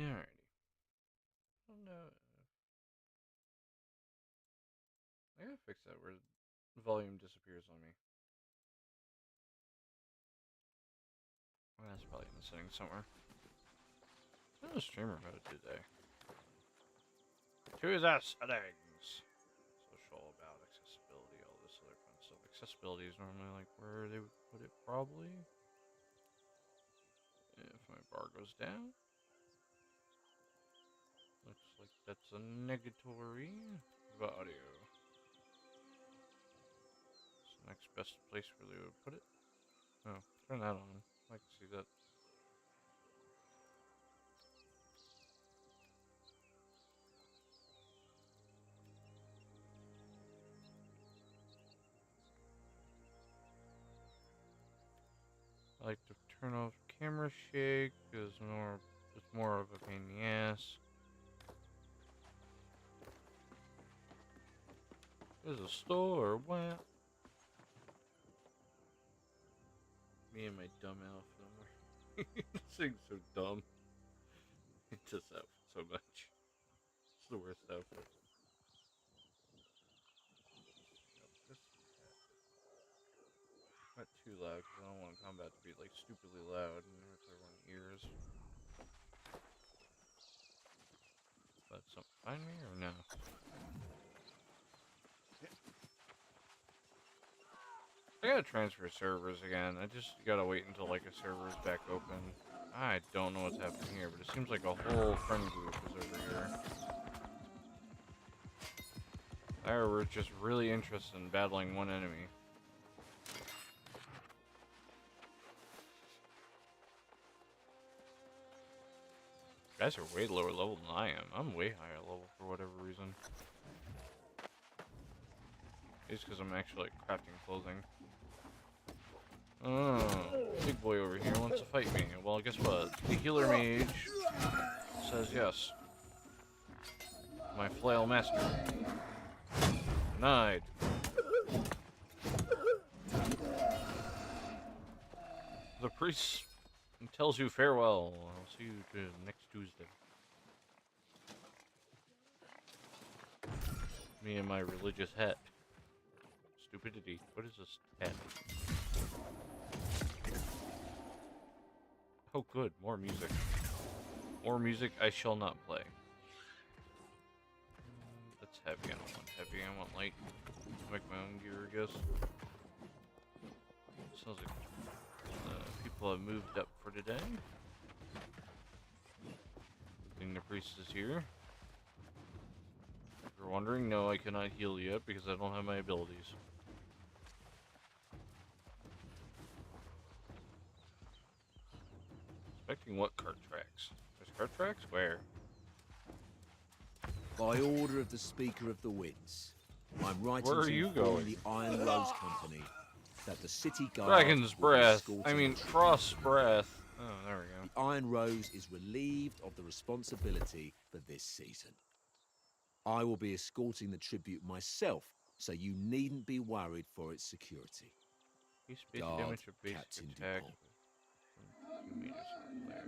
Alrighty. Oh no. I gotta fix that where the volume disappears on me. Well, that's probably in the settings somewhere. What is streamer mode today? To the settings. Social, about accessibility, all this other fun stuff. Accessibility is normally like where they would put it probably. If my bar goes down. Looks like that's a negatory. What about audio? It's the next best place where they would put it. Oh, turn that on. I can see that. I like to turn off camera shake because it's more of a pain in the ass. There's a store. What? Me and my dumb outfit. I'm wearing. This thing's so dumb. It does outfit so much. It's the worst outfit. Not too loud because I don't want combat to be like stupidly loud and hurt everyone's ears. But something find me or no? I gotta transfer servers again. I just gotta wait until like a server's back open. I don't know what's happening here, but it seems like a whole friend group is over here. Or we're just really interested in battling one enemy. Guys are way lower level than I am. I'm way higher level for whatever reason. It's because I'm actually like crafting clothing. Oh, big boy over here wants to fight me. Well, guess what? The healer mage says yes. My flail master. Denied. The priest tells you farewell. I'll see you next Tuesday. Me and my religious hat. Stupidity. What is this hat? Oh, good. More music. More music I shall not play. That's heavy. I don't want heavy. I want light. Make my own gear, I guess. Sounds like people have moved up for today. I think the priest is here. If you're wondering, no, I cannot heal yet because I don't have my abilities. Expecting what cart tracks? There's cart tracks? Where? By order of the Speaker of the Winds, I'm writing Where are to you inform going? the Iron Rose Company that the city guard Dragon's will be breath. escorting I mean, the tribute frost home. breath. Oh, there we go. The Iron Rose is relieved of the responsibility for this season. I will be escorting the tribute myself, so you needn't be worried for its security. Increase basic Guard, damage of basic Captain attack. Dupont. 2 meters in the air.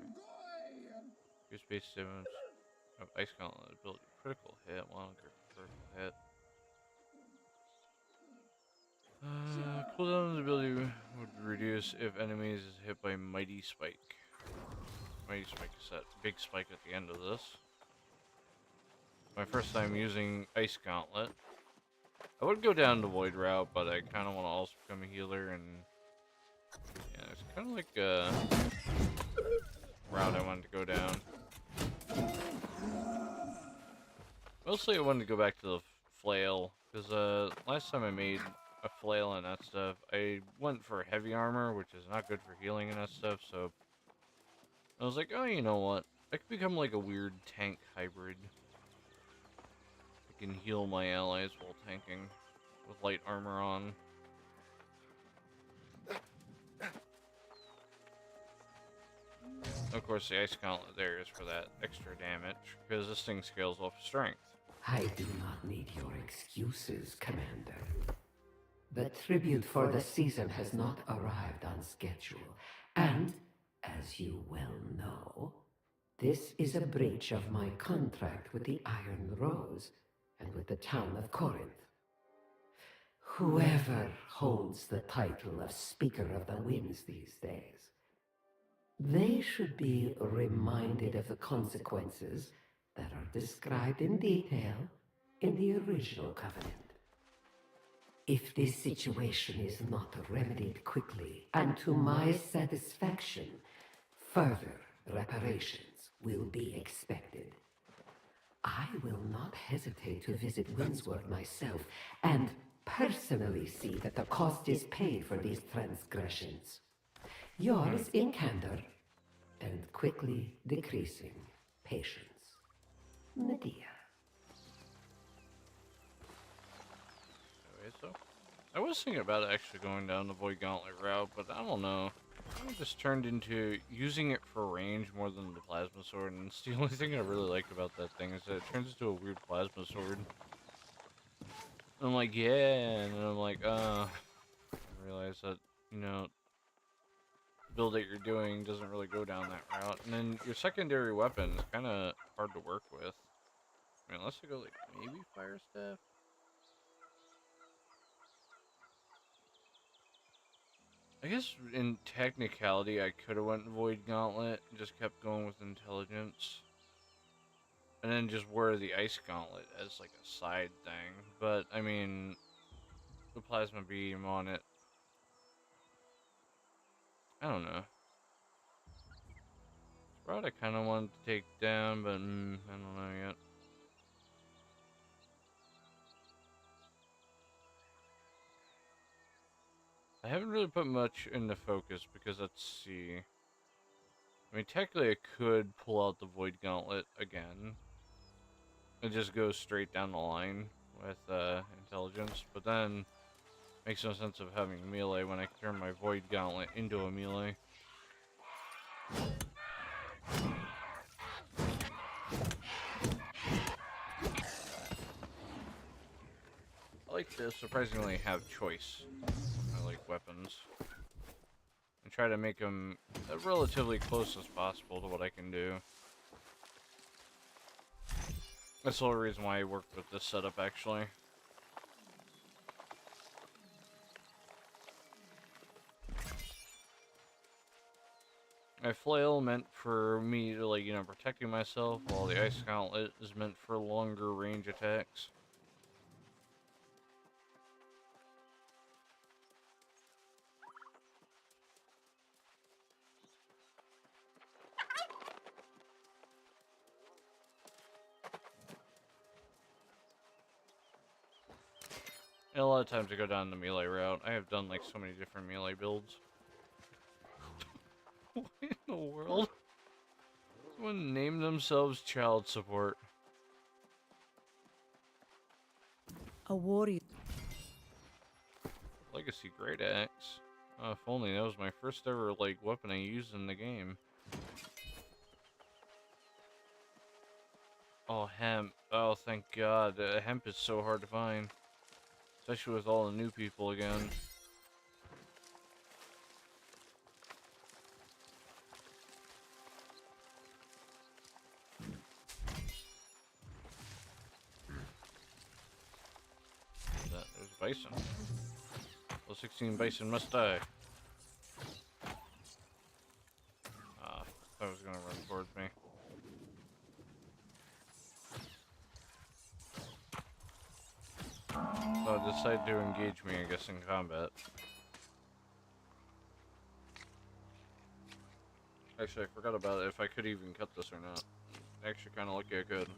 Increase basic damage of ice gauntlet ability. Critical hit. Longer critical hit. Cooldown ability would reduce if enemies is hit by Mighty Spike. Mighty Spike is that big spike at the end of this. My first time using Ice Gauntlet. I would go down the Void route, but I kind of want to also become a healer, and yeah, it's kind of like a route I wanted to go down. Mostly I wanted to go back to the flail, because last time I made a flail and that stuff, I went for heavy armor, which is not good for healing and that stuff, so I was like, oh, you know what? I could become like a weird tank hybrid. I can heal my allies while tanking with light armor on. Of course, the Ice Gauntlet there is for that extra damage, because this thing scales off strength. I do not need your excuses, Commander. The tribute for the season has not arrived on schedule, and, as you well know, This is a breach of my contract with the Iron Rose and with the town of Corinth. Whoever holds the title of Speaker of the Winds these days, they should be reminded of the consequences that are described in detail in the original covenant. If this situation is not remedied quickly and to my satisfaction, further reparations will be expected. I will not hesitate to visit Windsworth myself and personally see that the cost is paid for these transgressions. Yours in candor and quickly decreasing patience, Medea. Okay, so I was thinking about actually going down the Void Gauntlet route, but I don't know. I just turned into using it for range more than the plasma sword, and it's the only thing I really like about that thing is that it turns into a weird plasma sword. And I'm like, yeah, and then I'm like, I realize that, you know, build that you're doing doesn't really go down that route. And then your secondary weapon is kind of hard to work with. I mean, unless I go, like, maybe Fire Staff? I guess in technicality, I could have went Void Gauntlet and just kept going with Intelligence. And then just wear the Ice Gauntlet as, like, a side thing. But, I mean, the Plasma Beam on it, I don't know. It's route I kind of wanted to take down, but, I don't know yet. I haven't really put much into focus because let's see. I mean, technically I could pull out the Void Gauntlet again. It just goes straight down the line with Intelligence, but then makes no sense of having melee when I can turn my Void Gauntlet into a melee. I like to surprisingly have choice. I like weapons. And try to make them relatively close as possible to what I can do. That's the whole reason why I worked with this setup, actually. My flail meant for me to, like, you know, protecting myself, while the ice gauntlet is meant for longer range attacks. And a lot of times I go down the melee route. I have done, like, so many different melee builds. What in the world? Someone named themselves child support. A warrior. Legacy Great Axe. Oh, if only that was my first ever, like, weapon I used in the game. Oh, hemp. Oh, thank God. Hemp is so hard to find. Especially with all the new people again. There's bison. Level 16 bison must die. I was gonna run towards me. So it decided to engage me, I guess, in combat. Actually, I forgot about it, if I could even cut this or not. Actually, kind of lucky I could.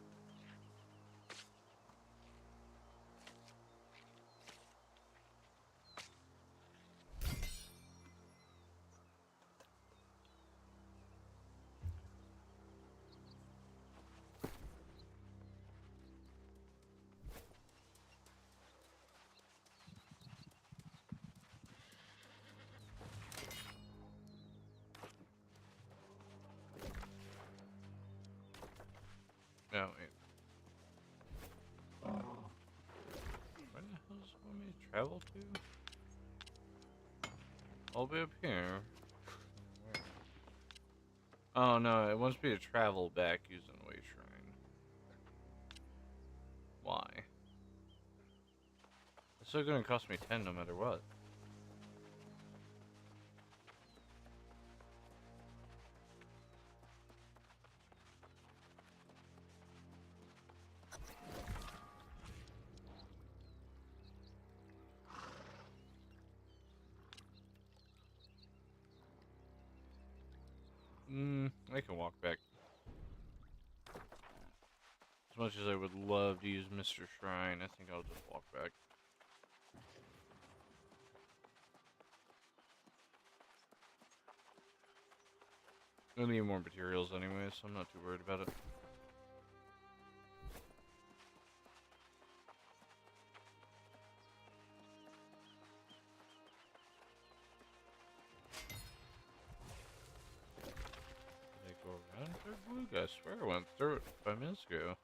Yeah, wait. Where the hell does it want me to travel to? I'll be up here. Oh no, it wants me to travel back using the way shrine. Why? It's still gonna cost me 10 no matter what. I can walk back. As much as I would love to use Mr. Shrine, I think I'll just walk back. I need more materials anyway, so I'm not too worried about it. Did I go around Third Blue? I swear I went through it 5 minutes ago.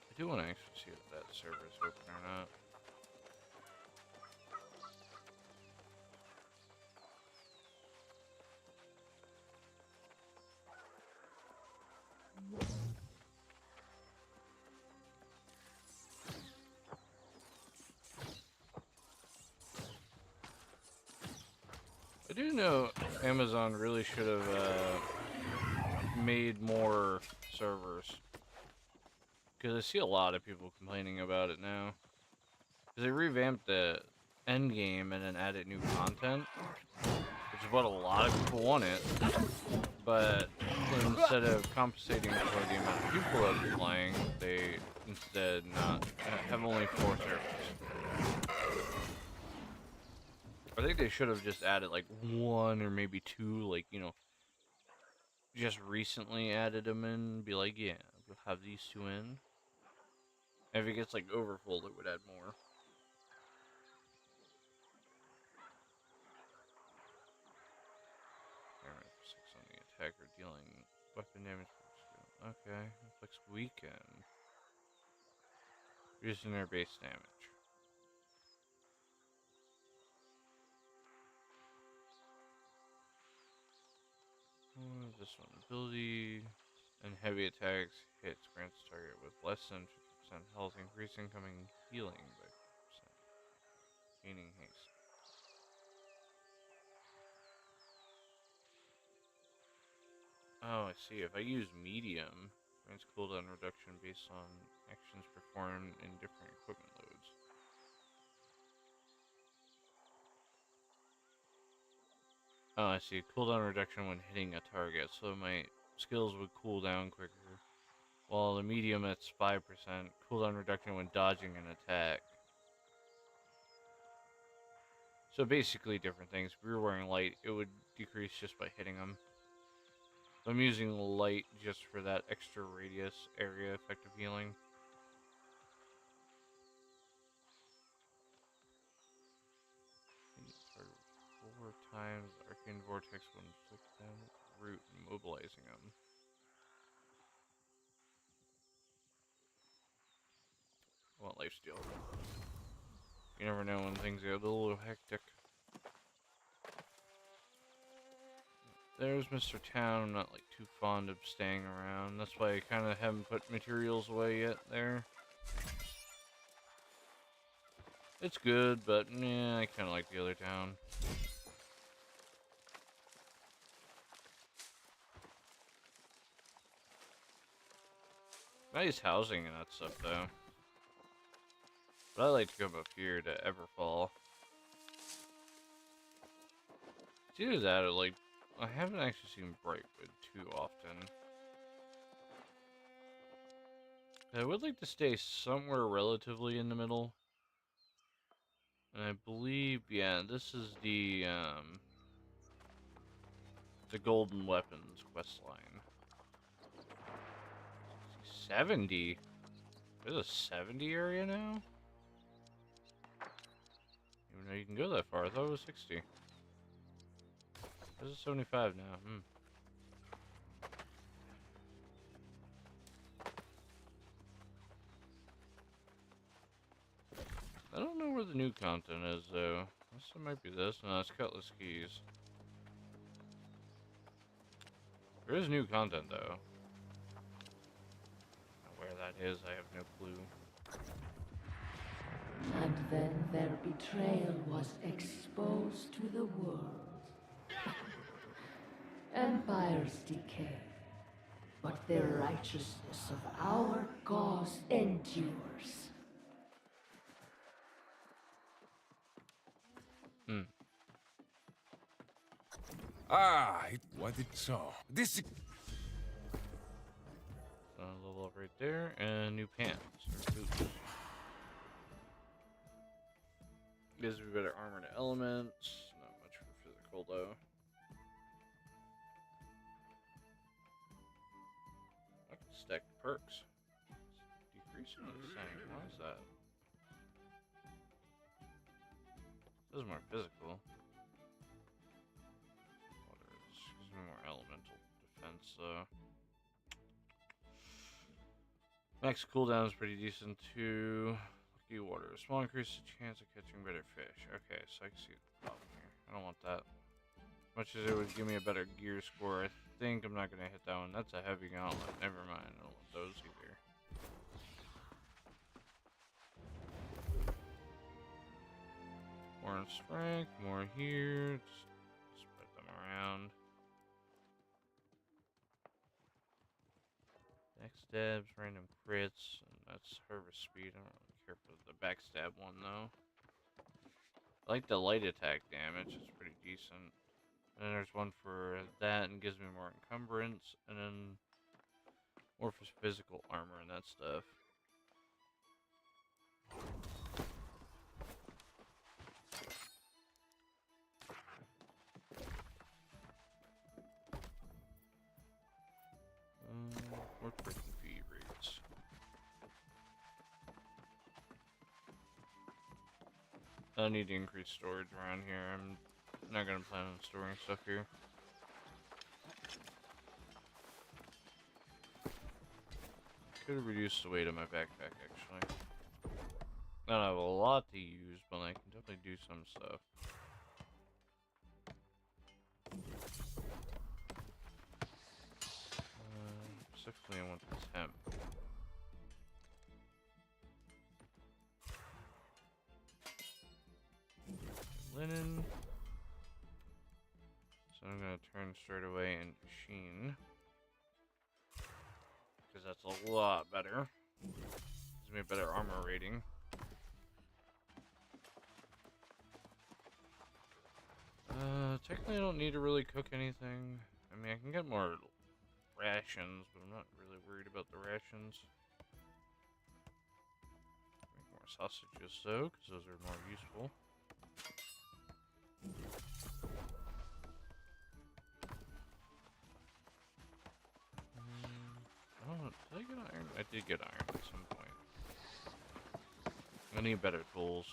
I do want to actually see if that server is open or not. I do know Amazon really should have made more servers. Because I see a lot of people complaining about it now. Because they revamped the end game and then added new content, which is what a lot of people wanted. But instead of compensating for the amount of people that are playing, they instead not have only 4 servers. I think they should have just added like 1 or maybe 2, like, you know, just recently added them in. Be like, yeah, we'll have these 2 in. And if it gets like overfull, it would add more. Alright, 6 on the attacker dealing weapon damage. Okay, inflicts weaken. Reducing their base damage. This one, ability and heavy attacks hits grants target with less than 50% health increase incoming healing by 50%. Gaining haste. Oh, I see. If I use medium, grants cooldown reduction based on actions performed in different equipment loads. Oh, I see. Cooldown reduction when hitting a target, so my skills would cool down quicker. While the medium, it's 5%. Cooldown reduction when dodging an attack. So basically different things. If we were wearing light, it would decrease just by hitting them. So I'm using light just for that extra radius area effective healing. Target 4 times arcane vortex when inflict them with root, immobilizing them. I want lifesteal. You never know when things get a little hectic. There's Mr. Town. I'm not like too fond of staying around. That's why I kind of haven't put materials away yet there. It's good, but yeah, I kind of like the other town. Nice housing and that stuff though. But I like to come up here to Everfall. It's either that or like, I haven't actually seen Brightwood too often. I would like to stay somewhere relatively in the middle. And I believe, yeah, this is the Golden Weapons quest line. 70? There's a 70 area now? Even though you can go that far, I thought it was 60. There's a 75 now, the new content is, though. This might be this. No, it's Cutlass Keys. There is new content, though. Where that is, I have no clue. And then their betrayal was exposed to the world. Empires decay, but the righteousness of our cause endures. Hmm. Ah, it what it so. This is Level up right there, and new pants or boots. Gives me better armor to elements. Not much for physical though. I can stack the perks. Decreasing the same. Why is that? This is more physical. Waters gives me more elemental defense though. Max cooldown is pretty decent too. Lucky water. Small increase the chance of catching better fish. Okay, so I can see the problem here. I don't want that. As much as it would give me a better gear score, I think I'm not going to hit that one. That's a heavy gauntlet. Never mind. I don't want those either. More in strength, more here. Just spread them around. Backstabs, random crits, and that's harvest speed. I don't really care for the backstab one though. I like the light attack damage, it's pretty decent. And then there's one for that and gives me more encumbrance, and then more for physical armor and that stuff. More freaking feed rates. I need to increase storage around here. I'm not gonna plan on storing stuff here. Could have reduced the weight of my backpack actually. I don't have a lot to use, but I can definitely do some stuff. Specifically, I want this hemp. Linen. So I'm gonna turn straight away into Sheen. Because that's a lot better. Gives me a better armor rating. Technically I don't need to really cook anything. I mean, I can get more rations, but I'm not really worried about the rations. Make more sausages though, because those are more useful. I don't know, did I get iron? I did get iron at some point. I need better tools.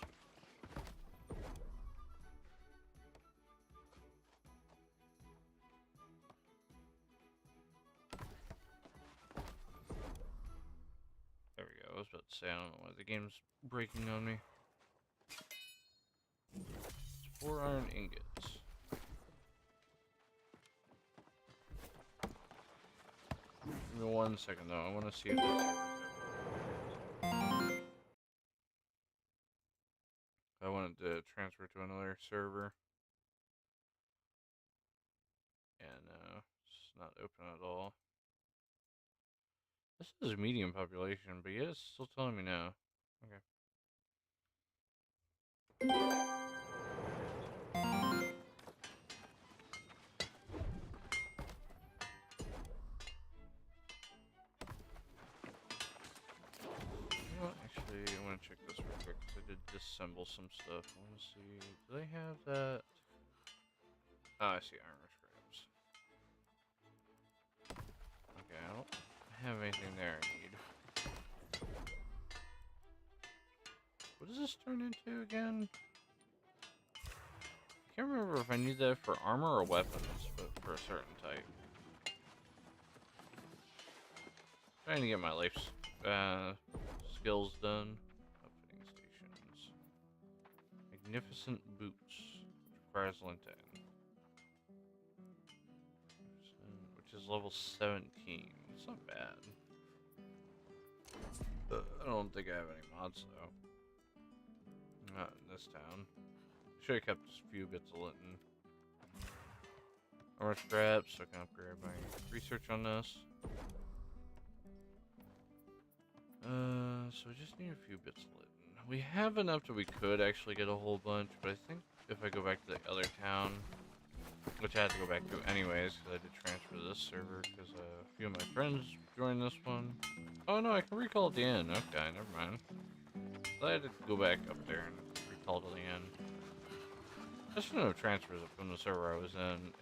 There we go, I was about to say, I don't know why the game's breaking on me. It's 4 iron ingots. Give me 1 second though, I want to see if this I wanted to transfer to another server. And it's not open at all. This is medium population, but yeah, it's still telling me no. Okay. You know what? Actually, I want to check this real quick because I did disassemble some stuff. I want to see. Do they have that? Oh, I see armor scraps. Okay, I don't have anything there I need. What does this turn into again? I can't remember if I need that for armor or weapons, but for a certain type. Trying to get my life skills done. Upfitting stations. Magnificent Boots. Requires Linton. Which is level 17. It's not bad. I don't think I have any mods though. Not in this town. Should have kept a few bits of Linton. Armor scraps, so I can upgrade my research on this. So I just need a few bits of Linton. We have enough that we could actually get a whole bunch, but I think if I go back to the other town, which I had to go back to anyways, because I did transfer to this server, because a few of my friends joined this one. Oh no, I can recall at the end. Okay, never mind. So I had to go back up there and recall to the end. I shouldn't have transferred it from the server I was in.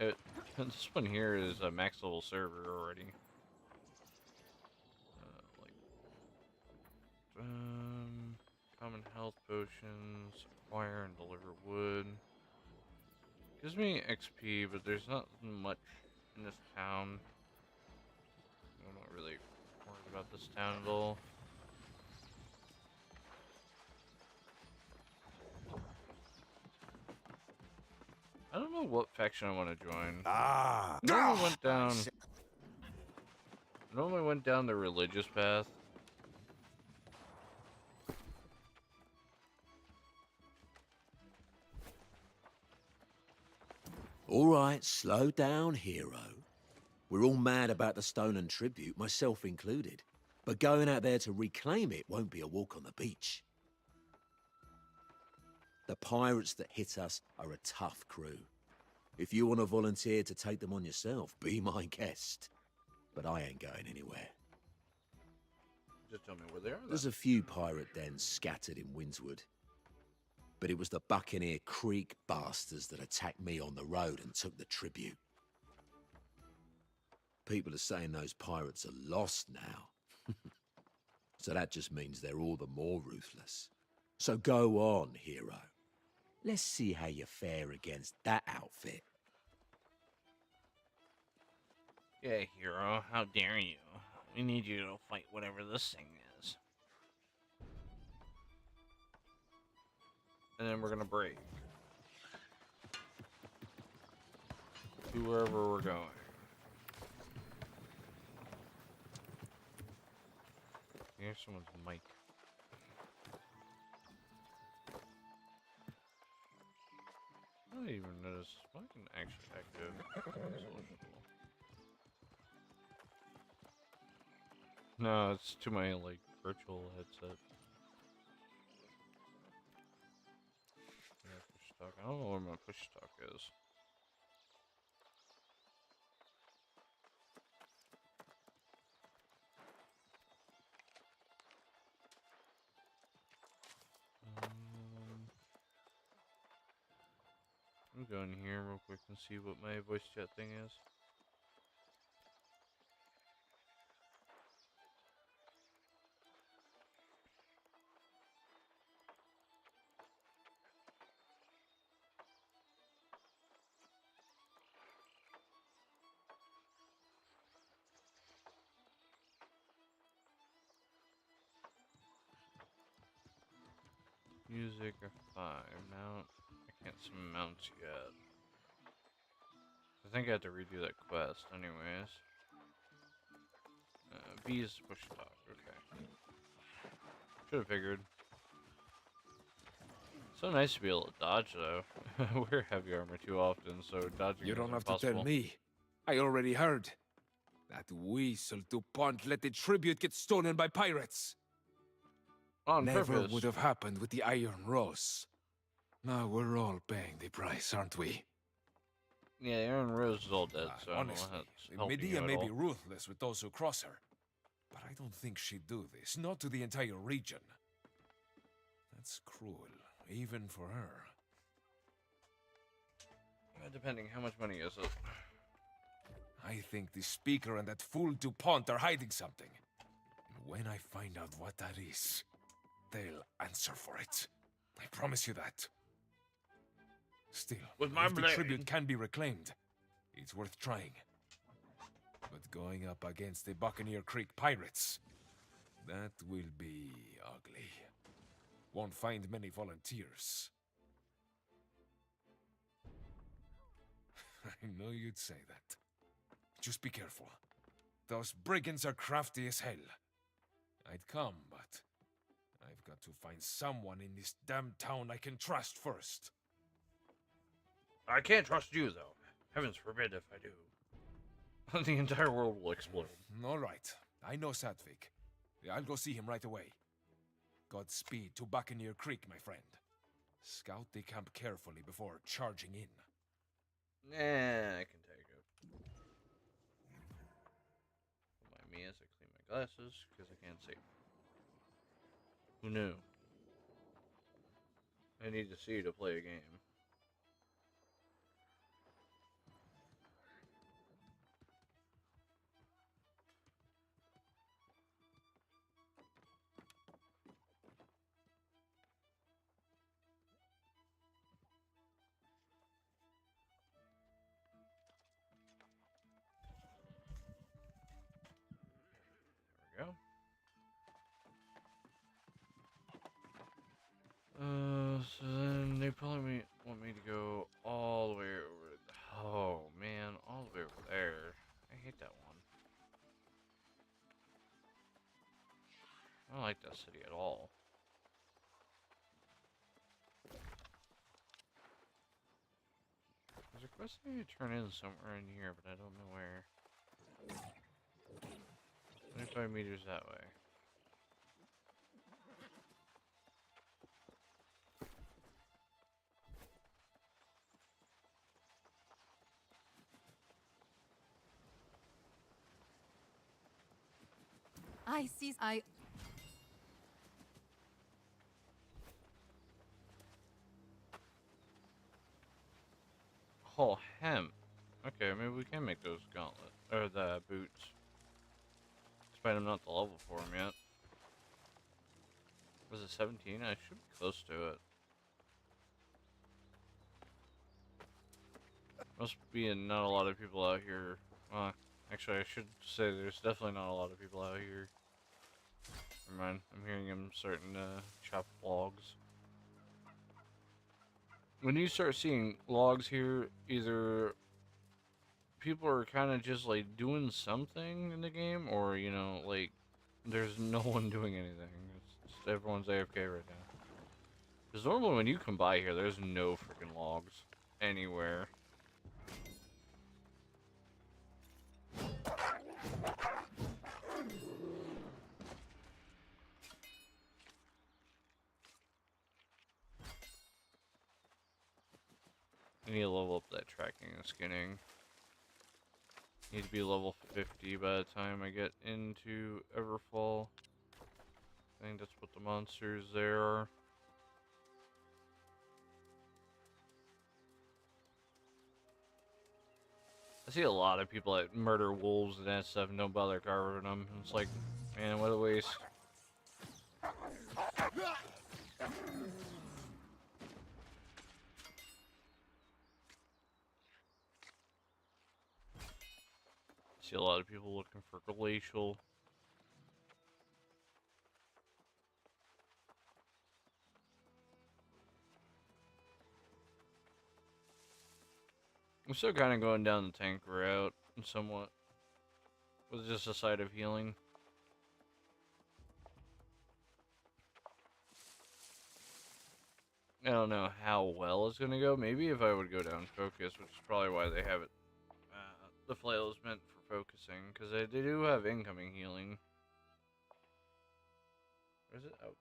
This one here is a max level server already. Common health potions, acquire and deliver wood. Gives me XP, but there's not much in this town. I'm not really worried about this town at all. I don't know what faction I want to join. Ah! Normally went down the religious path. All right, slow down, hero. We're all mad about the stolen tribute, myself included. But going out there to reclaim it won't be a walk on the beach. The pirates that hit us are a tough crew. If you want to volunteer to take them on yourself, be my guest. But I ain't going anywhere. Just tell me where they are. There's a few pirate dens scattered in Windswood. But it was the Buccaneer Creek bastards that attacked me on the road and took the tribute. People are saying those pirates are lost now. So that just means they're all the more ruthless. So go on, hero. Let's see how you fare against that outfit. Yeah, hero, how dare you? We need you to fight whatever this thing is. And then we're gonna break. To wherever we're going. Here's someone's mic. I don't even notice mine actually active. No, it's to my like virtual headset. Yeah, push talk. I don't know where my push talk is. I'm going here real quick and see what my voice chat thing is. Music F5. Mount. I can't see mounts yet. I think I had to redo that quest anyways. B is push talk. Okay. Should have figured. So nice to be able to dodge though. We're heavy armor too often, so dodging You is don't have impossible. to tell me. I already heard. That weasel DuPont let the tribute get stolen by pirates. On Never purpose. would have happened with the Iron Rose. Now we're all paying the price, aren't we? Yeah, Aaron Rose is all dead, so Honestly, I don't know how that's helping Medea you may at be all. ruthless with those who cross her, but I don't think she'd do this. Not to the entire region. That's cruel, even for her. Depending how much money is it. I think the Speaker and that fool DuPont are hiding something. And when I find out what that is, they'll answer for it. I promise you that. Still, With my if the blade. tribute can be reclaimed, it's worth trying. But going up against the Buccaneer Creek pirates, that will be ugly. Won't find many volunteers. I knew you'd say that. Just be careful. Those brigands are crafty as hell. I'd come, but I've got to find someone in this damn town I can trust first. I can't trust you, though. Heavens forbid if I do. The entire world will explode. All right. I know Sadvik. I'll go see him right away. Godspeed to Buccaneer Creek, my friend. Scout the camp carefully before charging in. Nah, I can take it. Don't mind me as I clean my glasses, because I can't see. Who knew? I need to see to play a game. There we go. So then they probably want me to go all the way over. Oh man, all the way over there. I hate that one. I don't like that city at all. There's a quest I need to turn in somewhere in here, but I don't know where. 25 meters that way. I Oh, hemp. Okay, maybe we can make those gauntlet or the boots. Despite I'm not the level for them yet. Was it 17? I should be close to it. Must be not a lot of people out here. Actually, I should say there's definitely not a lot of people out here. Never mind. I'm hearing him starting to chop logs. When you start seeing logs here, either people are kind of just like doing something in the game, or you know, like there's no one doing anything. It's just everyone's AFK right now. Because normally when you come by here, there's no freaking logs anywhere. I need to level up that tracking and skinning. Need to be level 50 by the time I get into Everfall. I think that's what the monsters there are. I see a lot of people that murder wolves and that stuff and don't bother carving them. It's like, man, what a waste. See a lot of people looking for glacial. I'm still kind of going down the tank route, somewhat, with just a side of healing. I don't know how well it's gonna go. Maybe if I would go down focus, which is probably why they have it. The flail is meant for focusing, because they do have incoming healing. Or is it outgoing?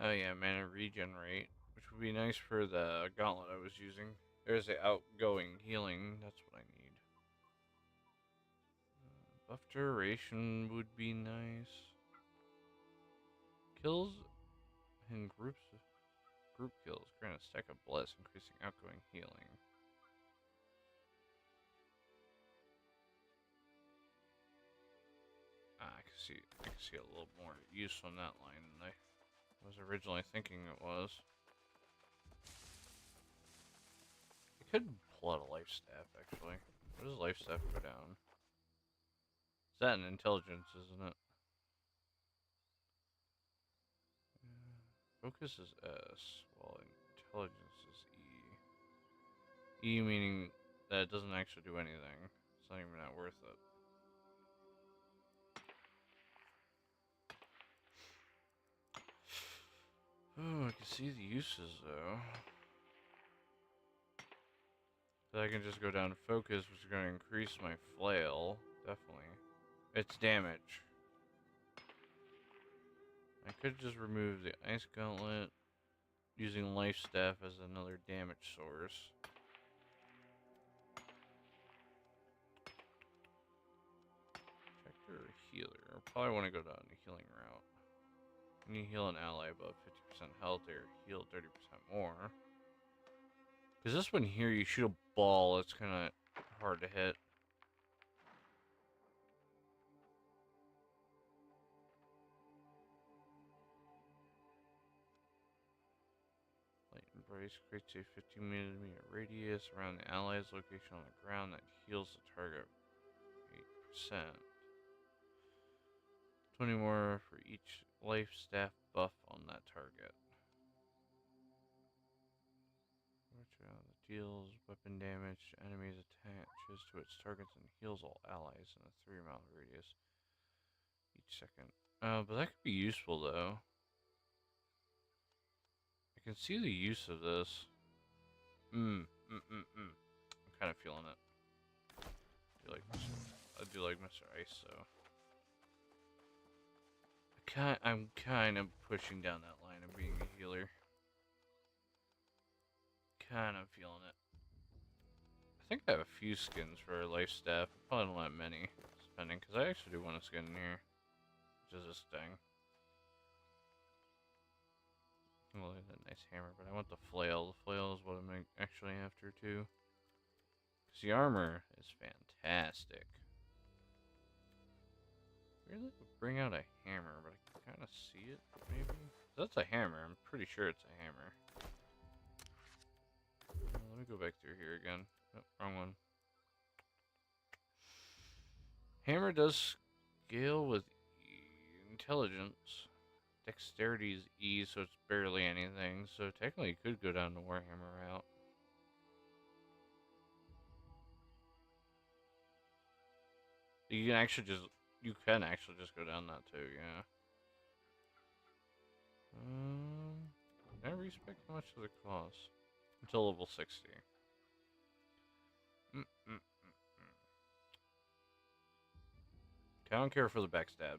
Oh yeah, mana regenerate, which would be nice for the gauntlet I was using. There's the outgoing healing, that's what I need. Buff duration would be nice. Kills in group kills grant a stack of bless, increasing outgoing healing. I can see a little more use on that line than I I was originally thinking it was. I could pull out a life staff, actually. What does life staff go down? Is that an intelligence, isn't it? Focus is S, while intelligence is E. E meaning that it doesn't actually do anything. It's not even that worth it. Oh, I can see the uses though. So I can just go down to focus, which is going to increase my flail. Definitely. Its damage. I could just remove the ice gauntlet using life staff as another damage source. Protector or healer? I probably want to go down the healing route. When you heal an ally above 50% health, they are healed 30% more. Because this one here, you shoot a ball, it's kind of hard to hit. Light Embrace creates a 15 meter radius around the ally's location on the ground that heals the target 8%. 20 more for each life staff buff on that target. That deals weapon damage to enemies, attaches to its targets, and heals all allies in a 3-mile radius each second. But that could be useful though. I can see the use of this. I'm kind of feeling it. I do like Mr. Ice though. I'm kind of pushing down that line of being a healer. Kind of feeling it. I think I have a few skins for life staff. I probably don't have many spending because I actually do want a skin in here, which is this thing. Well, it's a nice hammer, but I want the flail. The flail is what I'm actually after too. Because the armor is fantastic. Really bring out a hammer, but I can kind of see it, maybe? That's a hammer. I'm pretty sure it's a hammer. Let me go back through here again. Oh, wrong one. Hammer does scale with intelligence. Dexterity is E, so it's barely anything. So technically, you could go down the Warhammer route. You can actually just go down that too, yeah. Can I respec how much does it cost? Until level 60. I don't care for the backstab.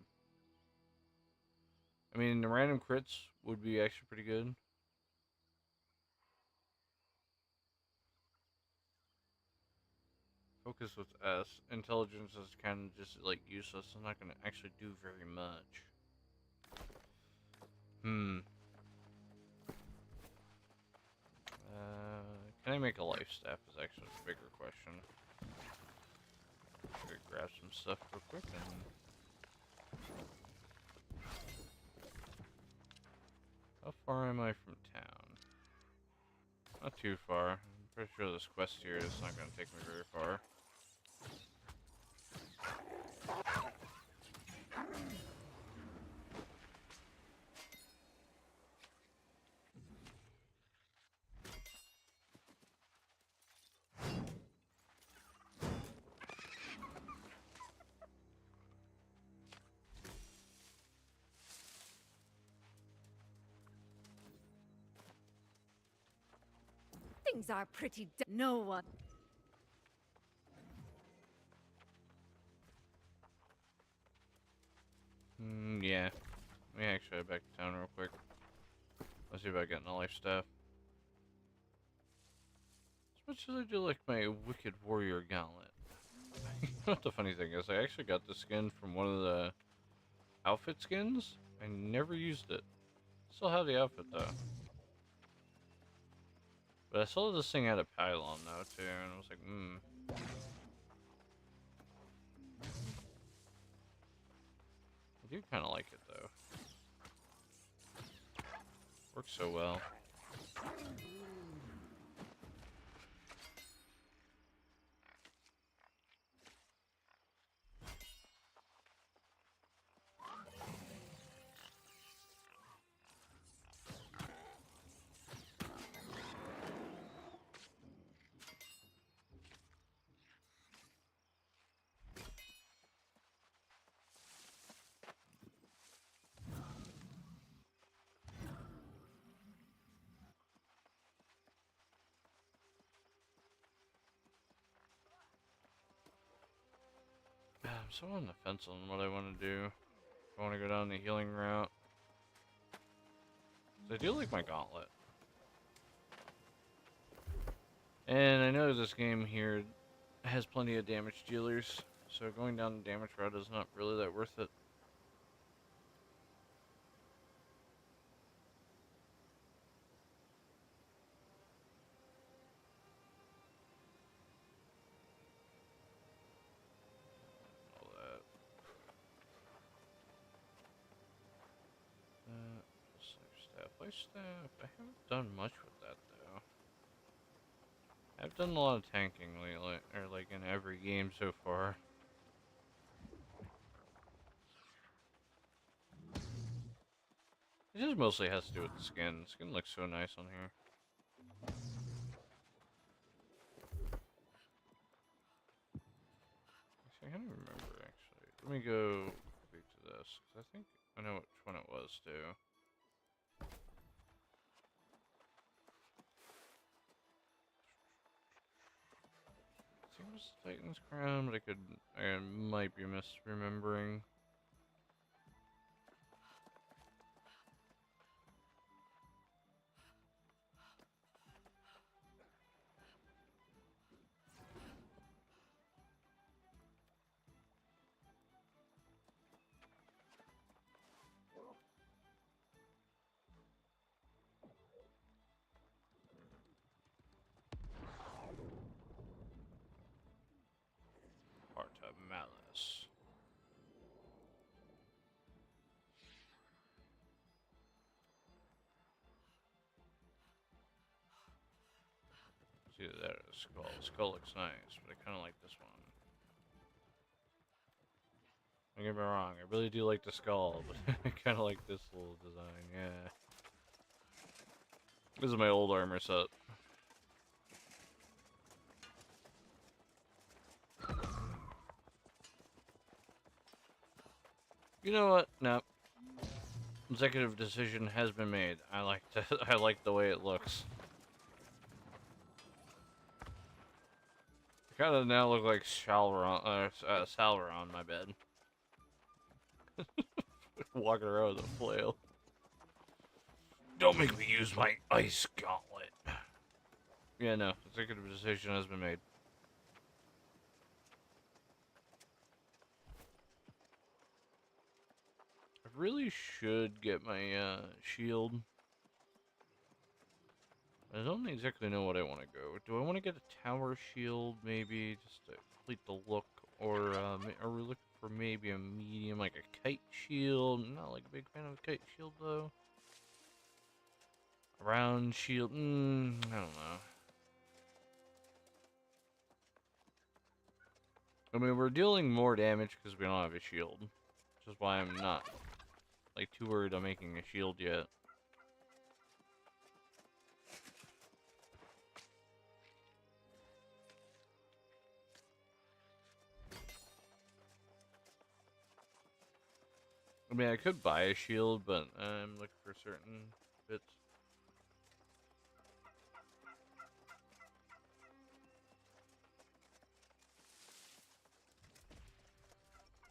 I mean, the random crits would be actually pretty good. Focus with S. Intelligence is kind of just like useless. I'm not going to actually do very much. Can I make a life staff is actually a bigger question. I'm gonna grab some stuff real quick and... How far am I from town? Not too far. I'm pretty sure this quest here is not going to take me very far. Things are pretty no one. Yeah. Let me actually head back to town real quick. Let's see about getting a life staff. As much as I do like my Wicked Warrior Gauntlet. You know what the funny thing is? I actually got the skin from one of the outfit skins. I never used it. Still have the outfit though. But I saw this thing had a pylon though too, and I was like, I do kind of like it though. Works so well. I'm so on the fence on what I want to do. I want to go down the healing route. I do like my gauntlet. And I know this game here has plenty of damage dealers, so going down the damage route is not really that worth it. All that. Life staff. I haven't done much with that though. I've done a lot of tanking lately, or like in every game so far. It just mostly has to do with the skin. The skin looks so nice on here. Actually, I can't remember actually. Let me go quickly to this, because I think I know which one it was too. I think it was the Titan's Crown, but I might be misremembering. Heart of Malice. See, there, the skull. The skull looks nice, but I kind of like this one. Don't get me wrong, I really do like the skull, but I kind of like this little design, yeah. This is my old armor set. You know what? No. Executive decision has been made. I like I like the way it looks. I kind of now look like Salver on my bed. Walking around with a flail. Don't make me use my ice gauntlet. Yeah, no. Executive decision has been made. I really should get my shield. I don't exactly know what I want to go. Do I want to get a tower shield, maybe, just to complete the look? Or are we looking for maybe a medium, like a kite shield? I'm not like a big fan of a kite shield, though. A round shield? I don't know. I mean, we're dealing more damage because we don't have a shield. Which is why I'm not, like, too worried on making a shield yet. I mean, I could buy a shield, but I'm looking for certain bits.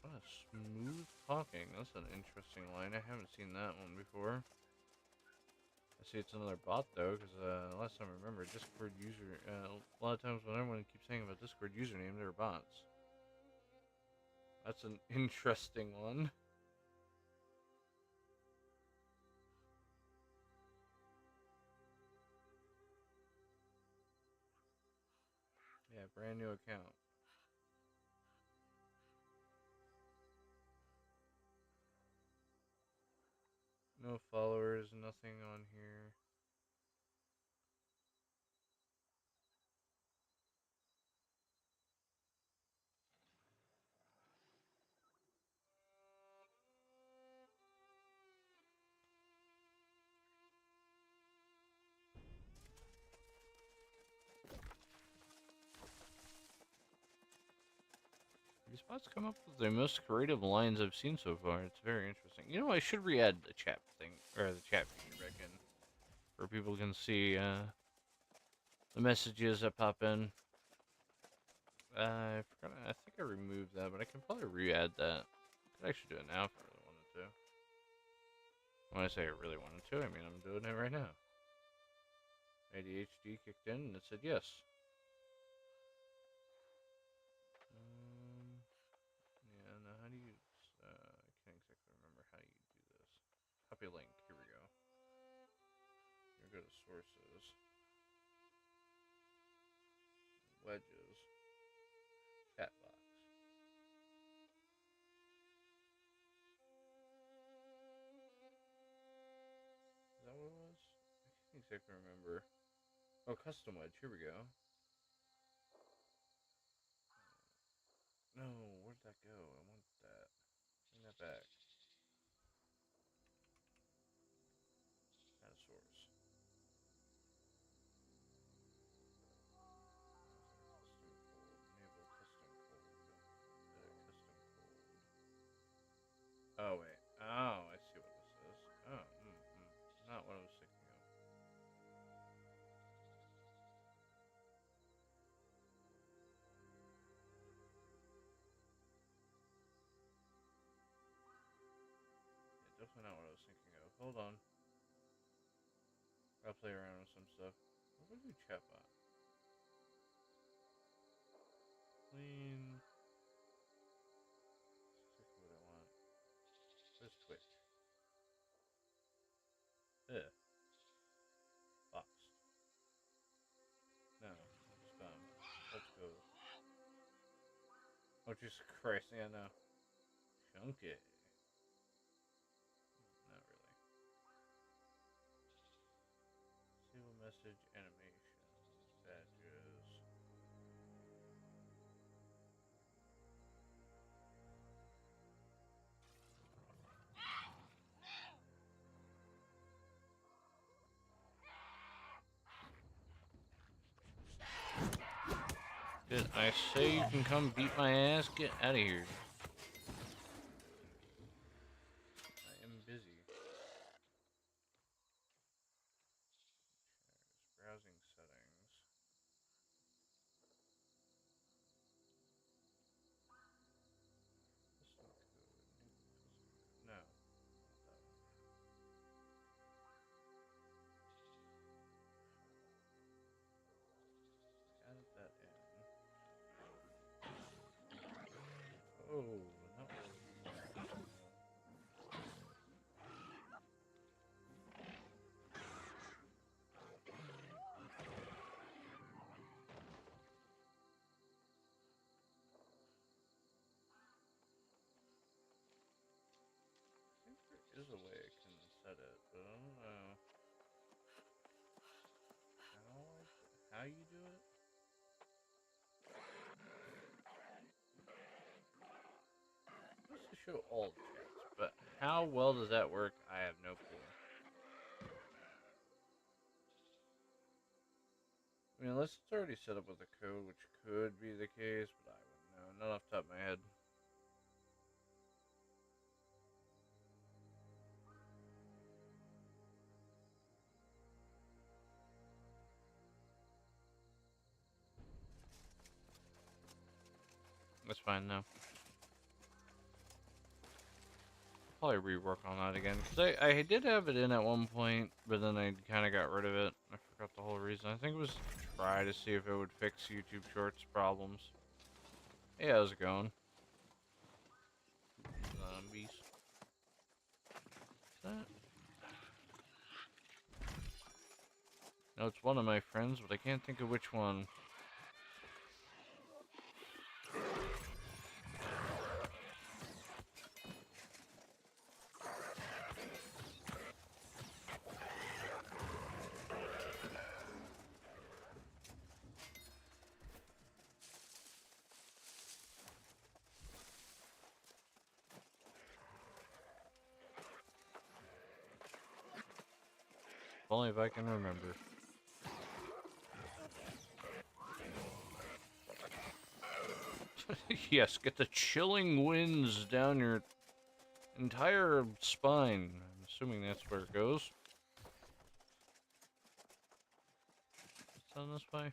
What a smooth talking. That's an interesting line. I haven't seen that one before. I see it's another bot, though, because last time I remember, Discord user... a lot of times when everyone keeps saying about Discord username, they're bots. That's an interesting one. Yeah, brand new account. No followers, nothing on here. These bots come up with the most creative lines I've seen so far. It's very interesting. You know, I should re-add the chat thing, or the chat feature back in, where people can see the messages that pop in. I forgot. I think I removed that, but I can probably re-add that. I could actually do it now if I really wanted to. When I say I really wanted to, I mean I'm doing it right now. ADHD kicked in and it said yes. Yeah, now how do you... I can't exactly remember how you do this. Copy link, here we go. Here go to sources. Wedges. Chat box. Is that what it was? I can't exactly remember. Oh, custom wedge, here we go. No, where'd that go? I want that. Bring that back. Add a source. Custom cold. Enable custom cold. Edit custom cold. Oh, wait. Oh, I see what this is. Oh, not what I was thinking of. Yeah, definitely not what I was thinking of. Hold on. I'll play around with some stuff. What do I do chatbot? Clean. That's exactly what I want. Where's Twitch? Ugh. Boxed. No. Spam. Let's go. Oh, Jesus Christ. Yeah, no. Chunky. Not really. Disable message animation. Badges. Did I say you can come beat my ass? Get out of here. I am busy. Browsing settings. Custom code. Enable custom code. No. Not that one. I added that in. Oh, not what I was thinking of. I think there is a way I can set it, but I don't know how you do it. It's supposed to show all chats, but how well does that work? I have no clue. I mean, unless it's already set up with a code, which could be the case, but I wouldn't know. Not off the top of my head. That's fine though. Probably rework on that again, because I did have it in at one point, but then I kind of got rid of it. I forgot the whole reason. I think it was to try to see if it would fix YouTube Shorts problems. Hey, how's it going? Zombies. Is that? No, it's one of my friends, but I can't think of which one. only if I can remember. Yes, get the chilling winds down your entire spine. I'm assuming that's where it goes. It's on this way.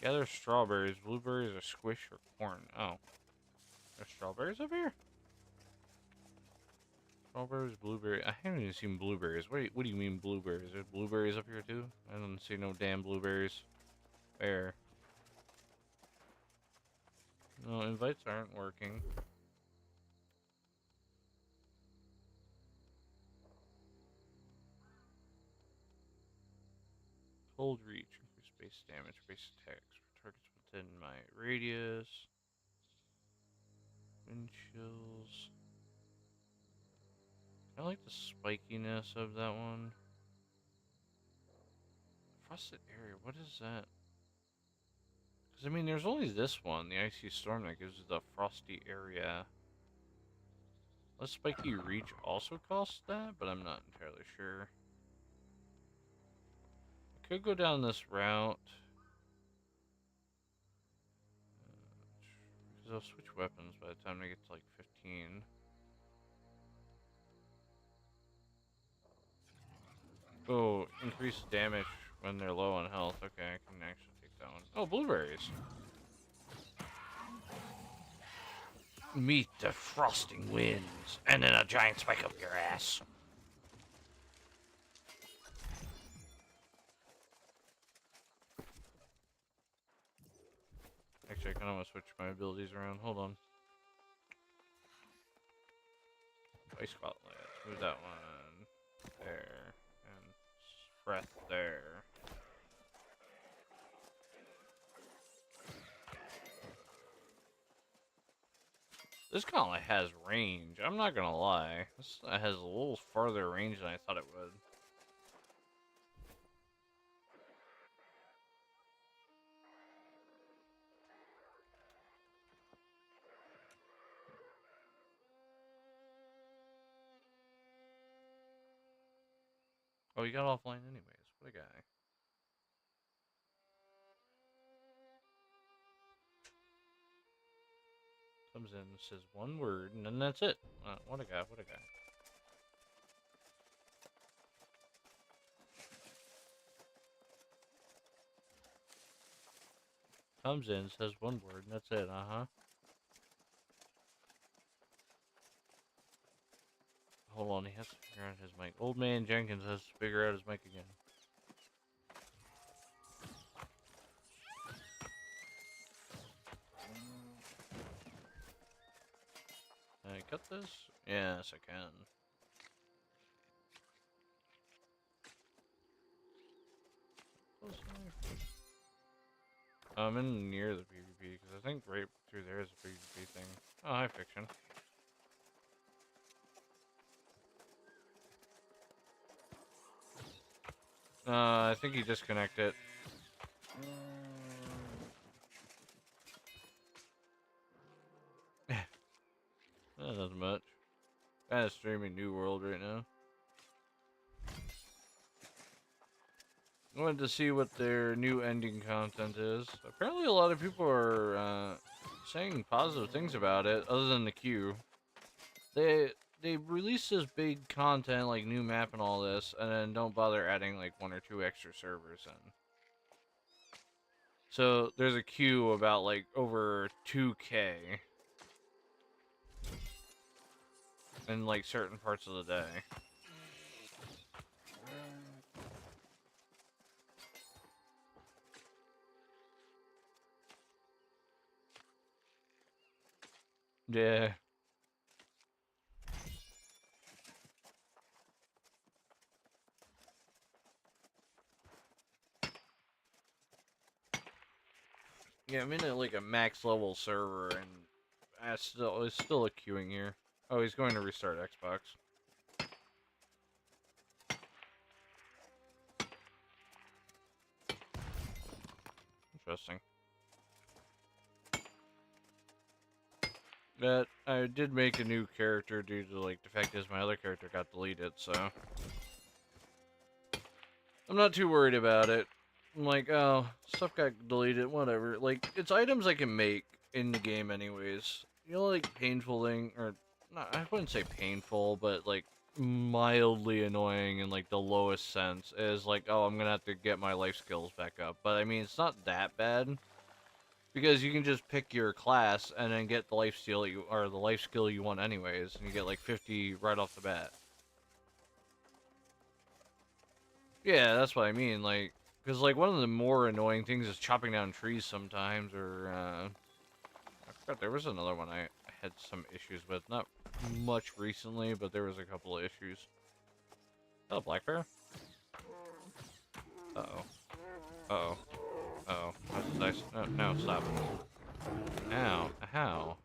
Gather strawberries, blueberries, or squish or corn. Oh. There's strawberries up here? Strawberries, blueberries. I haven't even seen blueberries. What do you mean blueberries? There's blueberries up here too? I don't see no damn blueberries. Where? No, invites aren't working. Cold reach, increase base damage, base attacks for targets within my radius. Wind chills. I like the spikiness of that one. Frosted area, what is that? Because, I mean, there's only this one, the icy storm, that gives the frosty area. Less spiky reach also costs that, but I'm not entirely sure. I could go down this route. Because I'll switch weapons by the time I get to like 15. Oh, increase damage when they're low on health. Okay, I can actually take that one. Oh, blueberries. Meet the frosting winds, and then a giant spike up your ass. Actually, I kind of want to switch my abilities around. Hold on. Ice Spotlight. Move that one there, and breath there. This gauntlet has range. I'm not gonna lie. This has a little farther range than I thought it would. Oh, he got offline anyways. What a guy. Comes in and says one word, and then that's it. What a guy, what a guy. Comes in, says one word, and that's it, uh-huh. Hold on, he has to figure out his mic. Old man Jenkins has to figure out his mic again. Can I cut this? Yes, I can. I'm in near the PvP, because I think right through there is a PvP thing. Oh, hi, Fiction. I think you disconnect it. That doesn't much. Kind of streaming New World right now. I wanted to see what their new ending content is. Apparently a lot of people are saying positive things about it, other than the queue. They release this big content, like new map and all this, and then don't bother adding like 1 or 2 extra servers in. So there's a queue about like over 2K in like certain parts of the day. Yeah. Yeah, I'm in like a max level server, and it's still a queuing here. Oh, he's going to restart Xbox. Interesting. But I did make a new character due to like the fact is my other character got deleted, so I'm not too worried about it. I'm like, oh, stuff got deleted, whatever. Like, it's items I can make in the game anyways. You know, like, painful thing, or, not, I wouldn't say painful, but, like, mildly annoying in, like, the lowest sense is, like, oh, I'm gonna have to get my life skills back up. But, I mean, it's not that bad, because you can just pick your class and then get the life skill or the life skill you want anyways, and you get, like, 50 right off the bat. Yeah, that's what I mean, like, because, like, one of the more annoying things is chopping down trees sometimes, or, I forgot there was another one I had some issues with. Not much recently, but there was a couple of issues. Oh, black bear? Uh-oh. Uh-oh. Uh-oh. That's nice. No, no, stop. Ow. Ow.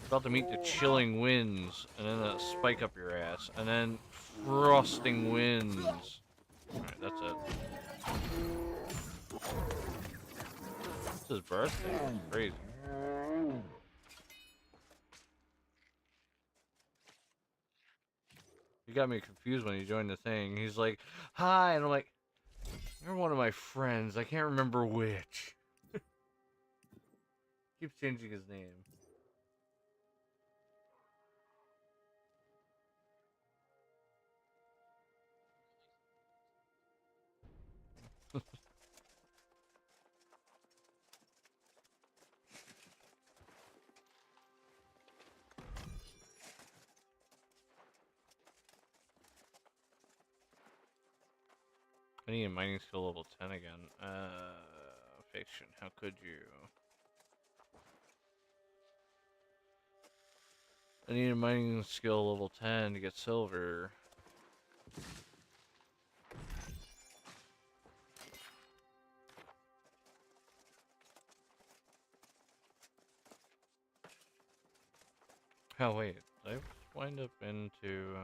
About to meet the chilling winds, and then a spike up your ass, and then frosting winds. Alright, that's it. It's his birthday. It's crazy. You got me confused when you joined the thing. He's like, hi, and I'm like, you're one of my friends. I can't remember which. Keeps changing his name. I need a mining skill level 10 again. Fiction. How could you? I need a mining skill level 10 to get silver. Oh, wait. Did I wind up into,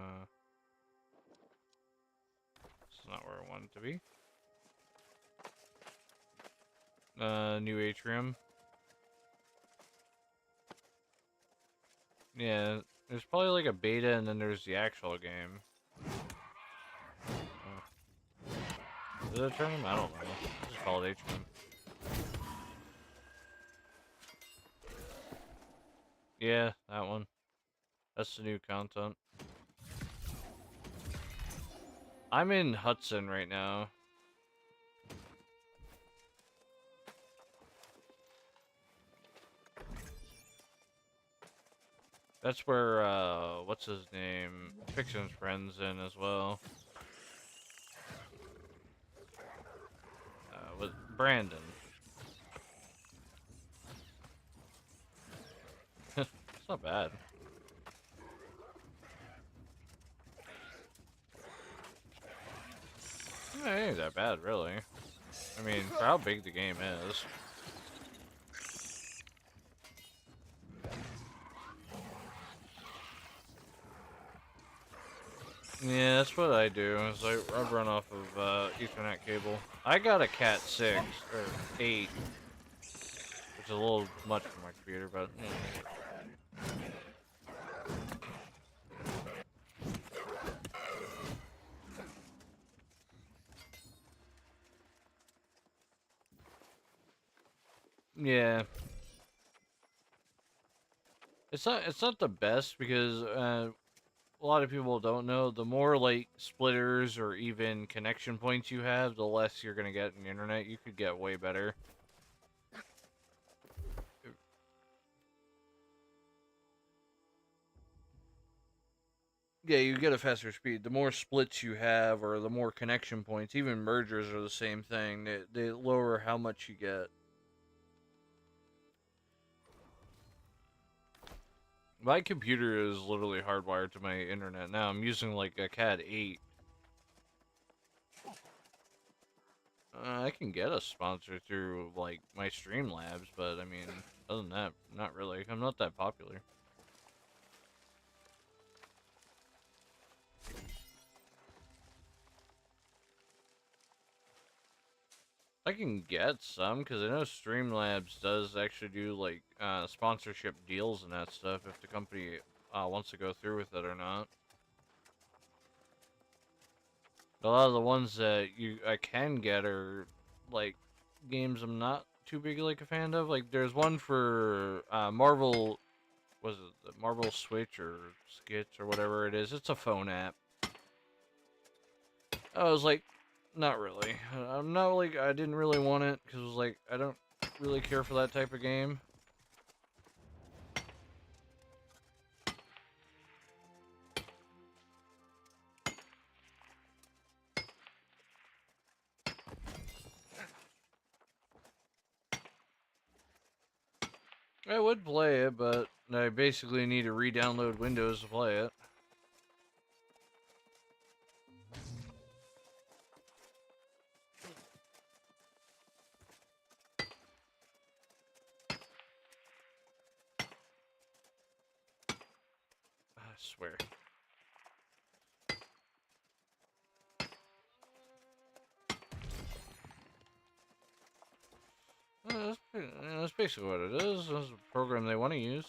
It's not where I wanted to be. New atrium. Yeah, there's probably like a beta and then there's the actual game. Is it a tournament? I don't know. I just call it atrium. Yeah, that one. That's the new content. I'm in Hudson right now. That's where, what's his name? Fiction's friend's in as well. With Brandon. It's not bad. It ain't that bad, really. I mean, for how big the game is. Yeah, that's what I do, is I run off of, Ethernet cable. I got a Cat 6, or 8, which is a little much for my computer, but, yeah. It's not the best, because, a lot of people don't know, the more, like, splitters or even connection points you have, the less you're gonna get in the internet. You could get way better. Yeah, you get a faster speed. The more splits you have, or the more connection points, even mergers are the same thing. They lower how much you get. My computer is literally hardwired to my internet now. I'm using like a CAD 8. I can get a sponsor through like my Streamlabs, but I mean, other than that, not really. I'm not that popular. I can get some because I know Streamlabs does actually do like sponsorship deals and that stuff if the company wants to go through with it or not. A lot of the ones that I can get are like games I'm not too big like a fan of. Like there's one for Marvel, was it the Marvel Switch or Skits or whatever it is? It's a phone app. I was like, not really. I'm not like I didn't really want it because it was like I don't really care for that type of game. I would play it, but I basically need to re-download Windows to play it. I swear. That's basically what it is. That's a program they want to use.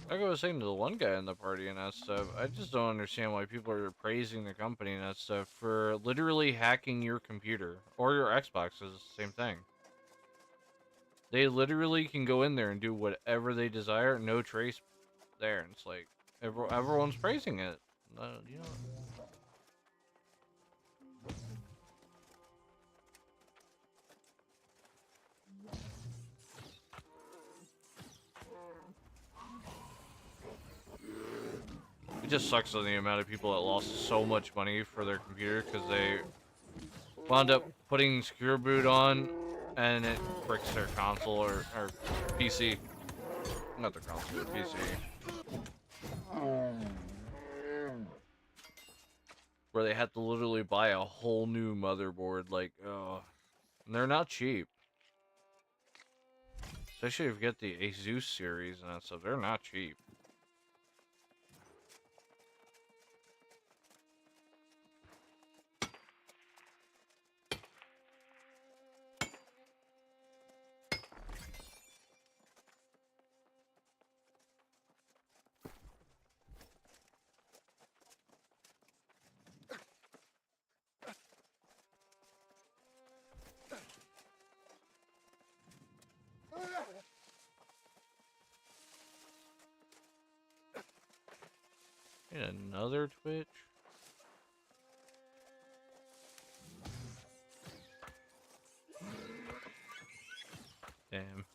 Like I was saying to the one guy in the party and that stuff, I just don't understand why people are praising the company and that stuff for literally hacking your computer or your Xbox is the same thing. They literally can go in there and do whatever they desire, no trace there. And it's like everyone's praising it. You know. It just sucks on the amount of people that lost so much money for their computer because they wound up putting Secure Boot on and it breaks their console or PC. Not their console, their PC. Where they had to literally buy a whole new motherboard. Like, oh. And they're not cheap. Especially if you get the Asus series and that stuff. They're not cheap. And another Twitch? Damn.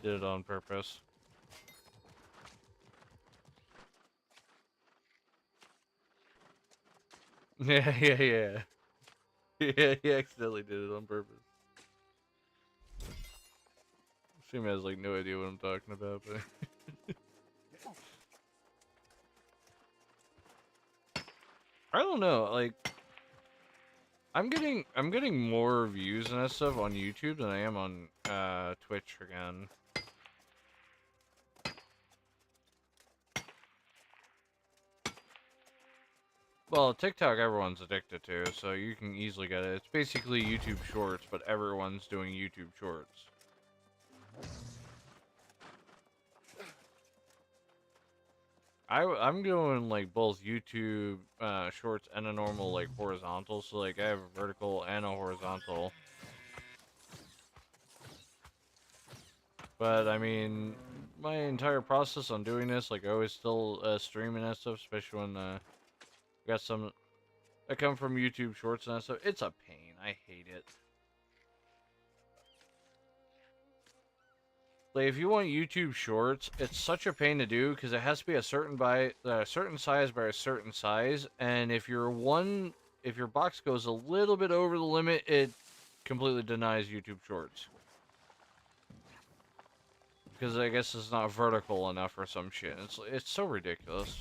Did it on purpose. Yeah, yeah, yeah. Yeah, he accidentally did it on purpose. Shim has like no idea what I'm talking about, but I don't know, like I'm getting more views and that stuff on YouTube than I am on Twitch again. Well, TikTok everyone's addicted to, so you can easily get it. It's basically YouTube Shorts, but everyone's doing YouTube Shorts. I'm doing like both YouTube Shorts and a normal like horizontal, so like I have a vertical and a horizontal. But I mean, my entire process on doing this, like I always still streaming that stuff, especially when got some that come from YouTube Shorts and that stuff. It's a pain. I hate it. Like if you want YouTube Shorts, it's such a pain to do because it has to be a certain size by a certain size, and if your box goes a little bit over the limit, it completely denies YouTube Shorts. Because I guess it's not vertical enough or some shit. It's so ridiculous.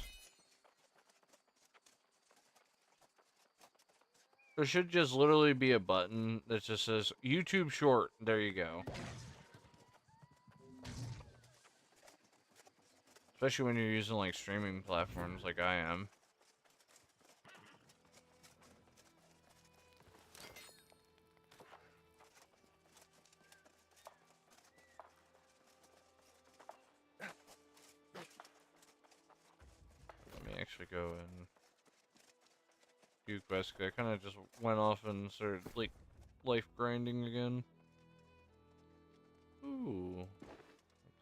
There should just literally be a button that just says YouTube Short. There you go. Especially when you're using like streaming platforms like I am. Let me actually go and do quests. I kind of just went off and started like life grinding again. Ooh,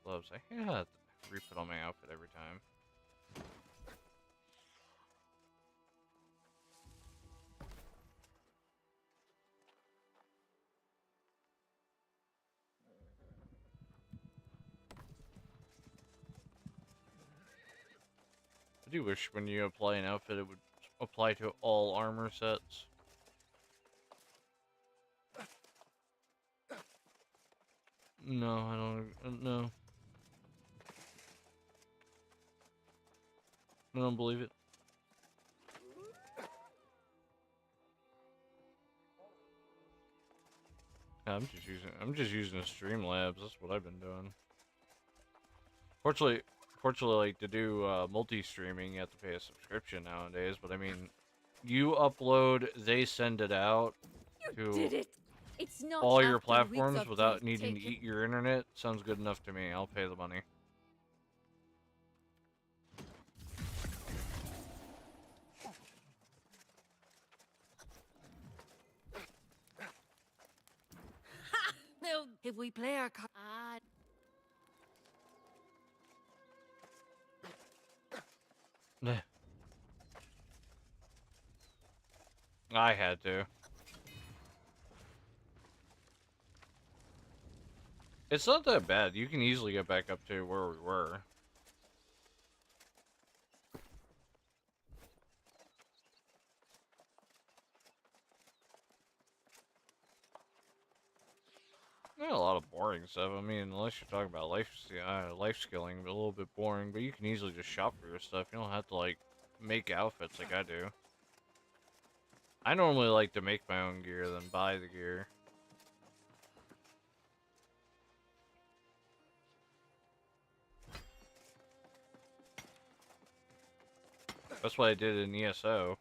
gloves. I hate how I re-put on my outfit every time. I do wish when you apply an outfit it would apply to all armor sets. No, I don't. No, I don't believe it. I'm just using Streamlabs. That's what I've been doing. Fortunately, like to do multi-streaming, you have to pay a subscription nowadays. But I mean, you upload, they send it out You to did it! It's not all your after weeks platforms of without grief needing to taken. eat your internet. Sounds good enough to me. I'll pay the money. No, if we play our card. I had to. It's not that bad. You can easily get back up to where we were. Not a lot of boring stuff. I mean, unless you're talking about life skilling, a little bit boring. But you can easily just shop for your stuff. You don't have to like make outfits like I do. I normally like to make my own gear than buy the gear. That's what I did in ESO.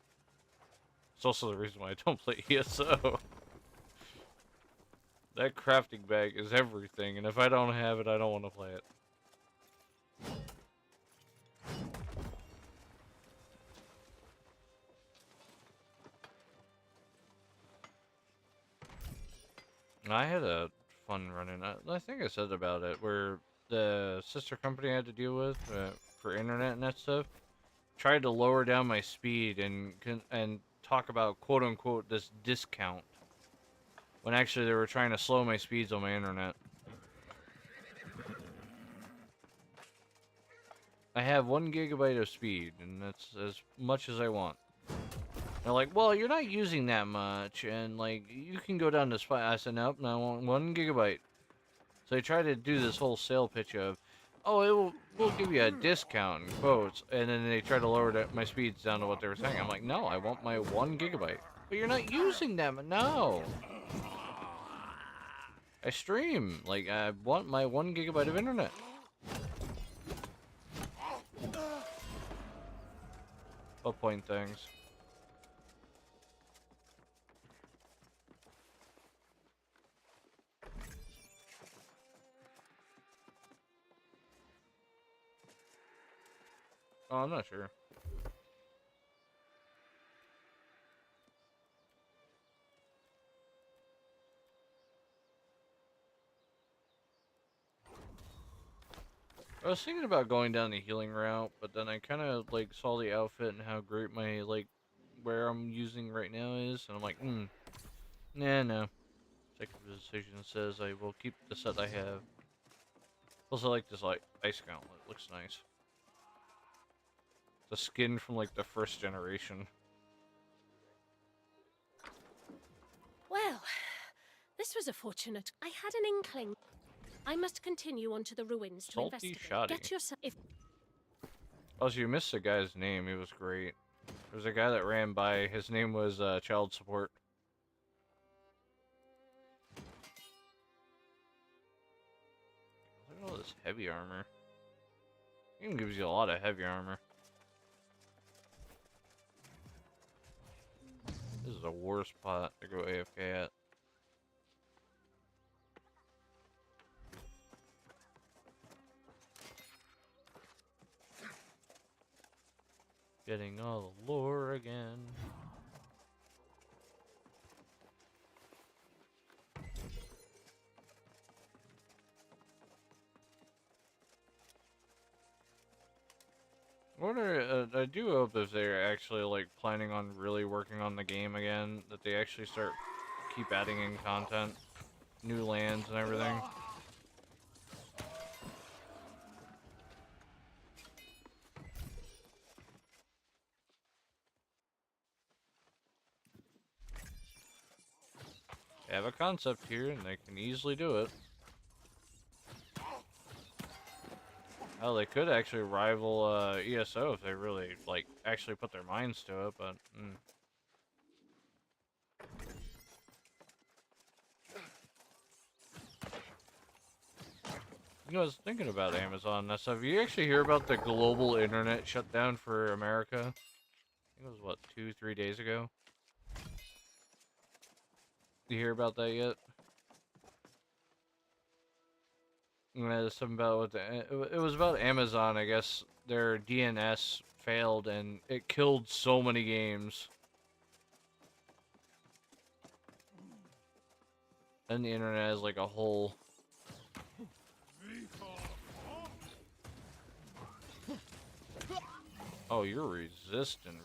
It's also the reason why I don't play ESO. That crafting bag is everything, and if I don't have it, I don't want to play it. I had a fun run-in. I think I said about it, where the sister company I had to deal with for internet and that stuff tried to lower down my speed and talk about quote-unquote this discount, when actually they were trying to slow my speeds on my internet. I have 1 gigabyte of speed, and that's as much as I want. They're like, well, you're not using that much, and like, you can go down to 5. I said, nope, I want 1 gigabyte. So they try to do this whole sale pitch of, oh, we'll give you a discount in quotes, and then they try to lower my speeds down to what they were saying. I'm like, no, I want my 1 gigabyte. But you're not using them. No. I stream. Like, I want my 1 gigabyte of internet. What point things? Oh, I'm not sure. I was thinking about going down the healing route, but then I kind of like saw the outfit and how great my like where I'm using right now is, and I'm like, nah, no. Executive decision says I will keep the set I have. Plus, I like this like ice gauntlet. It looks nice. The skin from like the first generation. Well, this was a fortunate. I had an inkling. I must continue on to the ruins to Salty investigate. shoddy. Get yourself. If Oh, so you missed the guy's name. He was great. There was a guy that ran by. His name was Child Support. Look at all this heavy armor. Even gives you a lot of heavy armor. This is the worst spot to go AFK at. Getting all the lore again. I do hope if they're actually like planning on really working on the game again, that they actually keep adding in content, new lands and everything. They have a concept here and they can easily do it. Oh, they could actually rival ESO if they really like actually put their minds to it, but You know, I was thinking about Amazon and stuff. You actually hear about the global internet shutdown for America? I think it was what, 2-3 days ago? You hear about that yet? Something about what it was about Amazon. I guess their DNS failed and it killed so many games. And the internet is like a whole. Oh, you're resistant.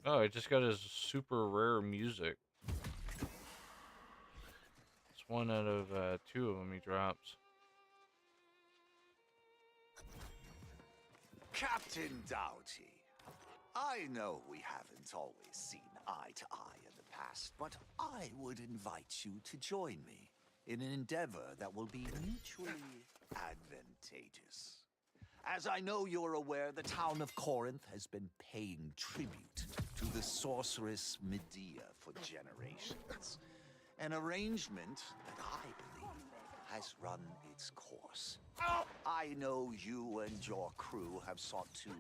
Oh, I just got his super rare music. It's 1 out of 2 of them he drops. Captain Doughty, I know we haven't always seen eye to eye in the past, but I would invite you to join me in an endeavor that will be mutually advantageous. As I know you're aware, the town of Corinth has been paying tribute to the sorceress Medea for generations. An arrangement that I believe has run its course. I know you and your crew have sought to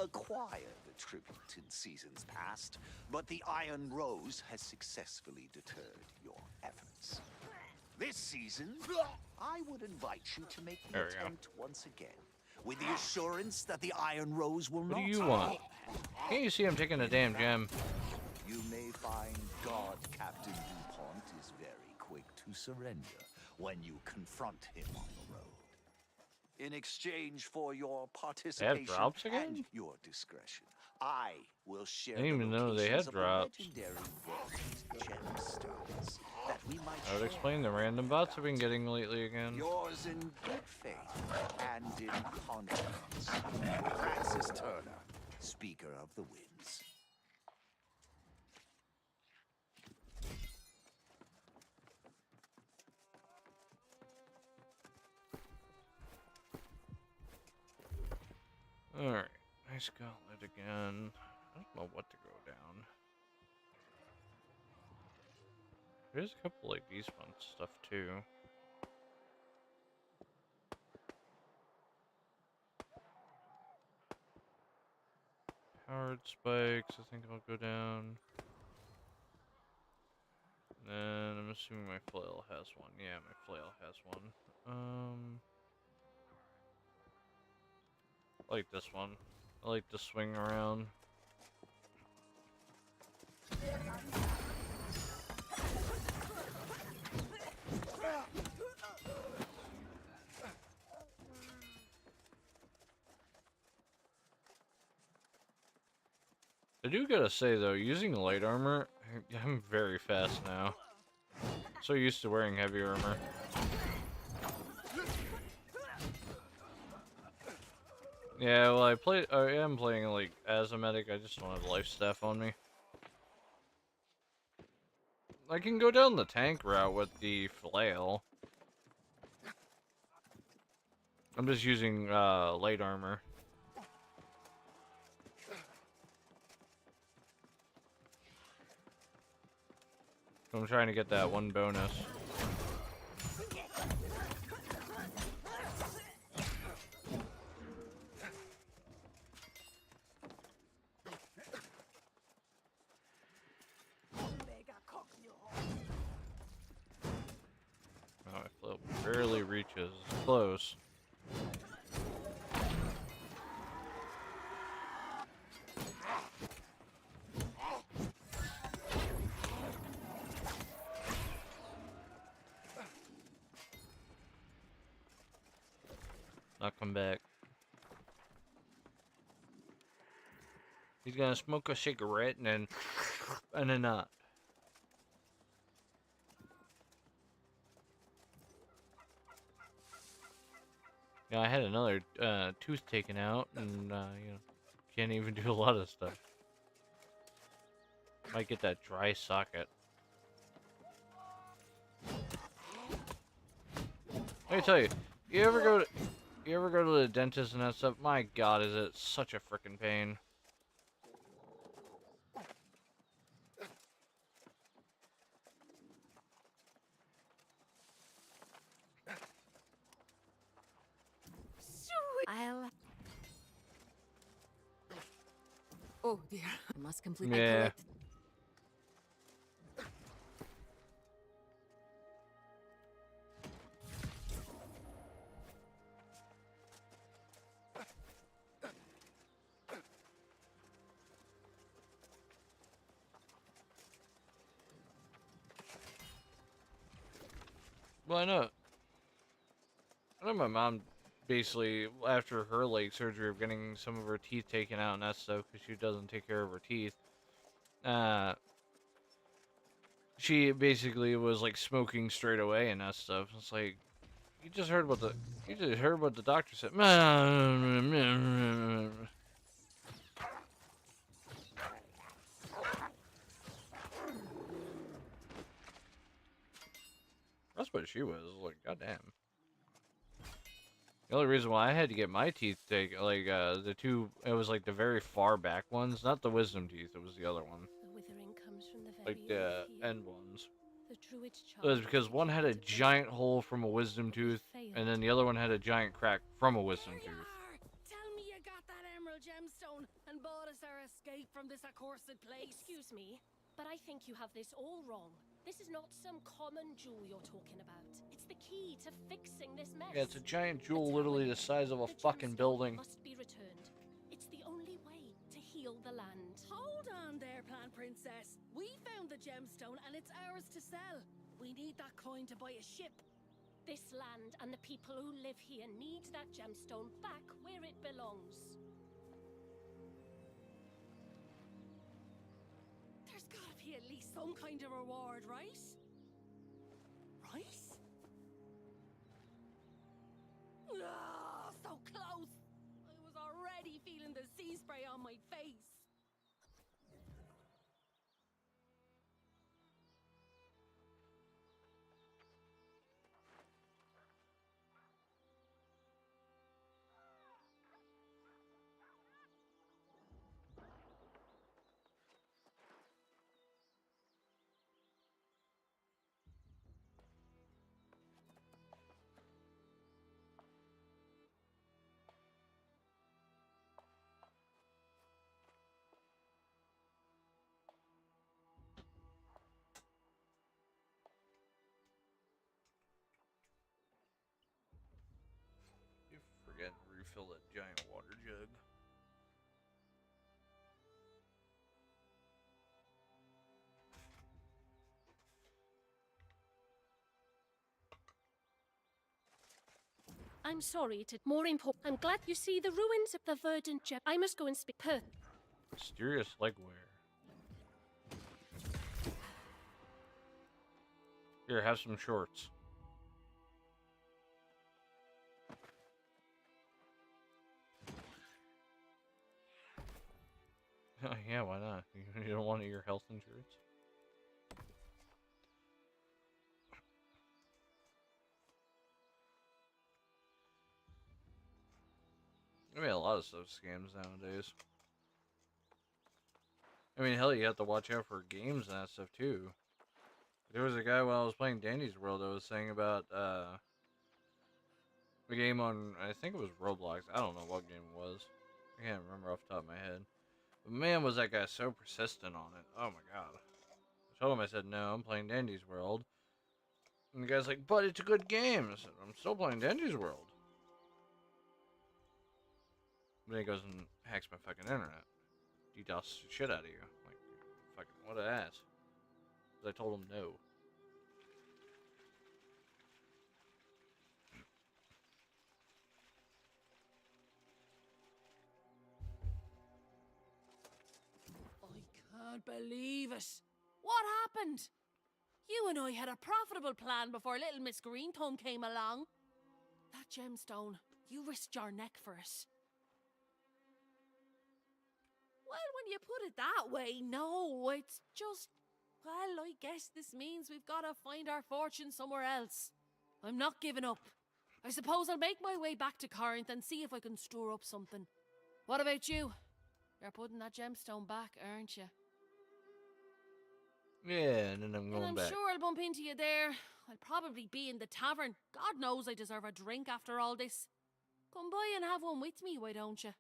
acquire the tribute in seasons past, but the Iron Rose has successfully deterred your efforts. This season, I would invite you to make the attempt once again, with the assurance that the Iron Rose will not. What do you want? Can't you see I'm taking a damn gem? You may find God Captain DuPont is very quick to surrender when you confront him on the road. In exchange for your participation drops again? and your discretion, I will share I didn't the even know they had locations of the drops. legendary World gemstones that we might I would share explain the random bots I've been getting lately again. yours in good faith and in confidence. Francis Turner, Speaker of the Winds. Alright, nice gauntlet again. I don't know what to go down. There's a couple like these fun stuff too. Powered spikes, I think I'll go down. And then I'm assuming my flail has one. Yeah, my flail has one. I like this one. I like to swing around. I do gotta say though, using light armor, I'm very fast now. So used to wearing heavy armor. Yeah, well I am playing like as a medic, I just don't have life staff on me. I can go down the tank route with the flail. I'm just using light armor. I'm trying to get that one bonus. Oh, my flip barely reaches. It's close. Not come back. He's gonna smoke a cigarette and then not. Yeah, I had another tooth taken out, and you know, can't even do a lot of stuff. Might get that dry socket. Let me tell you, you ever go to the dentist and that stuff? My God, is it such a freaking pain. I'll. Oh dear, I must complete my Yeah. collect. Well, I know. I know my mom basically, after her leg surgery of getting some of her teeth taken out and that stuff, because she doesn't take care of her teeth, uh, she basically was like smoking straight away and that stuff. It's like, you just heard what the doctor said. That's what she was. Like, goddamn. The only reason why I had to get my teeth taken, like, the two, it was like the very far back ones, not the wisdom teeth, it was the other one. The withering comes from the very Like the earth here. end ones. The druid's It was charge because is one had a to bring giant hole from a wisdom but we tooth, failed. and then the other one had a giant crack from a wisdom There you tooth. are! Tell me you got that emerald gemstone and bought us our escape from this accursed place. Excuse me, but I think you have this all wrong. This is not some common jewel you're talking about. It's the key to fixing this mess. Yeah, it's a giant The jewel literally the talisman, size of a the fucking gemstone building. must be returned. It's the only way to heal the land. Hold on there, Plant Princess. We found the gemstone and it's ours to sell. We need that coin to buy a ship. This land and the people who live here need that gemstone back where it belongs. There's gotta be at least some kind of reward, right? Right? Ah, so close! I was already feeling the sea spray on my face. You forget to refill that giant water jug. I'm sorry to more important. I'm glad you see the ruins of the verdant gem. I must go and speak Mysterious leg wear. Here, have some shorts. Yeah, why not? You don't want your health insurance? I mean, a lot of stuff scams nowadays. I mean, hell, you have to watch out for games and that stuff too. There was a guy while I was playing Dandy's World that was saying about the game on, I think it was Roblox. I don't know what game it was. I can't remember off the top of my head. But man, was that guy so persistent on it. Oh my god. I told him, I said, no, I'm playing Dandy's World. And the guy's like, but it's a good game. I said, I'm still playing Dandy's World. Then he goes and hacks my fucking internet. DDoS the shit out of you. Like, fucking, what an ass. Because I told him no. I can't believe it. What happened? You and I had a profitable plan before little Miss Greenthumb came along. That gemstone, you risked your neck for it. Well, when you put it that way, no, it's just... Well, I guess this means we've got to find our fortune somewhere else. I'm not giving up. I suppose I'll make my way back to Corinth and see if I can store up something. What about you? You're putting that gemstone back, aren't you? Yeah, and then I'm And going I'm back. sure I'll bump into you there. I'll probably be in the tavern. God knows I deserve a drink after all this. Come by and have one with me, why don't you?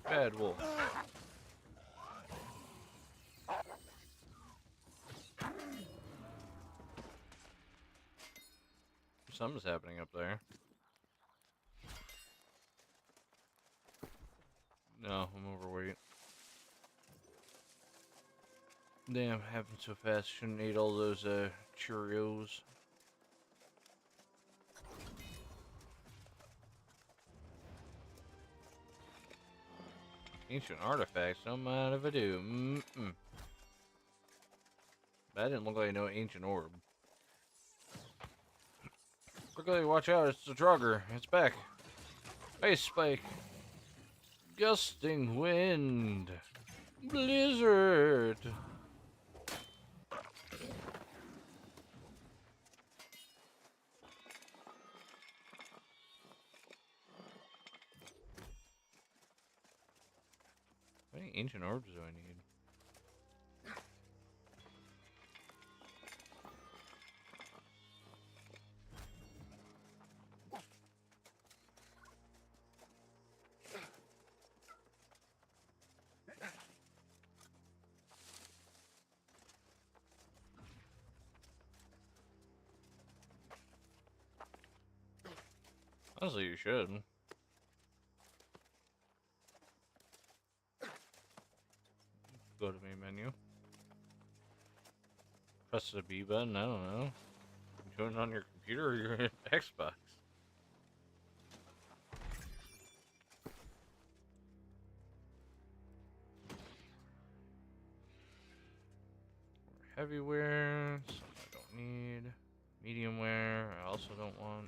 Bad wolf. Something's happening up there. No, I'm overweight. Damn, happened so fast. Shouldn't eat all those Cheerios. Ancient artifacts, don't mind if I do. That didn't look like no ancient orb. Quickly, watch out, it's the Drugger. It's back. Ice Spike. Gusting wind. Blizzard. How many ancient orbs do I need? Honestly, you should. Go to main menu. Press the B button, I don't know. You doing it on your computer or your Xbox? Heavy wear, something I don't need. Medium wear, I also don't want.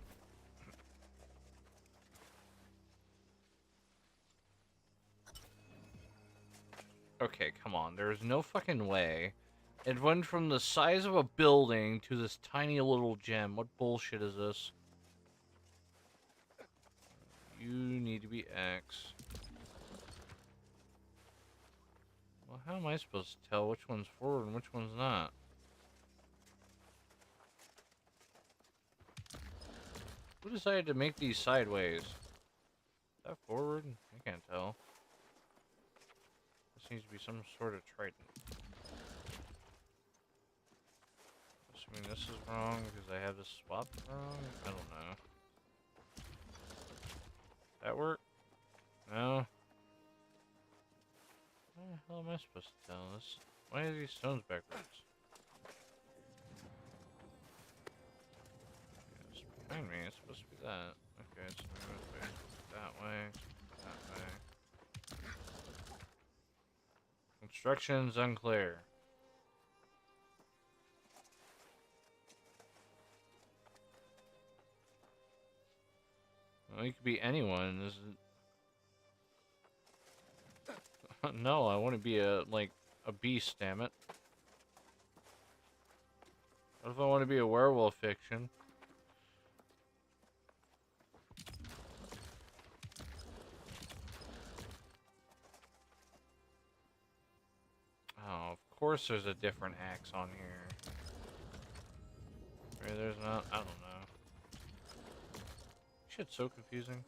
Okay, come on. There's no fucking way. It went from the size of a building to this tiny little gem. What bullshit is this? You need to be X. Well, how am I supposed to tell which one's forward and which one's not? Who decided to make these sideways? Is that forward? I can't tell. This needs to be some sort of trident. Assuming this is wrong because I have this swapped wrong? I don't know. That work? No? How the hell am I supposed to tell this? Why are these stones backwards? It's behind me, it's supposed to be that. Okay, so move it that way, that way. Instructions unclear. Well, you could be anyone. This is... No, I want to be a, like, a beast, damn it. What if I want to be a werewolf fiction? Oh, of course there's a different axe on here. Maybe there's not. I don't know. Shit's so confusing.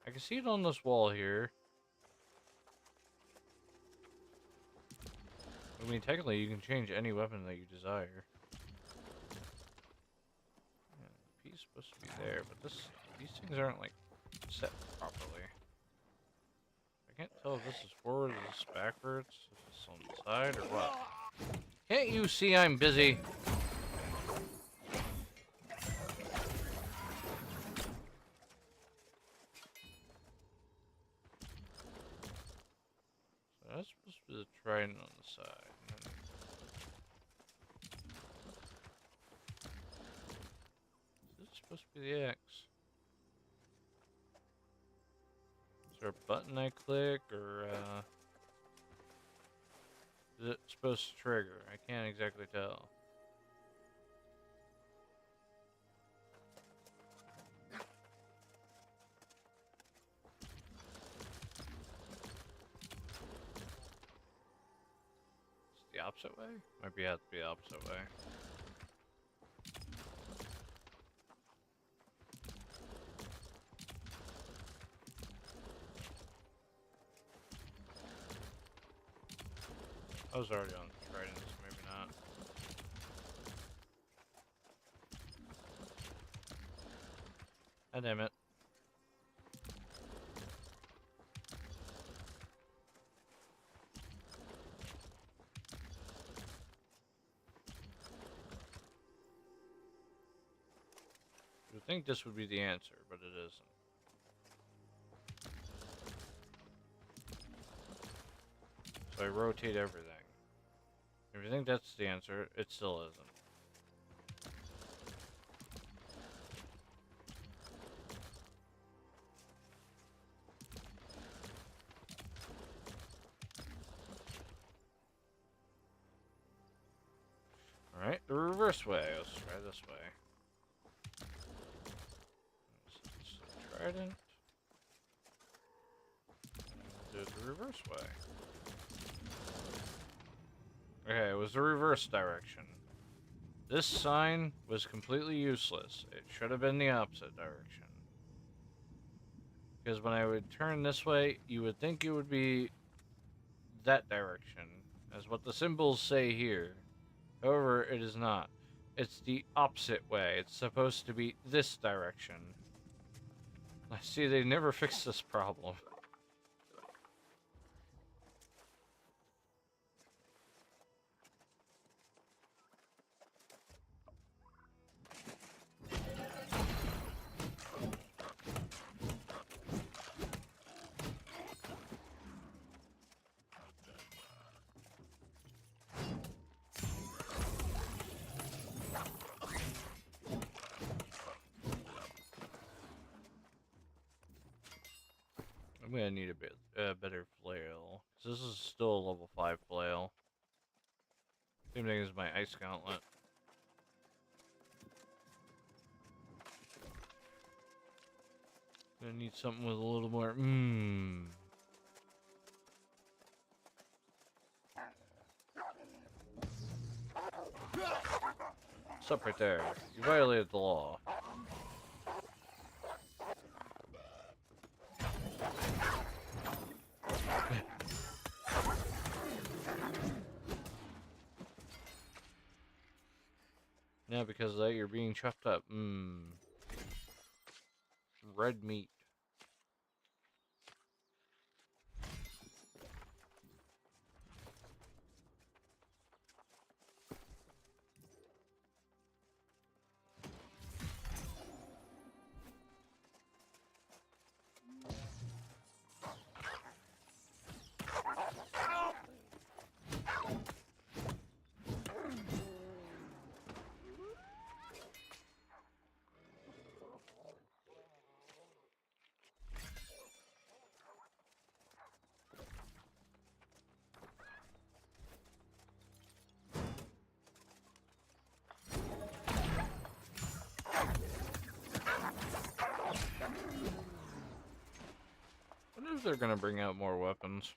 I can see it on this wall here. I mean, technically, you can change any weapon that you desire. Yeah, the piece supposed to be there, but these things aren't like set properly. I can't tell if this is forward, or this is backwards, if it's on the side, or what. Can't you see I'm busy? So that's supposed to be the trident on the side. And then is this supposed to be the X? Is there a button I click, or is it supposed to trigger? I can't exactly tell. It's the opposite way? Might be have to be the opposite way. I was already on the trident, so maybe not. Ah, damn it. You would think this would be the answer, but it isn't. So I rotate everything. If you think that's the answer, it still isn't. Alright, the reverse way. Let's try this way. It's the trident. Do it the reverse way. Okay, it was the reverse direction. This sign was completely useless. It should have been the opposite direction. Because when I would turn this way, you would think it would be that direction, as what the symbols say here. However, it is not. It's the opposite way. It's supposed to be this direction. I see they never fixed this problem. I'm gonna need a better flail. 'Cause this is still a level 5 flail. Same thing as my ice gauntlet. Gonna need something with a little more Stop right there. You violated the law. Now because of that you're being chuffed up. Red meat. wonder if they're gonna bring out more weapons.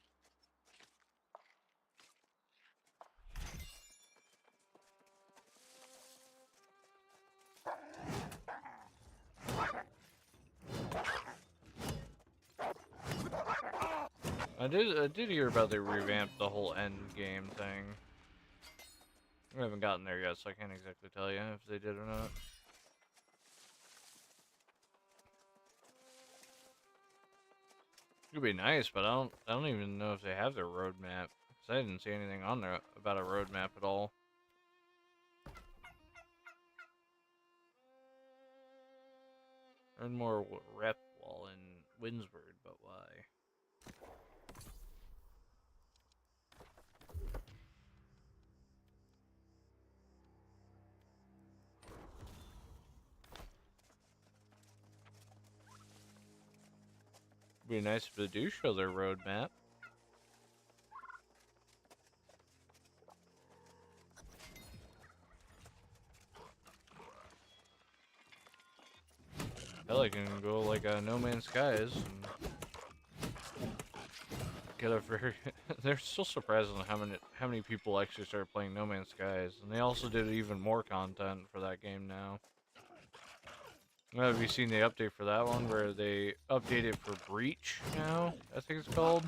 I did hear about they revamped the whole end game thing. We haven't gotten there yet, so I can't exactly tell you if they did or not. It'd be nice, but I don't even know if they have their roadmap. 'Cause I didn't see anything on there about a roadmap at all. Earn more rep while in Windsward, but why? Be nice if they do show their roadmap. Hell, I can go like No Man's Skies and get a very. They're still surprising how many people actually started playing No Man's Skies, and they also did even more content for that game now. Have you seen the update for that one where they updated for Breach now? I think it's called.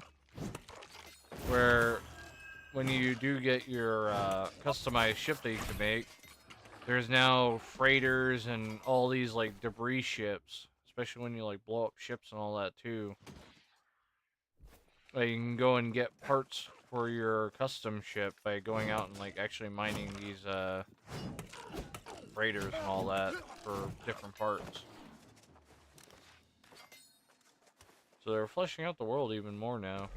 Where when you do get your customized ship that you can make, there's now freighters and all these like debris ships, especially when you like blow up ships and all that too. Like, you can go and get parts for your custom ship by going out and like actually mining these freighters and all that for different parts. So they're fleshing out the world even more now.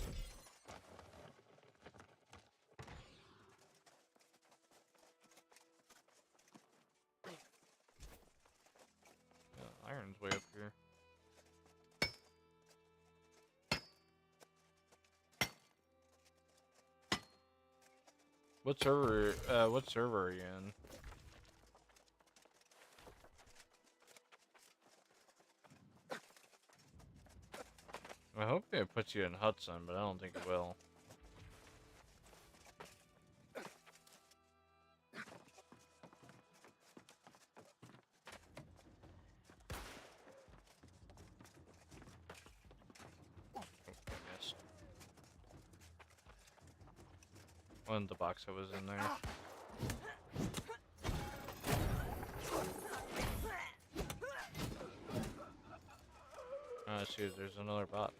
Yeah, iron's way up here. What server are you in? I hope it puts you in Hudson, but I don't think it will. Oh, I missed. One, the box that was in there. See, there's another bot.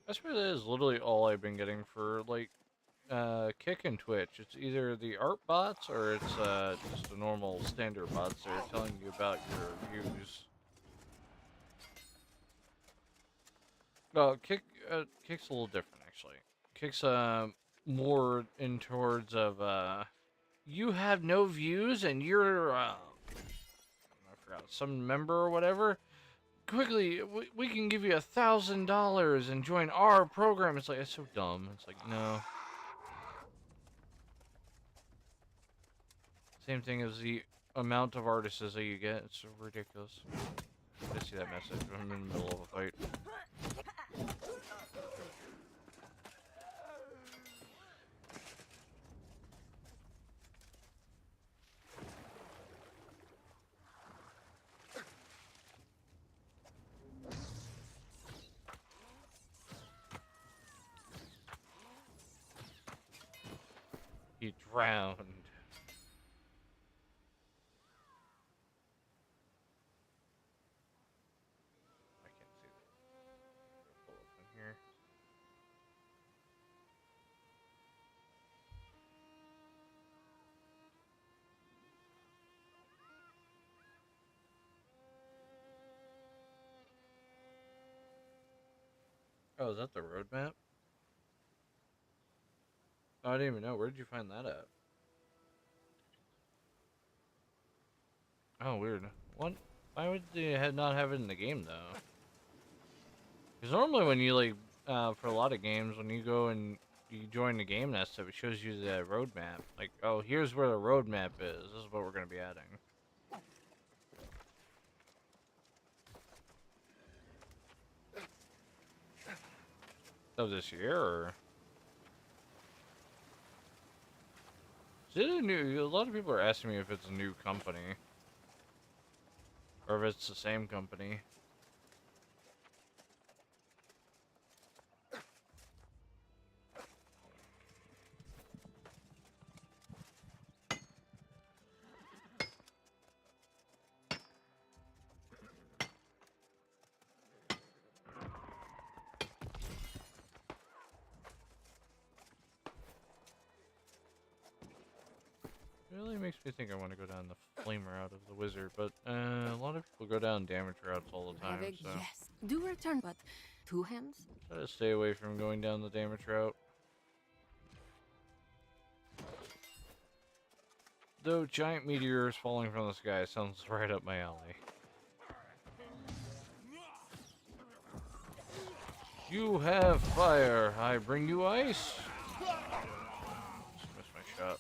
That's really is literally all I've been getting for like Kick and Twitch. It's either the art bots or it's just the normal standard bots that are telling you about your views. No, Kick's a little different actually. Kick's more in towards of you have no views and you're I forgot some member or whatever. Quickly, we can give you $1,000 and join our program. It's like, it's so dumb. It's like, no. Same thing as the amount of artists that you get. It's so ridiculous. I see that message. I'm in the middle of a fight. He drowned. I can't see that. Pull up in here. Oh, is that the roadmap? Oh, I didn't even know. Where did you find that at? Oh, weird. What? Why would they not have it in the game, though? Because normally when you, like, for a lot of games, when you go and you join the game and that stuff, it shows you the roadmap. Like, oh, here's where the roadmap is. This is what we're going to be adding. of this year, or is it a new? A lot of people are asking me if it's a new company, or if it's the same company. It really makes me think I want to go down the flame route of the wizard, but a lot of people go down damage routes all the time, so Yes. Do return, but two hands? try to stay away from going down the damage route. Though giant meteors falling from the sky sounds right up my alley. You have fire, I bring you ice. Just missed my shot.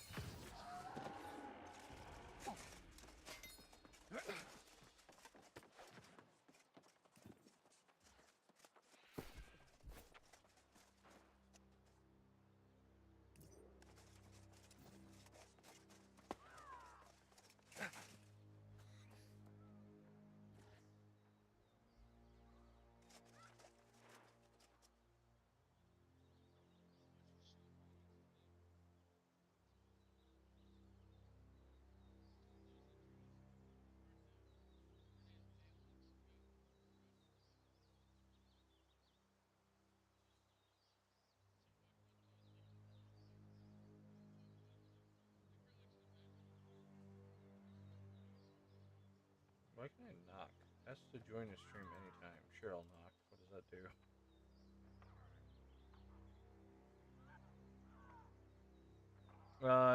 Why can I knock? Ask to join a stream anytime. Sure, I'll knock. What does that do?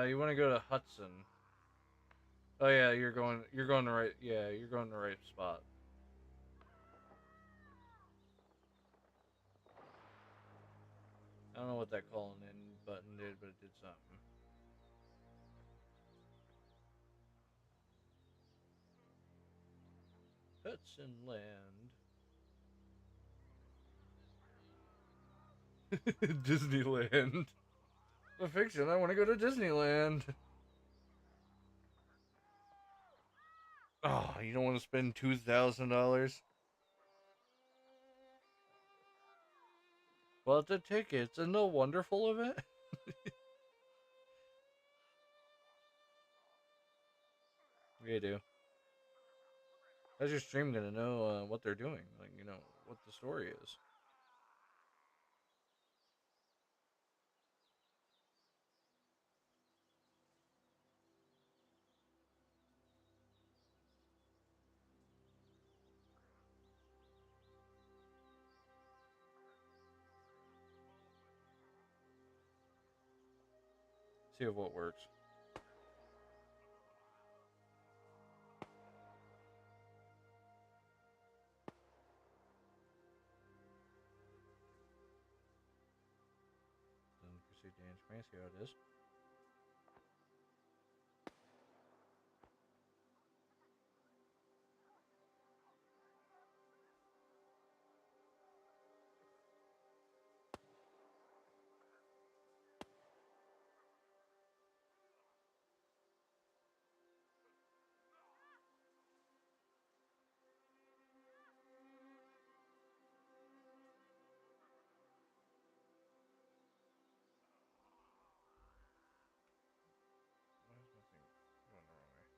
You want to go to Hudson. Oh yeah, you're going the right, yeah, you're going the right spot. I don't know what that calling in button did, but it did something. Hudson Land. Disneyland. The fiction, I want to go to Disneyland. Oh, you don't want to spend $2,000? Well, the tickets and the wonderful event. You do. How's your stream gonna know what they're doing? Like, you know, what the story is. See if what works. Then proceed to answer me. See how it is. Why is my thing going the wrong way?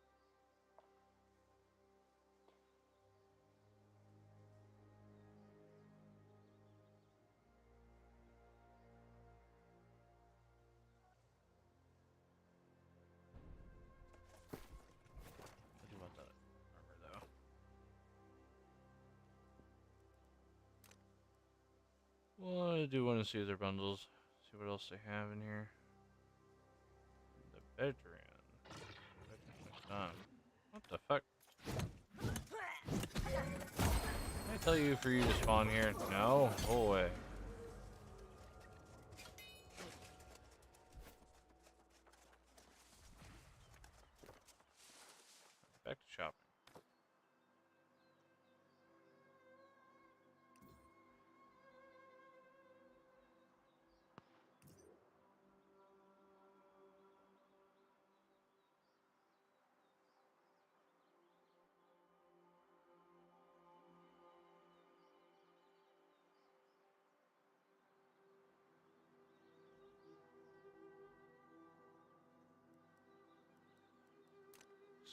I do want that armor though. Well, I do want to see their bundles. See what else they have in here. The veteran. Veteran's done. What the fuck? Did I tell you for you to spawn here? No? Go away. Back to shopping.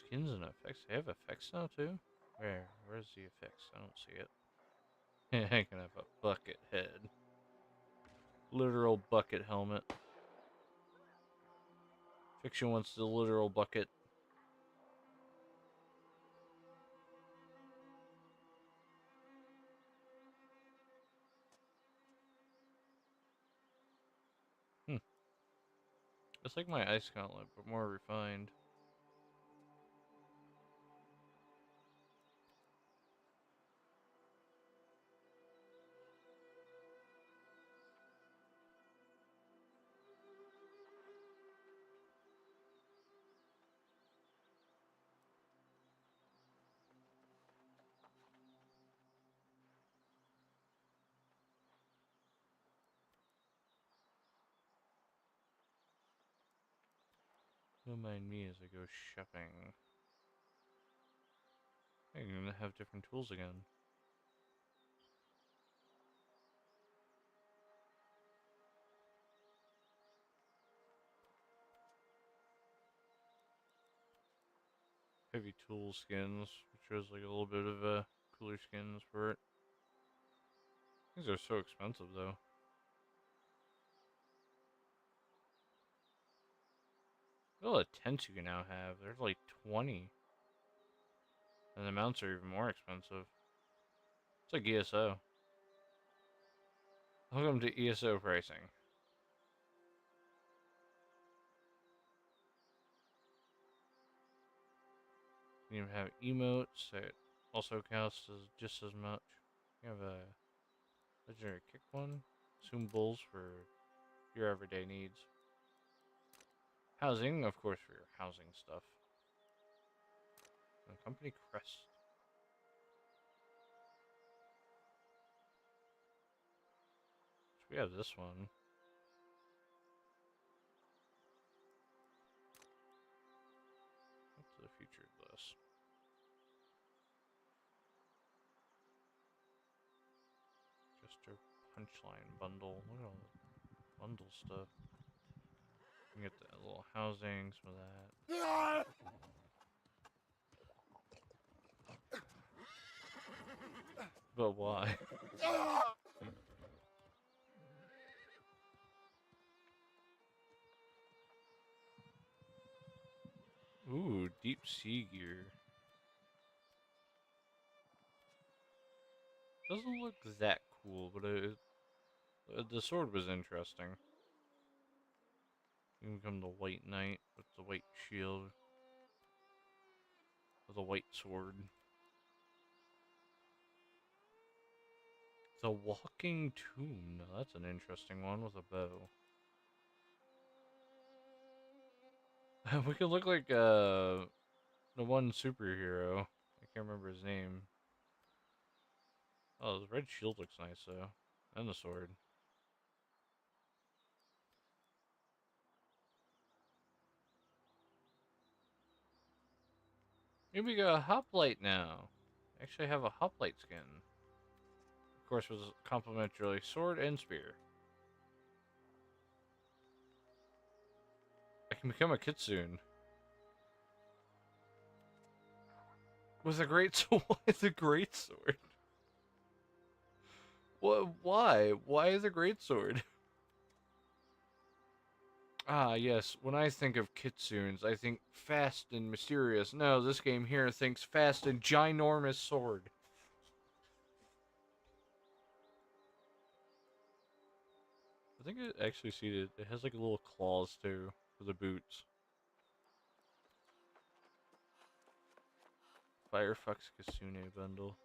Skins and effects. They have effects now too? Where? Where's the effects? I don't see it. I can have a bucket head. Literal bucket helmet. Fiction wants the literal bucket. It's like my ice gauntlet, but more refined. Don't mind me as I go shopping. I'm gonna have different tools again. Heavy tool skins, which shows like a little bit of cooler skins for it. These are so expensive though. Look at all the tents you can now have. There's like 20. And the mounts are even more expensive. It's like ESO. Welcome to ESO pricing. You even have emotes that also counts as just as much. You have a legendary kick one. Assume bulls for your everyday needs. Housing, of course, for your housing stuff. And company crest. So we have this one. What's the future of this? Just a punchline bundle. Look at all the bundle stuff. You can get the little housing, some of that. But why? Ooh, deep sea gear. Doesn't look that cool, but the sword was interesting. You can become the White Knight with the white shield. With a white sword. The Walking Tomb. Now that's an interesting one with a bow. We could look like the one superhero. I can't remember his name. Oh, the red shield looks nice though. And the sword. Maybe we got a hoplite now. Actually have a hoplite skin. Of course with a complimentary sword and spear. I can become a kitsune. With a great sword. With a great sword. What? Why? Why the great sword? Ah, yes. When I think of kitsunes, I think fast and mysterious. No, this game here thinks fast and ginormous sword. I think it actually seated. It has like little claws too for the boots. Firefox Kasune bundle.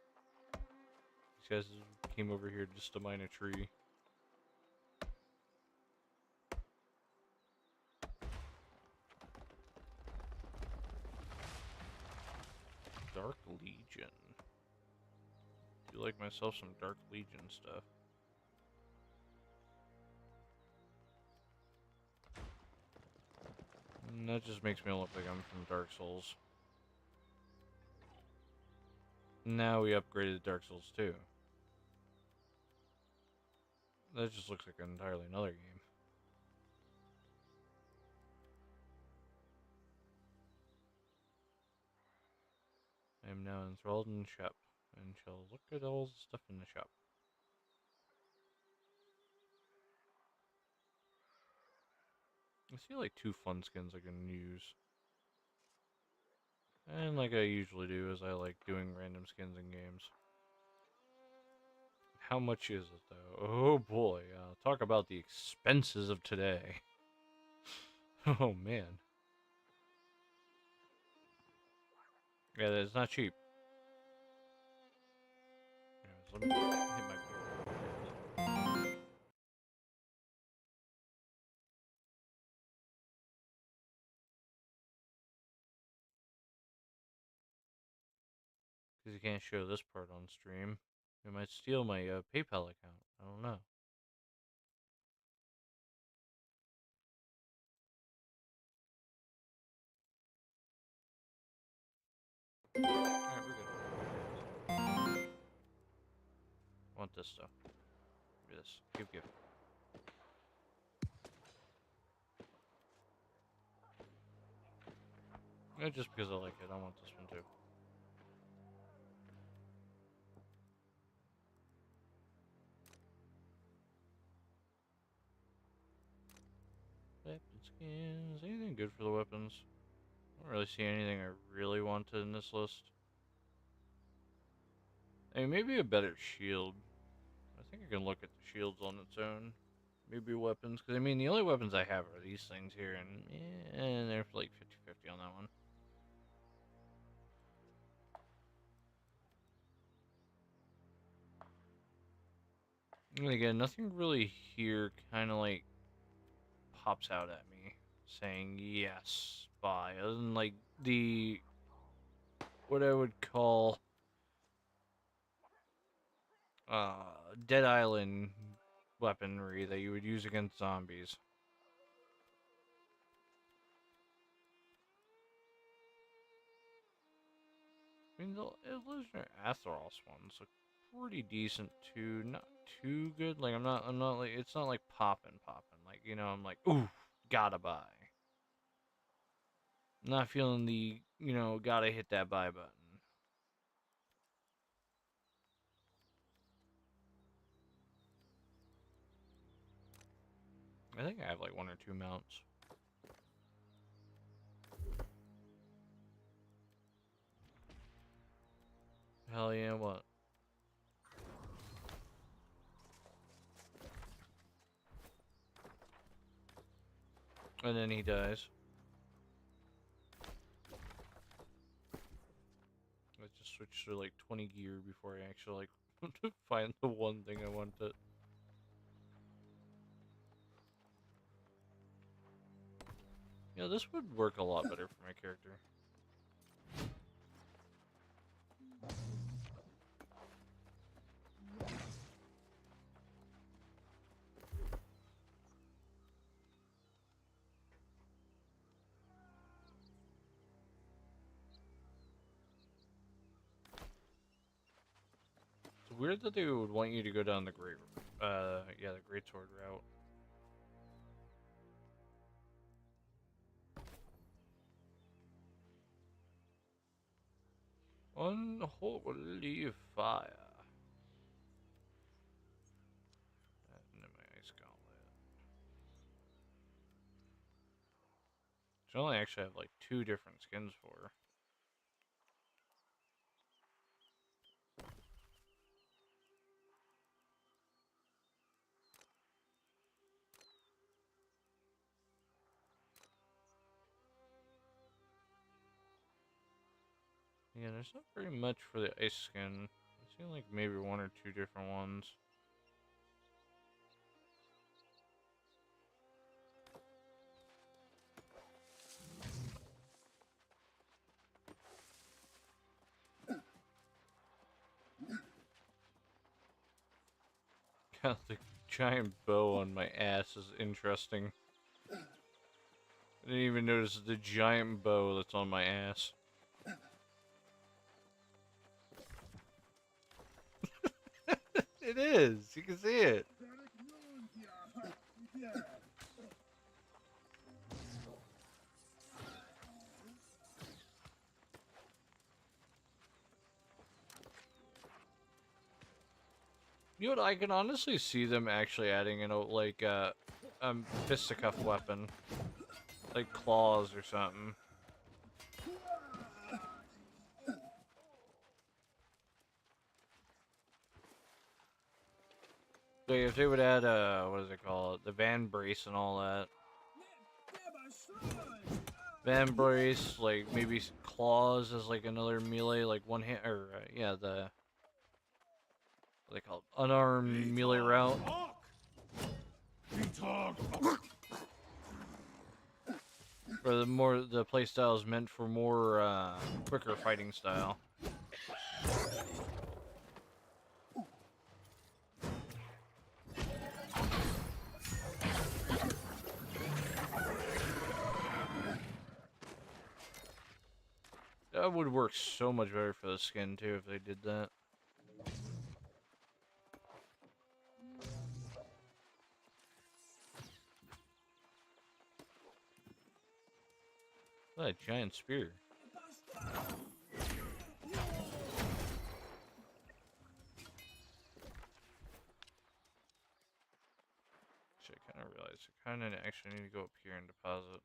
These guys came over here just to mine a tree. Dark Legion. Do like myself some Dark Legion stuff. And that just makes me look like I'm from Dark Souls. Now we upgraded Dark Souls 2. That just looks like entirely another game. I'm now enthralled in the shop, and shall look at all the stuff in the shop. I see like 2 fun skins I can use. And like I usually do, is I like doing random skins in games. How much is it though? Oh boy, talk about the expenses of today. Oh man. Yeah, it's not cheap. Anyways, let me hit my... Because you can't show this part on stream. It might steal my PayPal account. I don't know. Alright, we're good. I want this stuff. Give me this. Give. Just because I like it, I want this one too. Weapon skins. Anything good for the weapons? I don't really see anything I really wanted in this list. I mean, maybe a better shield. I think I can look at the shields on its own. Maybe weapons, because I mean, the only weapons I have are these things here, and they're like 50-50 on that one. And again, nothing really here kind of like pops out at me saying yes, buy. Other than like the, what I would call Dead Island weaponry that you would use against zombies. I mean, the Illusionary Atheros ones look pretty decent too. Not too good. Like I'm not like, it's not like popping. Like, you know, I'm like, ooh, gotta buy. I'm not feeling the, you know, gotta hit that buy button. I think I have like 1 or 2 mounts. Hell yeah, what? And then he dies. I just switched to like 20 gear before I actually like find the one thing I wanted. You know, this would work a lot better for my character. It's weird that they would want you to go down the great, yeah, the great sword route. Unholy fire. And then my ice gauntlet. Which I only actually have like 2 different skins for. Yeah, there's not very much for the ice skin. I've seen like maybe 1 or 2 different ones. God, the giant bow on my ass is interesting. I didn't even notice the giant bow that's on my ass. It is! You can see it! You know what? I can honestly see them actually adding in a like fisticuff weapon, like claws or something. Like if they would add what is it called? The van brace and all that. Van brace, like maybe claws as like another melee, like one hand or yeah, the what they call it? Unarmed melee route. Or the play style is meant for more quicker fighting style. That would work so much better for the skin too if they did that. What a giant spear. Actually, I kind of realized I kind of actually need to go up here and deposit.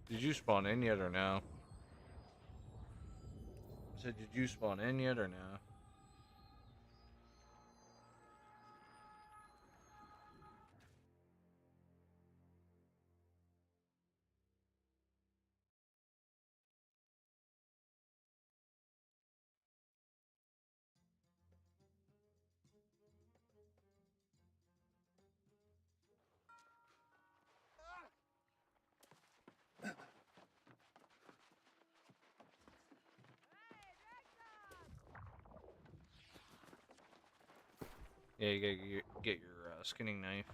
Did you spawn in yet or no? I said, did you spawn in yet or no? Yeah, you gotta get your skinning knife.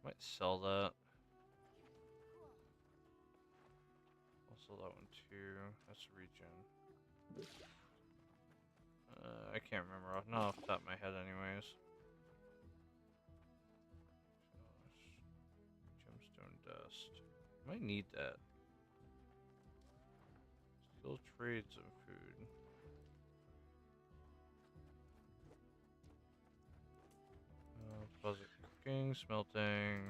Might sell that. I'll sell that one too. That's a regen. I can't remember. Not off the top of my head, anyways. Gemstone dust. Might need that. Still trades and food. Deposit cooking, smelting,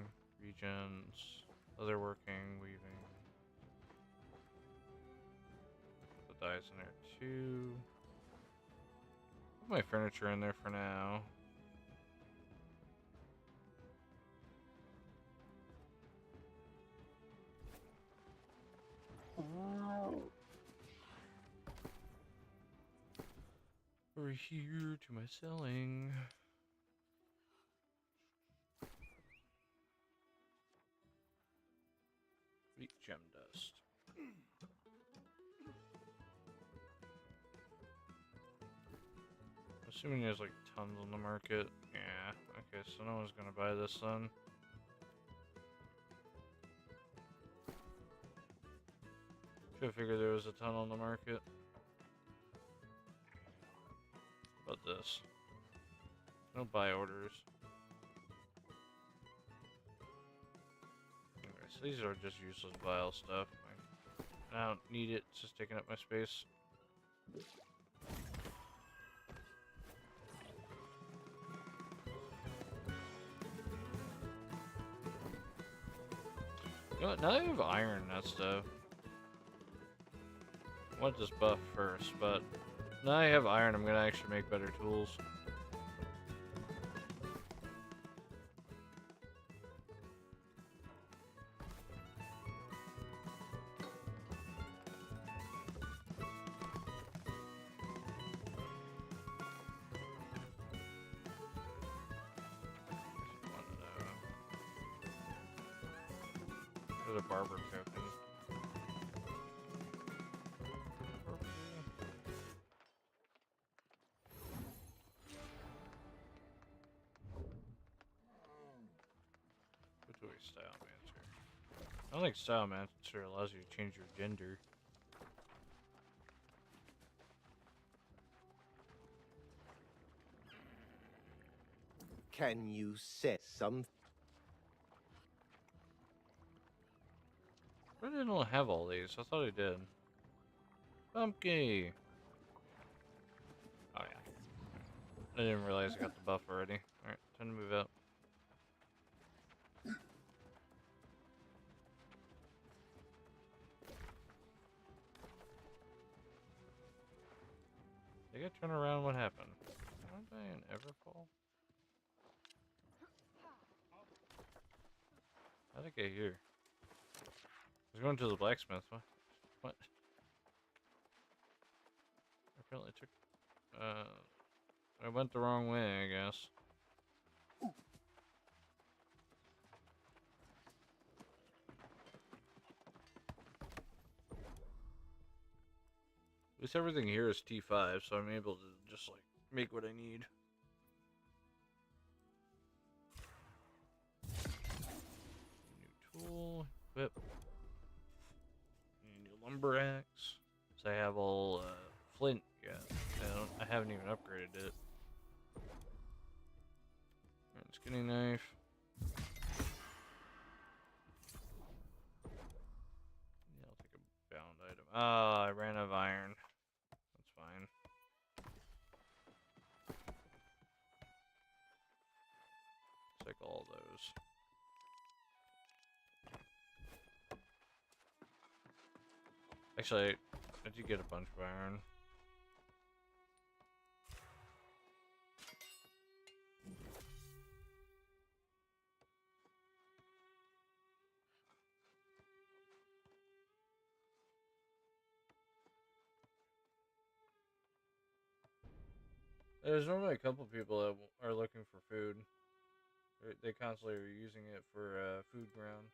regens, leather working, weaving. Put the dyes in there too. Put my furniture in there for now. Over here to my selling. Wheat gem dust. Assuming there's like tons on the market. Yeah, okay, so no one's gonna buy this then. Should figure there was a ton on the market. About this. No buy orders. Anyway, so these are just useless vile stuff. I don't need it, it's just taking up my space. You know what, now that I have iron and that stuff. I want this buff first, but now I have iron, I'm gonna actually make better tools. There's a barber token. Go to a style mancer. I don't think style mancer allows you to change your gender. Can you say something? I really don't have all these. I thought I did. Pumpkin. Oh yeah. I didn't realize I got the buff already. Alright, time to move up. Did I turn around? What happened? Aren't I in Everfall? How'd I get here? I was going to the blacksmith. What? What? I apparently took. I went the wrong way, I guess. At least everything here is T5, so I'm able to just like make what I need. New tool, equip. New lumber axe. So I have all flint yet. I haven't even upgraded it. Alright, skinny knife. Yeah, I'll take a bound item. Ah, I ran out of iron. That's fine. Take all those. Actually, I did get a bunch of iron. There's normally a couple people that are looking for food. They constantly are using it for food ground.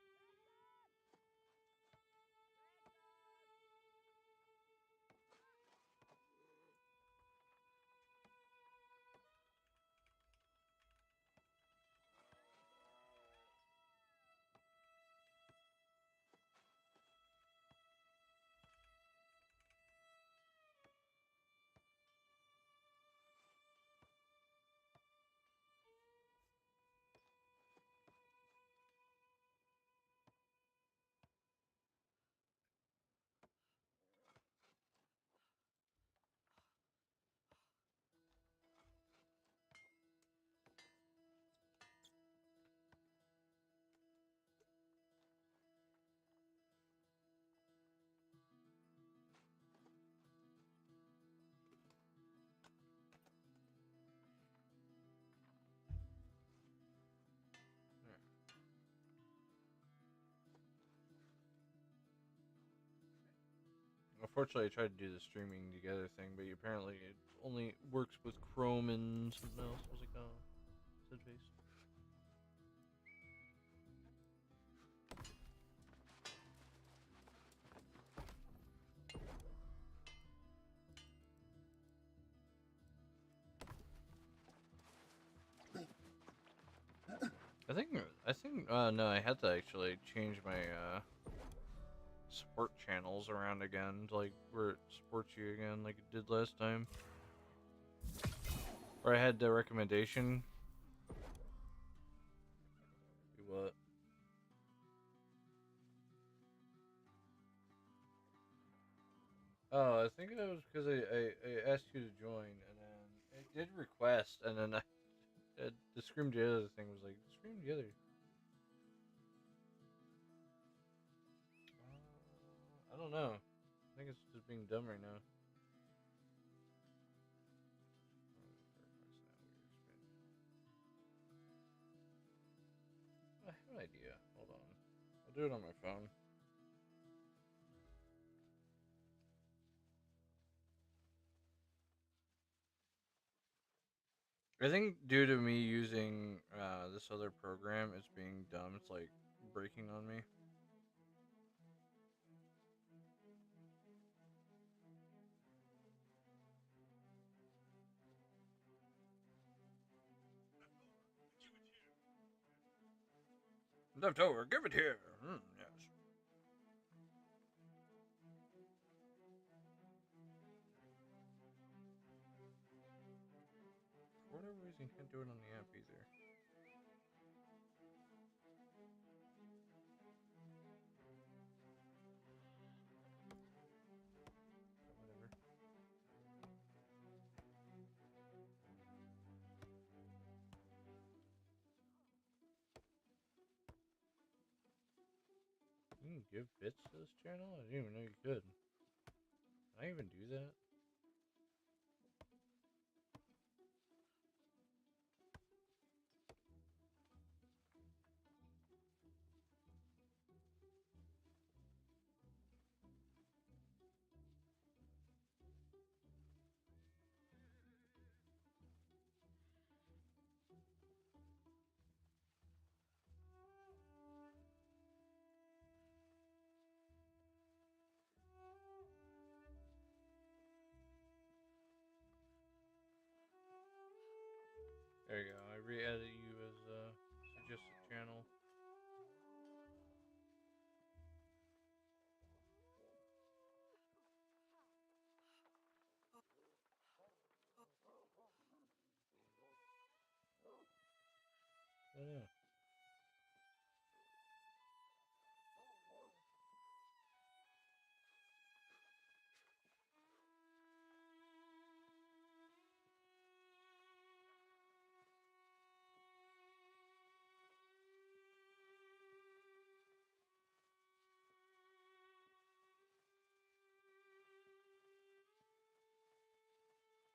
Unfortunately, I tried to do the streaming together thing, but apparently it only works with Chrome and something else. I was like, oh, sad face. No, I had to actually change my support channels around again, like where it supports you again, like it did last time. Or I had the recommendation. Do what? Oh, I think that was because I asked you to join, and then it did request, and then the Scream Together thing was like, Scream Together. I don't know. I think it's just being dumb right now. I have an idea. Hold on. I'll do it on my phone. I think due to me using this other program, it's being dumb. It's like breaking on me. Left over, give it here. Yes. For whatever reason, can't do it on the app either. give bits to this channel? I didn't even know you could. Can I even do that? There you go. I re-added you as a suggested channel. Yeah.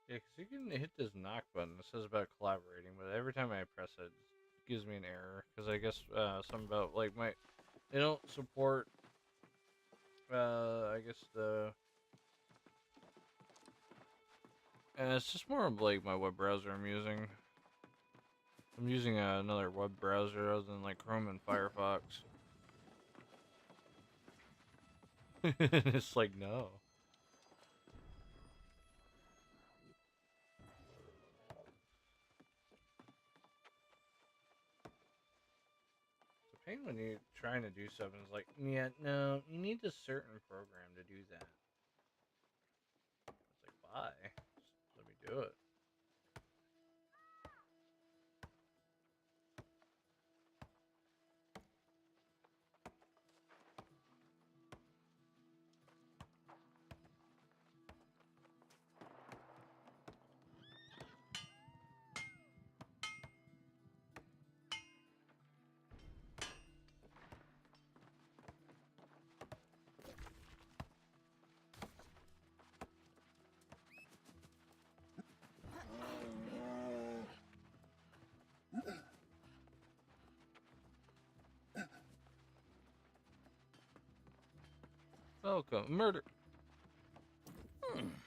Yeah, because you can hit this knock button. It says about collaborating, but every time I press it, it gives me an error. Because I guess something about like they don't support. I guess it's just more of like my web browser I'm using. I'm using another web browser other than like Chrome and Firefox. It's like no. Pain when you're trying to do something is like, yeah, no, you need a certain program to do that. It's like, why? Just let me do it. Welcome, murder.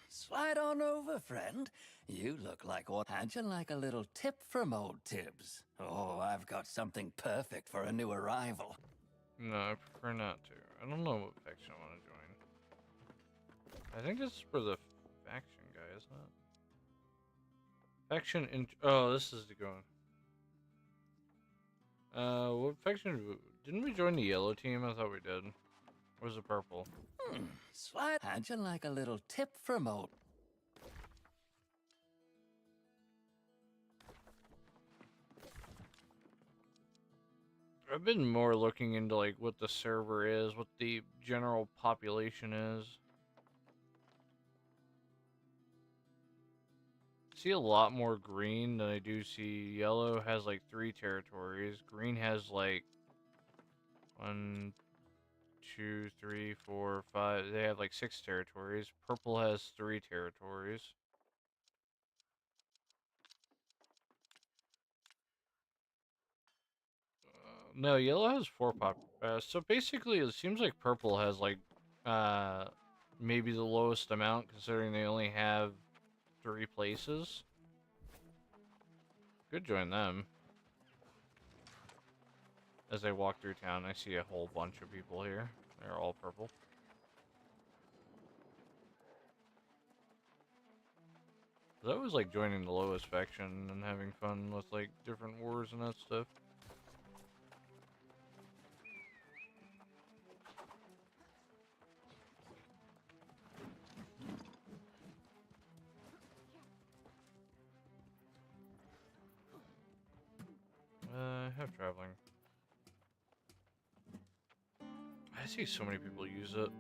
Slide on over, friend. You look like what? How'd you like a little tip from old Tibbs? Oh, I've got something perfect for a new arrival. No, I prefer not to. I don't know what faction I want to join. I think this is for the faction guy, isn't it? Faction in. Oh, this is the going. What faction didn't we join the yellow team? I thought we did. Or was it purple? Slide. How'd you like a little tip from old? I've been more looking into like what the server is, what the general population is. See a lot more green than I do see yellow. Has like 3 territories. Green has like 1, 2, 3, 4, 5. They have like 6 territories. Purple has 3 territories. No, yellow has 4 pop. So basically, it seems like purple has like maybe the lowest amount, considering they only have 3 places. Could join them. As I walk through town, I see a whole bunch of people here. They're all purple. I was like joining the lowest faction and having fun with like different wars and that stuff. I have traveling. I see so many people use it.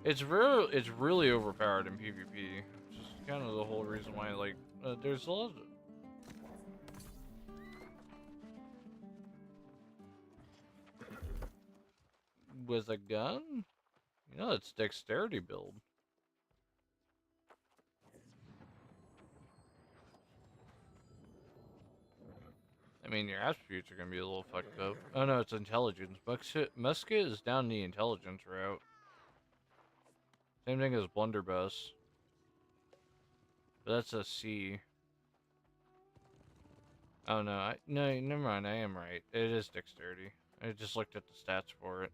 It's really overpowered in PvP. Which is kind of the whole reason why like there's a lot of with a gun? You know, it's dexterity build. I mean, your attributes are gonna be a little fucked up. Oh no, it's intelligence. Musket is down the intelligence route. Same thing as blunderbuss. But that's a C. Oh no, no, never mind. I am right. It is dexterity. I just looked at the stats for it.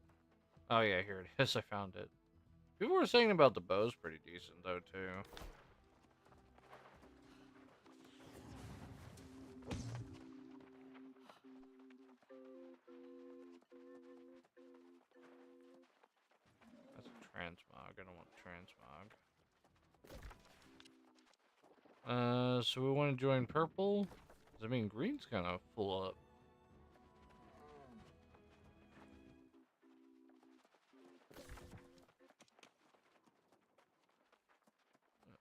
Oh yeah, here it is. I found it. People were saying about the bow's pretty decent though too. That's a transmog. I don't want transmog. So we want to join purple? 'Cause I mean, green's kind of full up.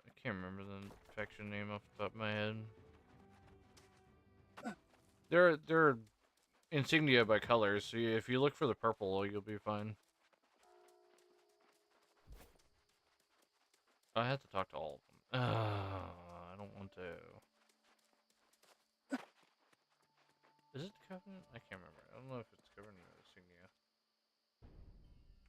I can't remember the faction name off the top of my head. They're insignia by colors, so if you look for the purple, you'll be fine. I have to talk to all of them. I don't want to. Is it Covenant? I can't remember. I don't know if it's Covenant or Insignia. Okay,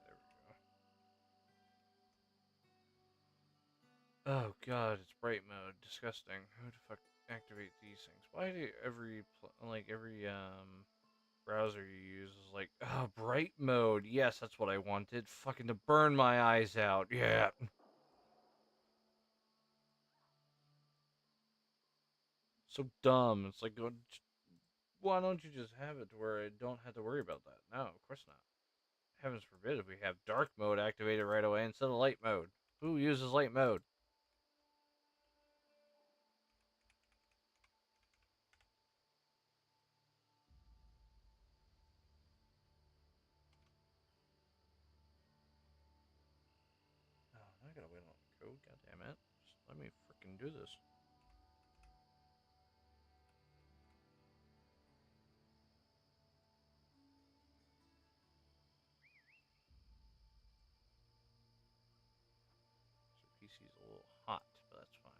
there we go. Oh god, it's bright mode. Disgusting. Who the fuck activate these things? Why do every browser you use is like, oh, bright mode. Yes, that's what I wanted. Fucking to burn my eyes out. Yeah. So dumb. It's like, why don't you just have it to where I don't have to worry about that? No, of course not. Heavens forbid if we have dark mode activated right away instead of light mode. Who uses light mode? Oh, now I gotta wait on the code. God damn it. Just let me freaking do this. So PC's a little hot, but that's fine.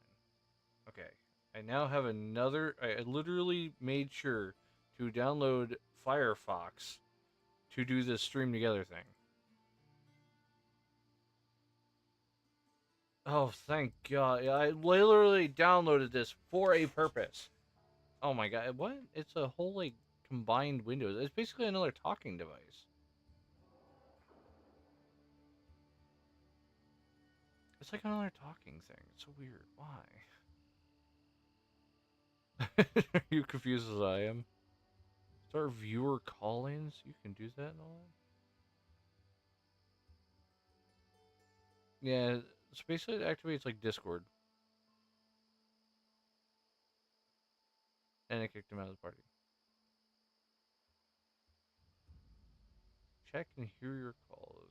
Okay. I now have another. I literally made sure to download Firefox to do this stream together thing. Oh, thank God. I literally downloaded this for a purpose. Oh my God. What? It's a whole, like, combined Windows. It's basically another talking device. It's like another talking thing. It's so weird. Why? Are you confused as I am? Start viewer call-ins? You can do that and all that? Yeah, so basically it activates like Discord. And it kicked him out of the party. Check and hear your calls.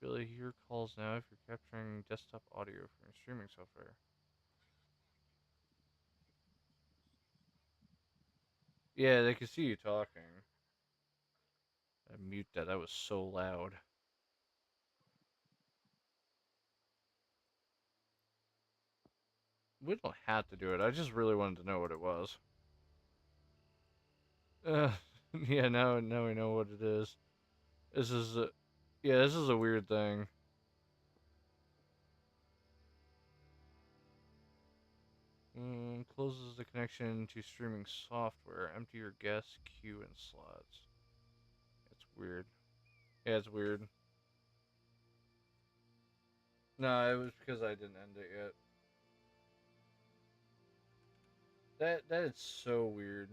Be able to hear calls now if you're capturing desktop audio from your streaming software. Yeah, they can see you talking. I mute that. That was so loud. We don't have to do it. I just really wanted to know what it was. Uh, yeah, now we know what it is. This is a, yeah, this is a weird thing. closes the connection to streaming software. Empty your guest queue and slots. It's weird. Yeah, it's weird. No, it was because I didn't end it yet. That is so weird.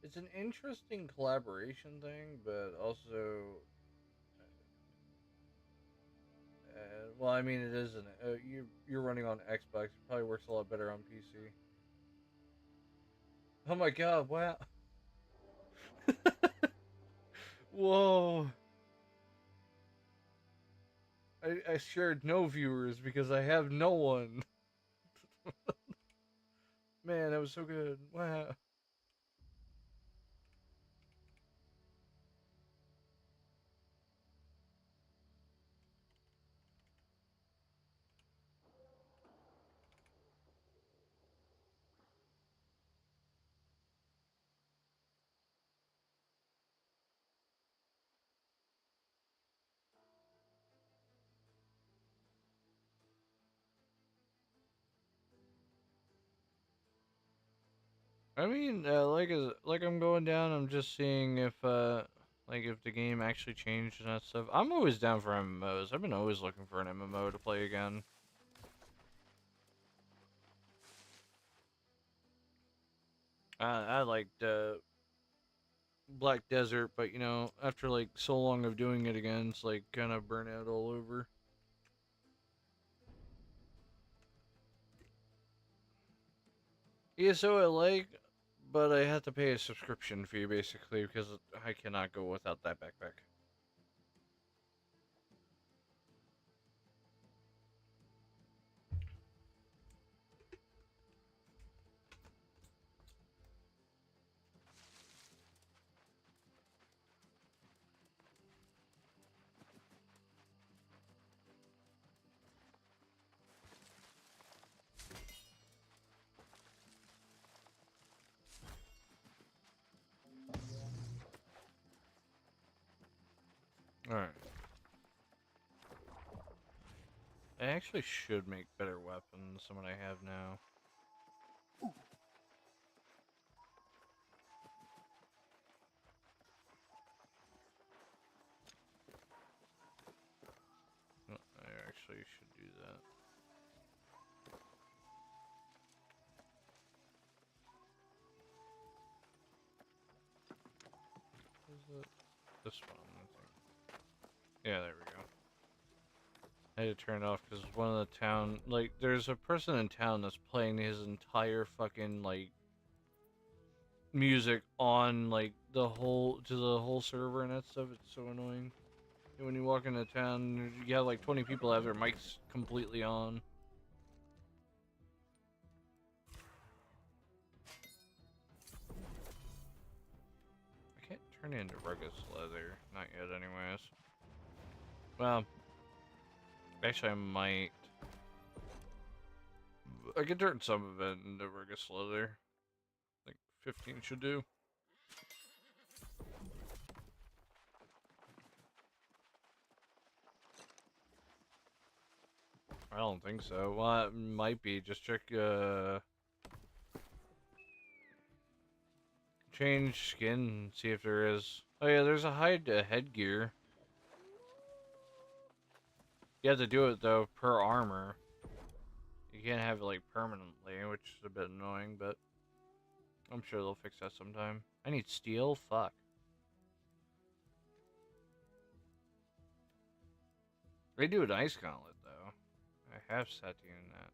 It's an interesting collaboration thing, but also, well, I mean, it isn't. You're running on Xbox. It probably works a lot better on PC. Oh my god! Wow. Whoa. I shared no viewers because I have no one. Man, that was so good. Wow. I mean, like I'm going down. I'm just seeing if like if the game actually changed and that stuff. I'm always down for MMOs. I've been always looking for an MMO to play again. I liked Black Desert, but you know, after like so long of doing it again, it's like kind of burnout all over. ESO I like, but I have to pay a subscription fee basically because I cannot go without that backpack. Alright. I actually should make better weapons than what I have now. No, I actually should do that. Is it this one? I think. Yeah, there we go. I had to turn it off because one of the town, like, there's a person in town that's playing his entire fucking, like, music on, like, the whole server and that stuff. It's so annoying. And when you walk into town, you have, like, 20 people have their mics completely on. I can't turn it into rugged leather. Not yet, anyways. Well, actually, I might. I can turn some of it into rugged leather. I think 15 should do. I don't think so. Well, it might be. Just check, change skin and see if there is. Oh yeah, there's a hide headgear. You have to do it, though, per armor. You can't have it, like, permanently, which is a bit annoying, but I'm sure they'll fix that sometime. I need steel? Fuck. They do an ice gauntlet, though. I have sat in that.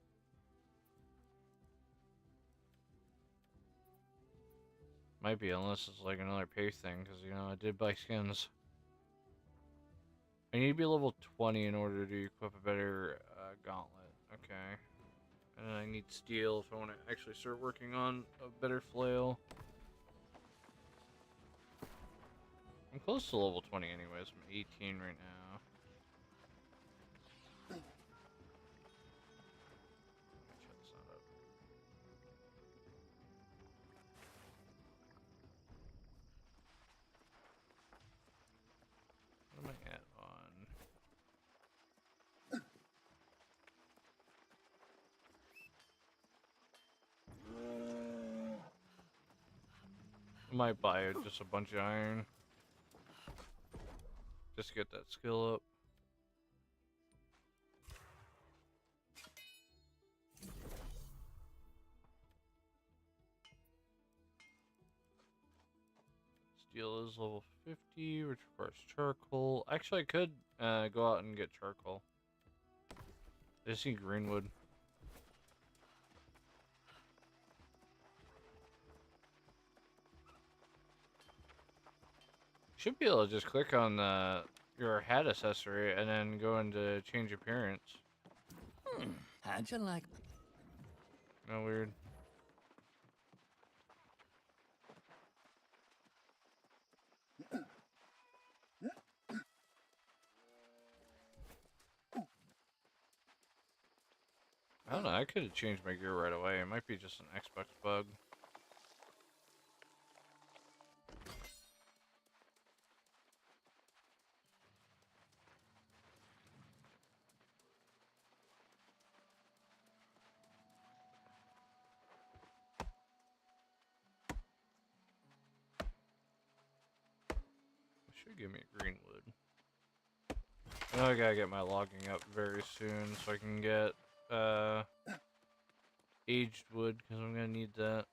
Might be, unless it's like another pay thing, because, you know, I did buy skins. I need to be level 20 in order to equip a better gauntlet. Okay. And I need steel if I want to actually start working on a better flail. I'm close to level 20 anyways. I'm 18 right now. Chat's not up. I might buy just a bunch of iron. Just to get that skill up. Steel is level 50, which requires charcoal. Actually, I could go out and get charcoal. I just need greenwood. Should be able to just click on your hat accessory and then go into change appearance. How'd you like? No weird. I don't know, I could have changed my gear right away. It might be just an Xbox bug. It should give me a green wood. I know I gotta get my logging up very soon so I can get aged wood because I'm gonna need that.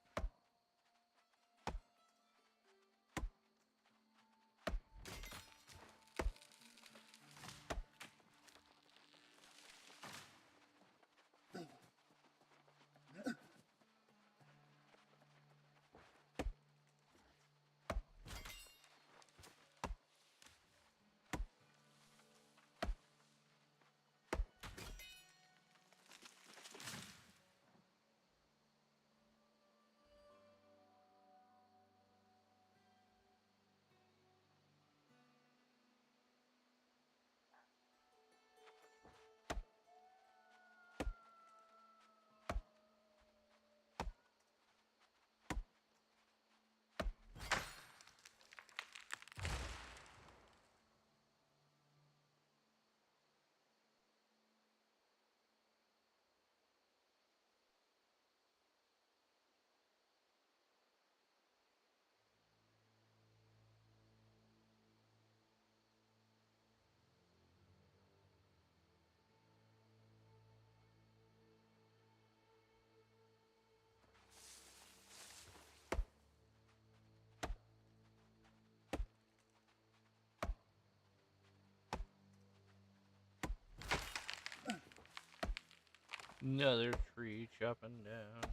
Another tree chopping down.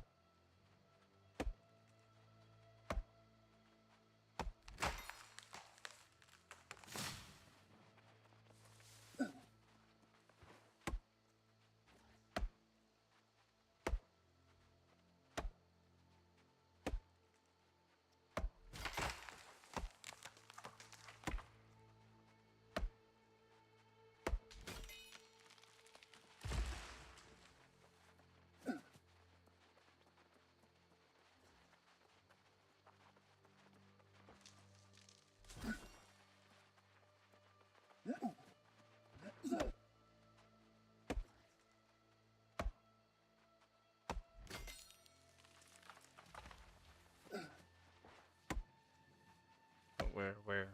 Where?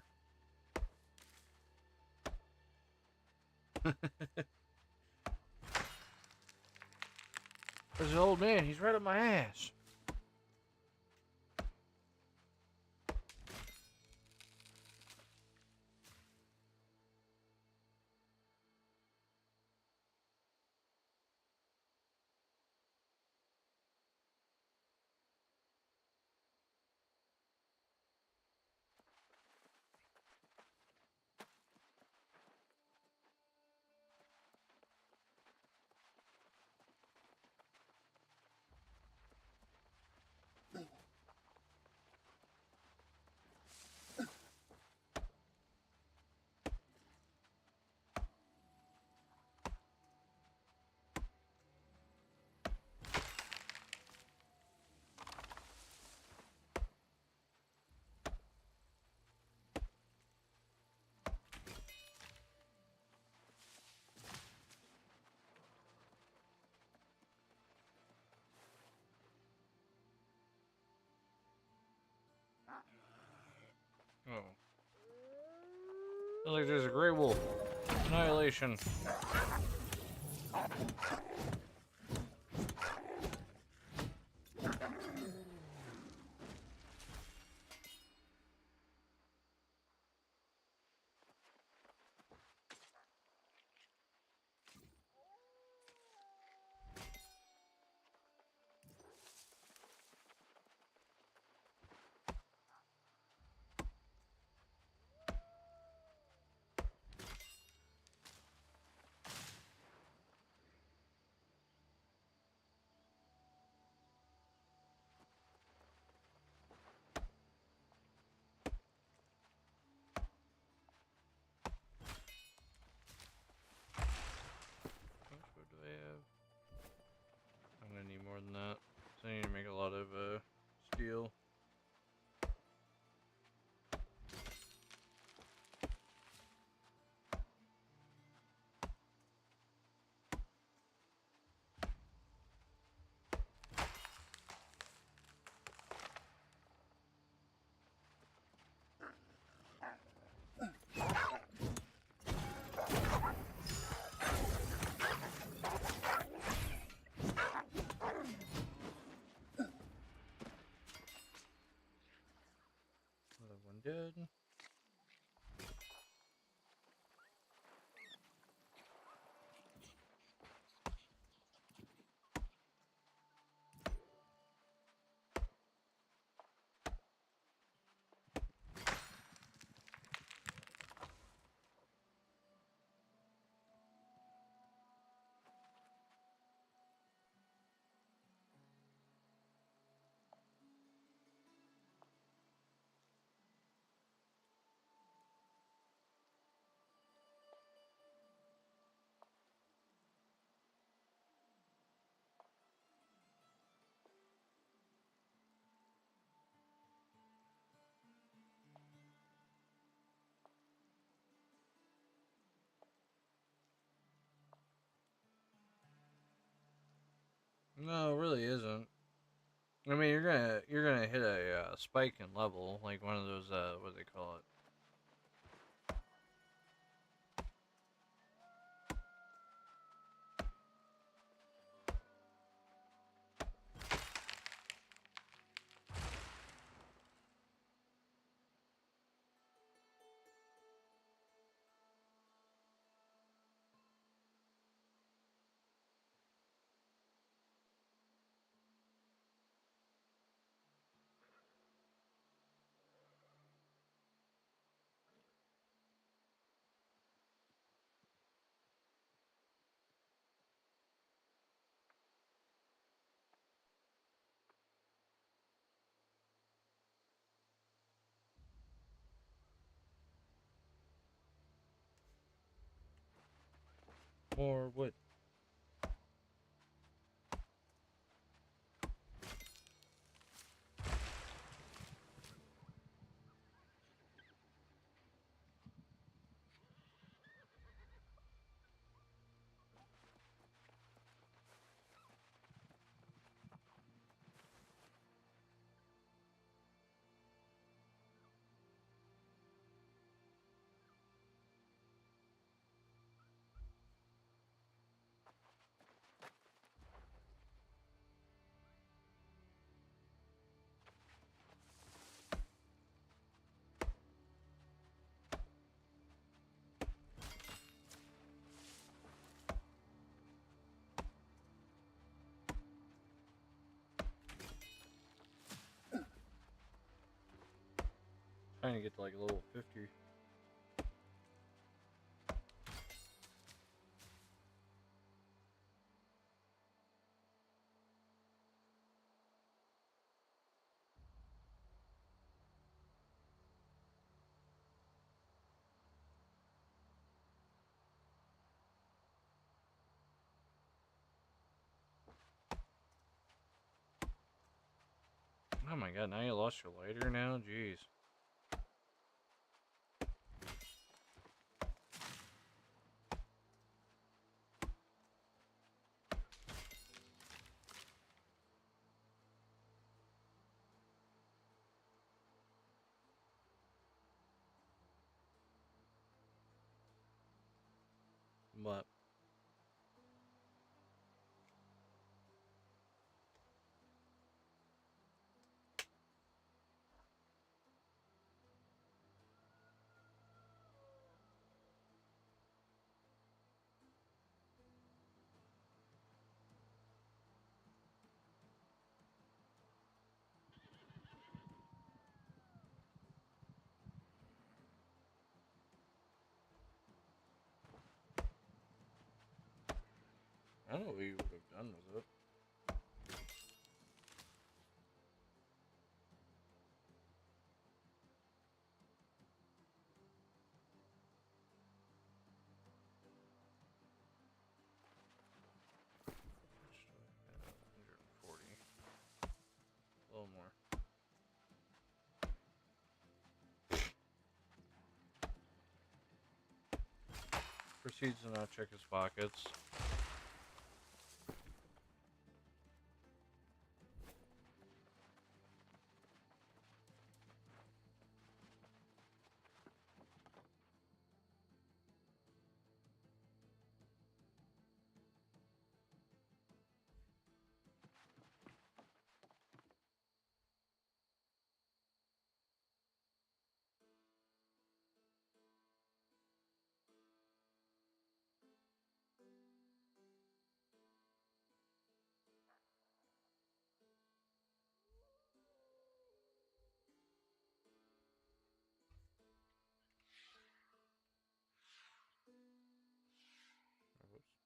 There's an old man. He's right up my ass. Oh. Sounds like there's a gray wolf. Annihilation. How much wood do I have? I'm gonna need more than that. So I need to make a lot of steel. Another one dead. No, it really isn't. I mean, you're gonna hit a spike in level, like one of those what do they call it? More wood. Trying to get to like level 50. Oh my god, now you lost your lighter now? Jeez. But I don't know what you would have done with it. Which do I have? 140. A little more. Proceeds to not check his pockets. Whoops.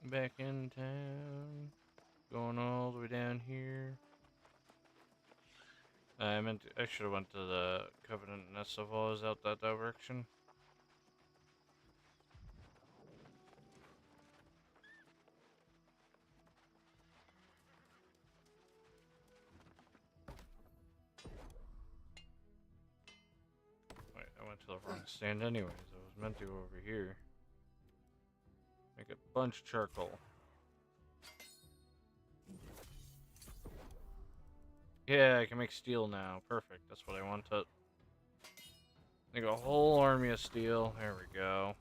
Back in town. Going all the way down here. I should have went to the Covenant Nest of Oz out that direction. Wait, I went to the wrong stand anyways. I was meant to go over here. Make a bunch of charcoal. Yeah, I can make steel now. Perfect. That's what I wanted. Make a whole army of steel. There we go.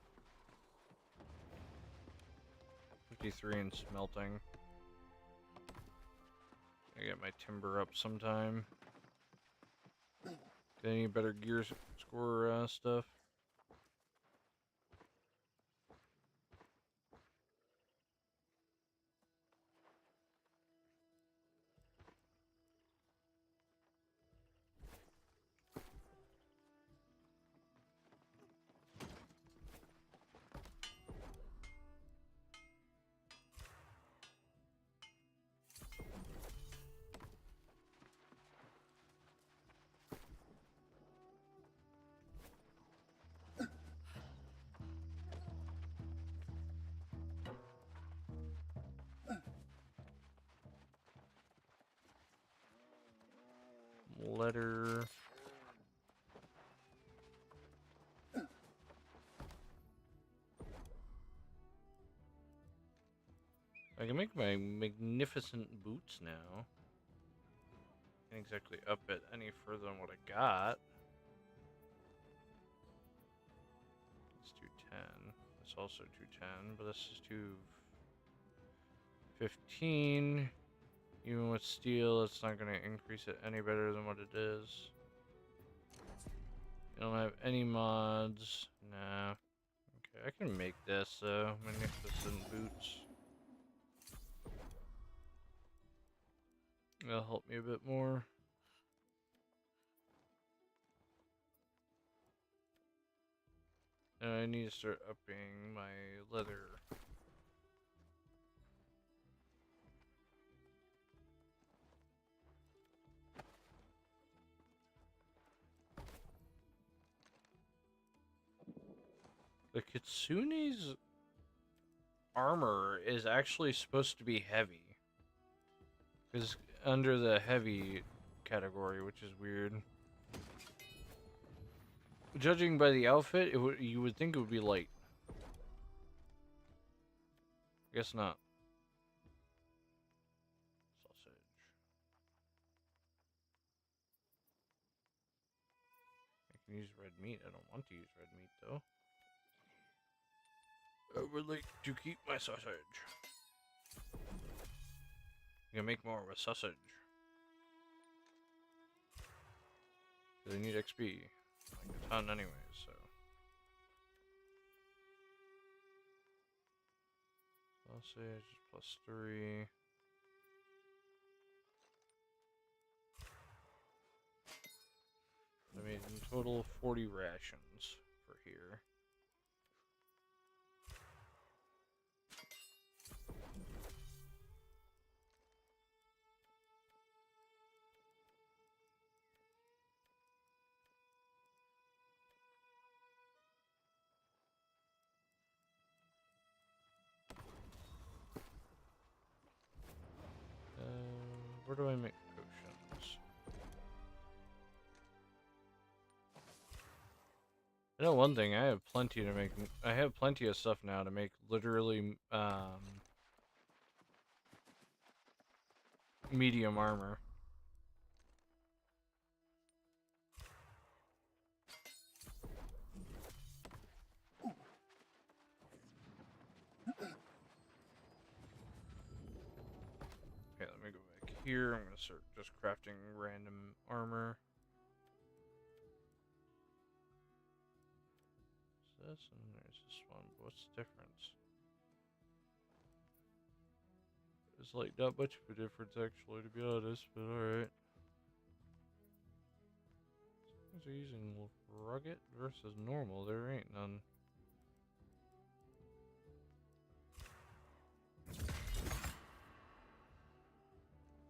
53 in smelting. I get my timber up sometime. Get any better gear score stuff? Letter. I can make my magnificent boots now. Can't exactly up it any further than what I got. It's 210. It's also 210, but this is 215. Even with steel, it's not going to increase it any better than what it is. You don't have any mods. Nah. Okay, I can make this, magnificent boots. That'll help me a bit more. And I need to start upping my leather. The Kitsune's armor is actually supposed to be heavy. Because under the heavy category, which is weird. Judging by the outfit, you would think it would be light. Guess not. Sausage. I can use red meat. I don't want to use red meat, though. I would like to keep my sausage. You can make more with sausage. Because I need XP. Like a ton anyways, so. Sausage +3. I made in total 40 rations for here. Where do I make potions? I know one thing, I have plenty to make. I have plenty of stuff now to make literally medium armor. Okay, let me go back here. I'm gonna start just crafting random armor. This and there's this one. What's the difference? It's like not much of a difference actually, to be honest, but alright. Things are using rugged versus normal. There ain't none.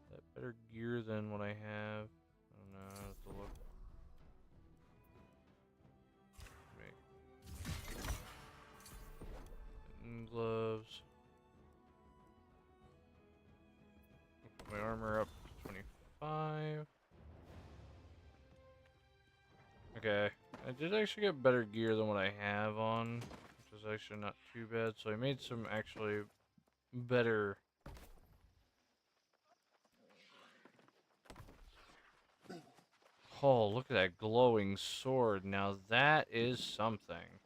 That better gear than what I have. I don't know. I have to look. Gloves. Put my armor up to 25. Okay, I did actually get better gear than what I have on, which is actually not too bad. So I made some actually better. Oh, look at that glowing sword. Now that is something.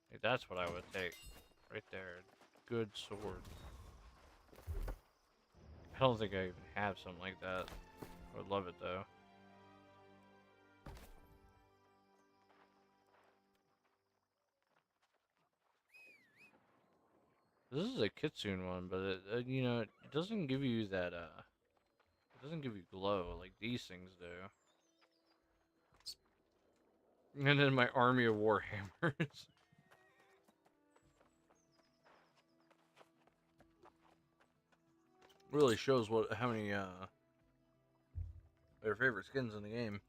Like, that's what I would take. Right there. Good sword. I don't think I even have something like that. I would love it though. This is a Kitsune one, but it, you know, it doesn't give you that, it doesn't give you glow like these things do. And then my army of warhammers. Really shows how many, their favorite skins in the game.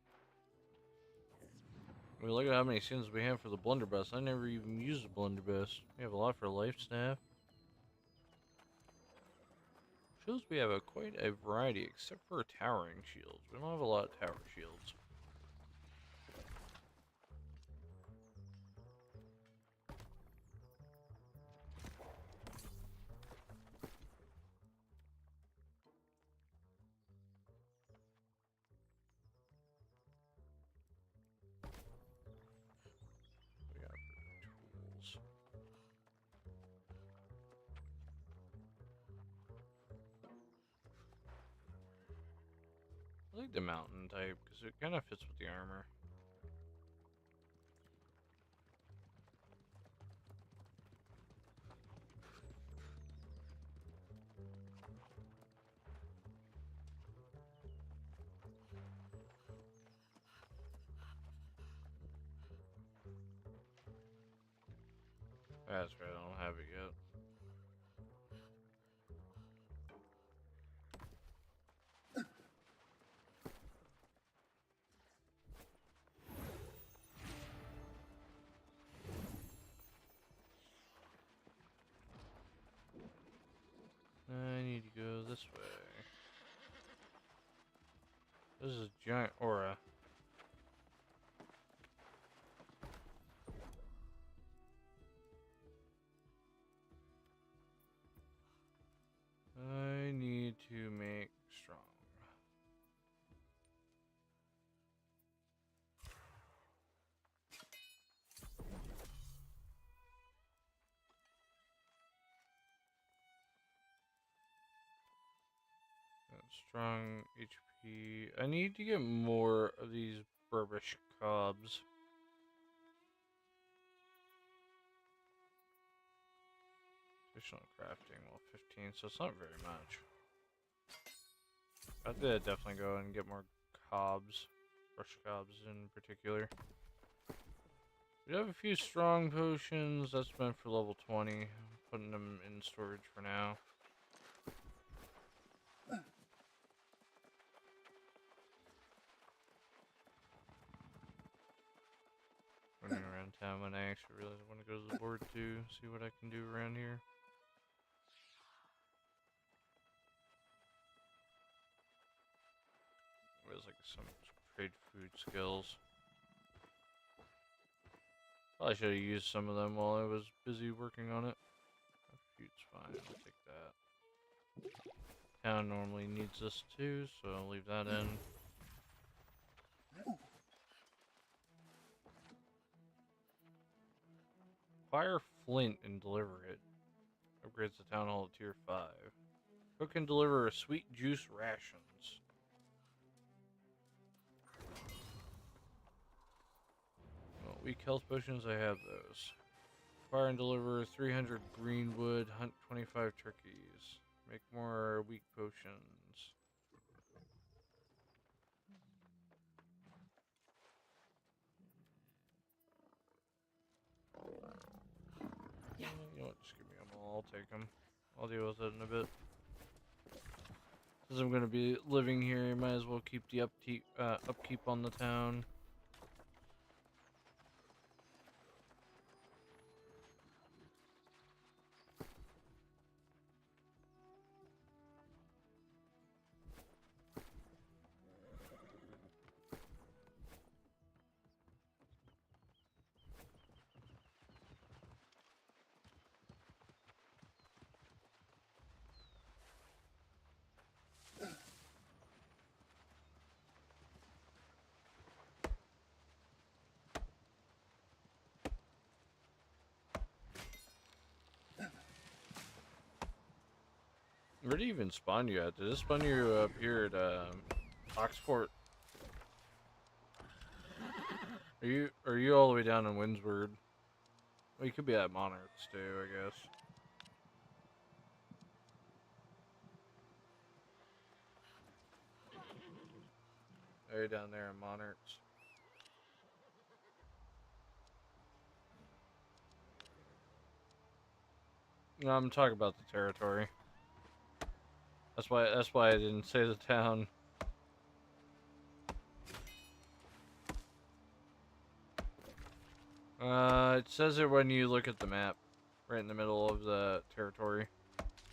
I mean, look at how many skins we have for the blunderbuss. I never even used the blunderbuss. We have a lot for life staff. Shows we have quite a variety, except for towering shields. We don't have a lot of tower shields. I like the mountain type because it kind of fits with the armor. That's right, I don't have it yet. I need to go this way. This is a giant aura. I need to make strong. Strong HP. I need to get more of these Burbish cobs. Additional crafting, well, 15, so it's not very much. I did definitely go and get more cobs, brush cobs in particular. We have a few strong potions. That's meant for level 20. I'm putting them in storage for now. Running around town when I actually realize I want to go to the board too, see what I can do around here. There's like some trade food skills. Probably should have used some of them while I was busy working on it. Food's fine, I'll take that. Town normally needs this too, so I'll leave that in. Fire flint and deliver it. Upgrades the town hall to tier 5. Cook and deliver sweet juice rations. Well, weak health potions, I have those. Fire and deliver 300 green wood, hunt 25 turkeys. Make more weak potions. You know what, just give me them all, I'll take them. I'll deal with it in a bit. Since I'm going to be living here, might as well keep the upkeep on the town. Where did it even spawn you at? Did it spawn you up here at Oxford? Are you all the way down in Windsward? Well, you could be at Monarchs too, I guess. Are you down there in Monarchs? No, I'm talking about the territory. That's why I didn't say the town. It says it when you look at the map, right in the middle of the territory.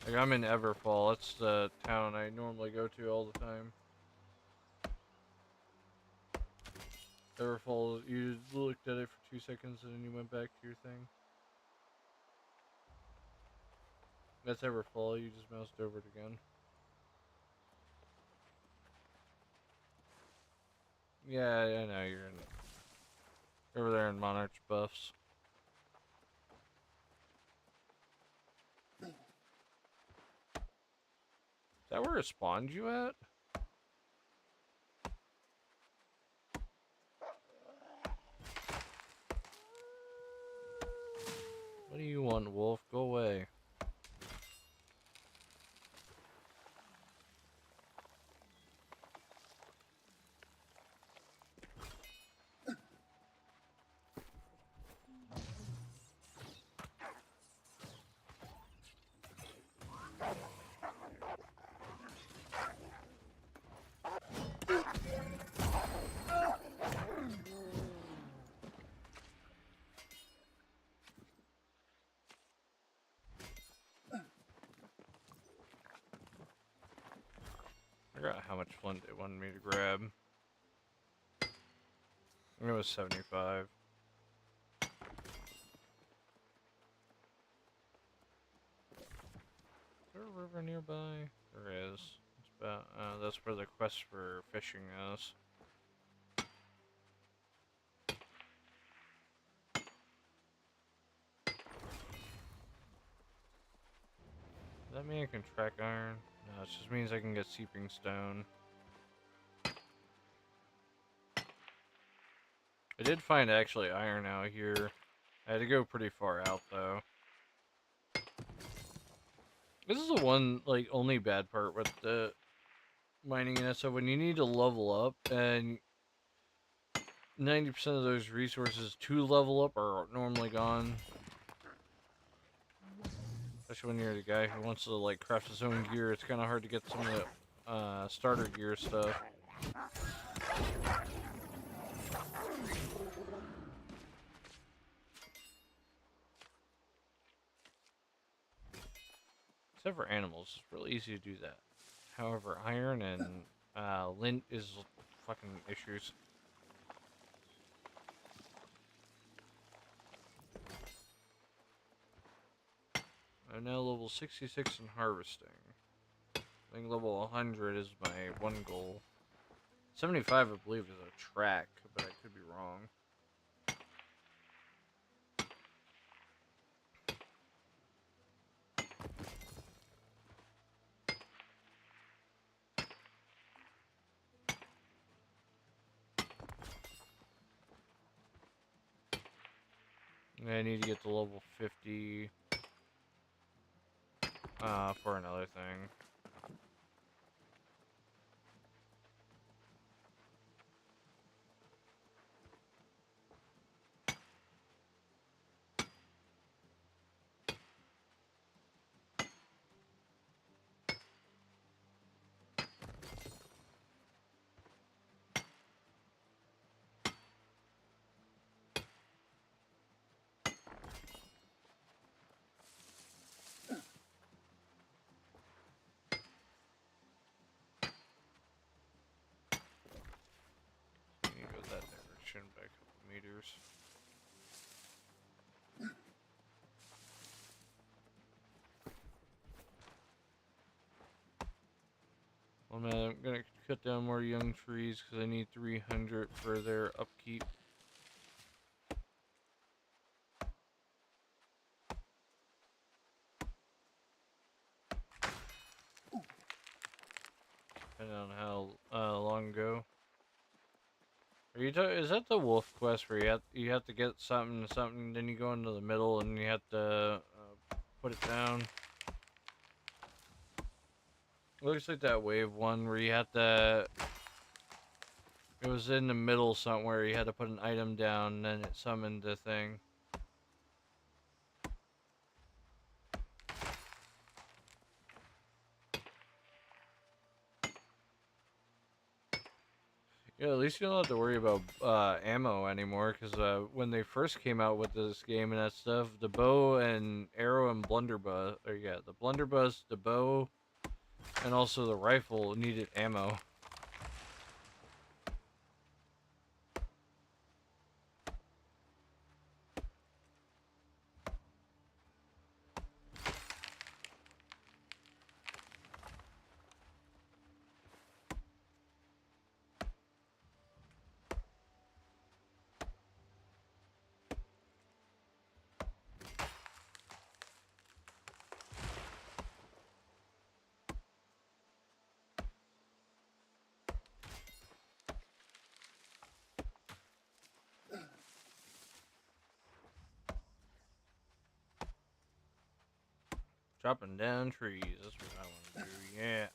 Like, I'm in Everfall. That's the town I normally go to all the time. Everfall, you looked at it for 2 seconds and then you went back to your thing. That's Everfall, you just moused over it again. Yeah, I know, you're over there in Monarch Buffs. Is that where it spawned you at? one, wolf. Go away. I forgot how much flint they wanted me to grab. It was 75. Is there a river nearby? There is. It's about, that's where the quest for fishing is. Does that mean I can track iron? No, it just means I can get seeping stone. I did find actually iron out here. I had to go pretty far out though. This is the one, like, only bad part with the mining and stuff. When you need to level up, and 90% of those resources to level up are normally gone. Especially when you're the guy who wants to, like, craft his own gear. It's kind of hard to get some of the starter gear stuff. Except for animals, it's really easy to do that. However, iron and lint is fucking issues. I'm now level 66 in harvesting. I think level 100 is my one goal. 75, I believe, is a track, but I could be wrong. I need to get to level 50 for another thing. I need to go that direction by a couple meters. Well, man, I'm gonna cut down more young trees because I need 300 for their upkeep. Depending on how long ago. Are you is that the wolf quest where you have to get something, then you go into the middle and you have to put it down? Looks like that wave one where you had to. It was in the middle somewhere. You had to put an item down, and then it summoned the thing. Yeah, at least you don't have to worry about ammo anymore, because when they first came out with this game and that stuff, the bow and arrow and blunderbuss, or yeah, the blunderbuss, the bow, and also the rifle needed ammo. Chopping down trees. That's what I want to do. Yeah.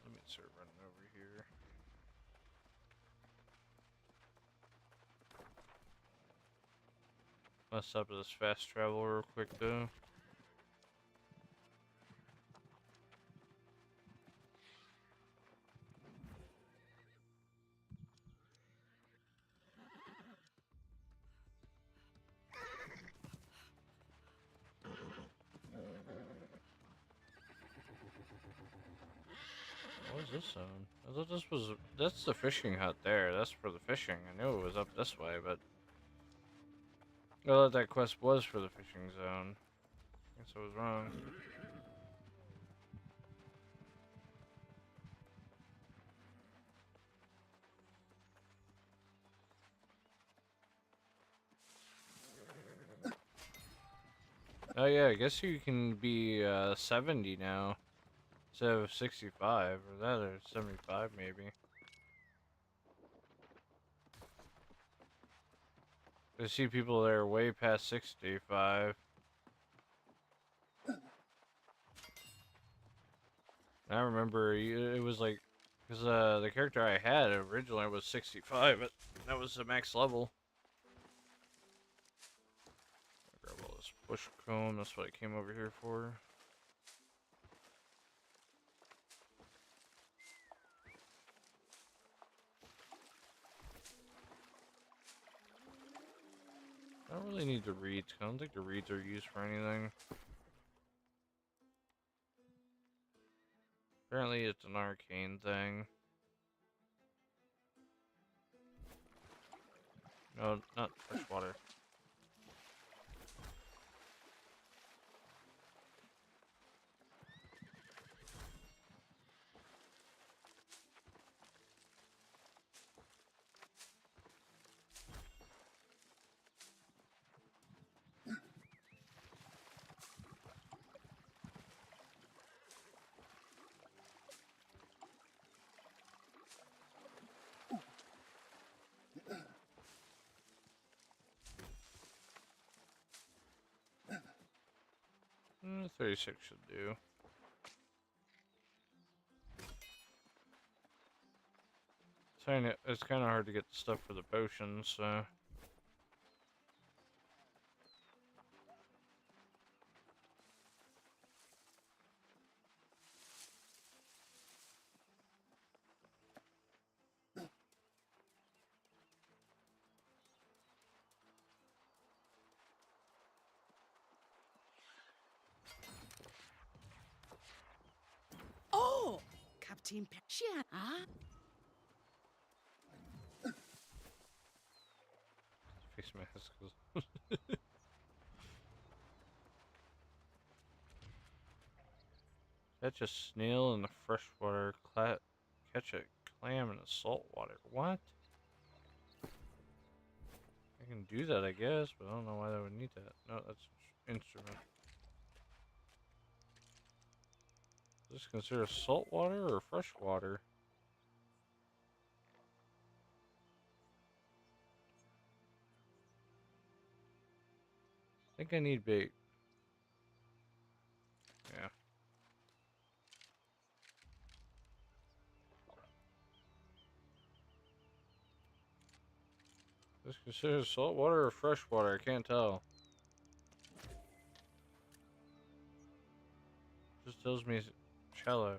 Let me start running over here. Let's up this fast travel real quick though. What is this zone? I thought this was... That's the fishing hut there. That's for the fishing. I knew it was up this way, but... I thought that quest was for the fishing zone. Guess I was wrong. Oh yeah, I guess you can be 70 now. Instead of 65, or that, or 75 maybe. I see people that are way past 65. I remember it was like, because the character I had originally was 65, but that was the max level. Grab all this bush comb, that's what I came over here for. I don't really need the reeds. I don't think the reeds are used for anything. Apparently it's an arcane thing. No, not fresh water. Mm, 36 should do. It's kind of hard to get the stuff for the potions, so... Oh, Captain Persia. Ah, Face mask. Catch a snail in the freshwater. Catch a clam in the saltwater. What? I can do that, I guess, but I don't know why I would need that. No, that's instrument. Is this considered saltwater or freshwater? I think I need bait. Yeah. Is this considered saltwater or freshwater? I can't tell. Just tells me it's shallow.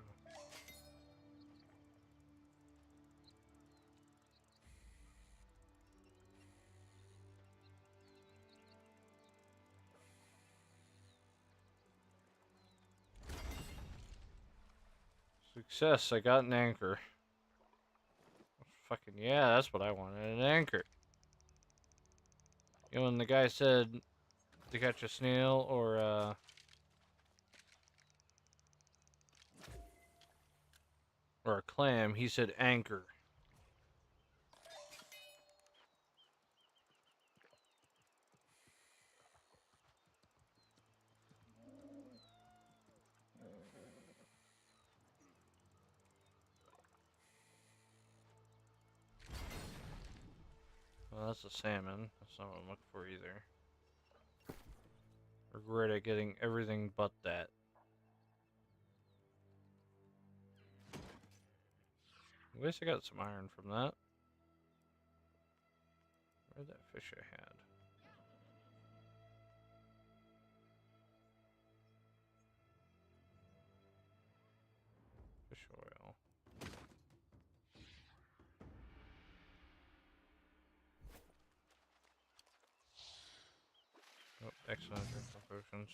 Success, I got an anchor. Fucking yeah, that's what I wanted, an anchor. You know, when the guy said to catch a snail or a clam, he said anchor. Well, that's a salmon. That's not what I'm looking for either. Regret at getting everything but that. At least I got some iron from that. Where'd that fish I had? Fish oil. Oh, excellent drink potions.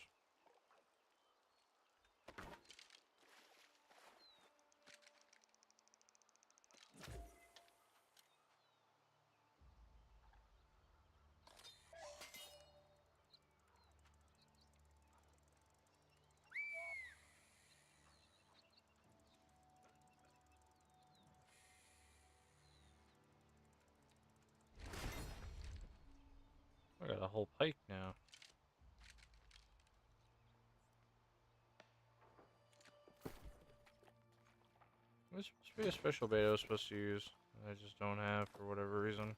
I got a whole pike now. This must be a special bait I was supposed to use. I just don't have for whatever reason.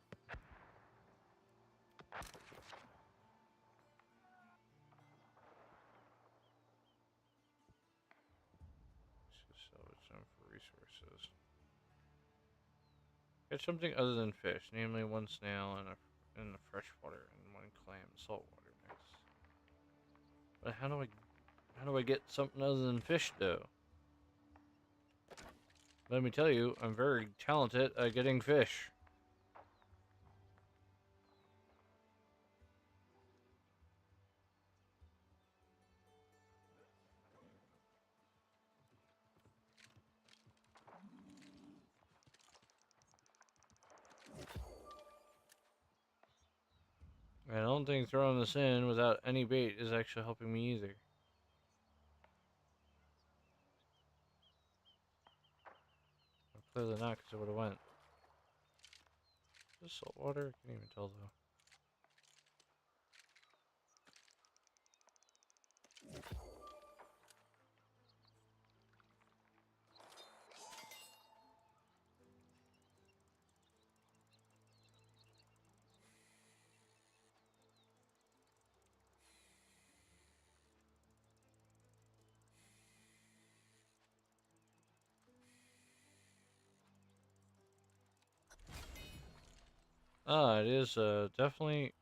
Let's salvage them for resources. Catch something other than fish, namely one snail in the fresh water and one clam in salt water next. But how do I get something other than fish though? Let me tell you, I'm very talented at getting fish. I don't think throwing this in without any bait is actually helping me either. Clearly not, because it would have went. Is this salt water? I can't even tell though. Ah, it is definitely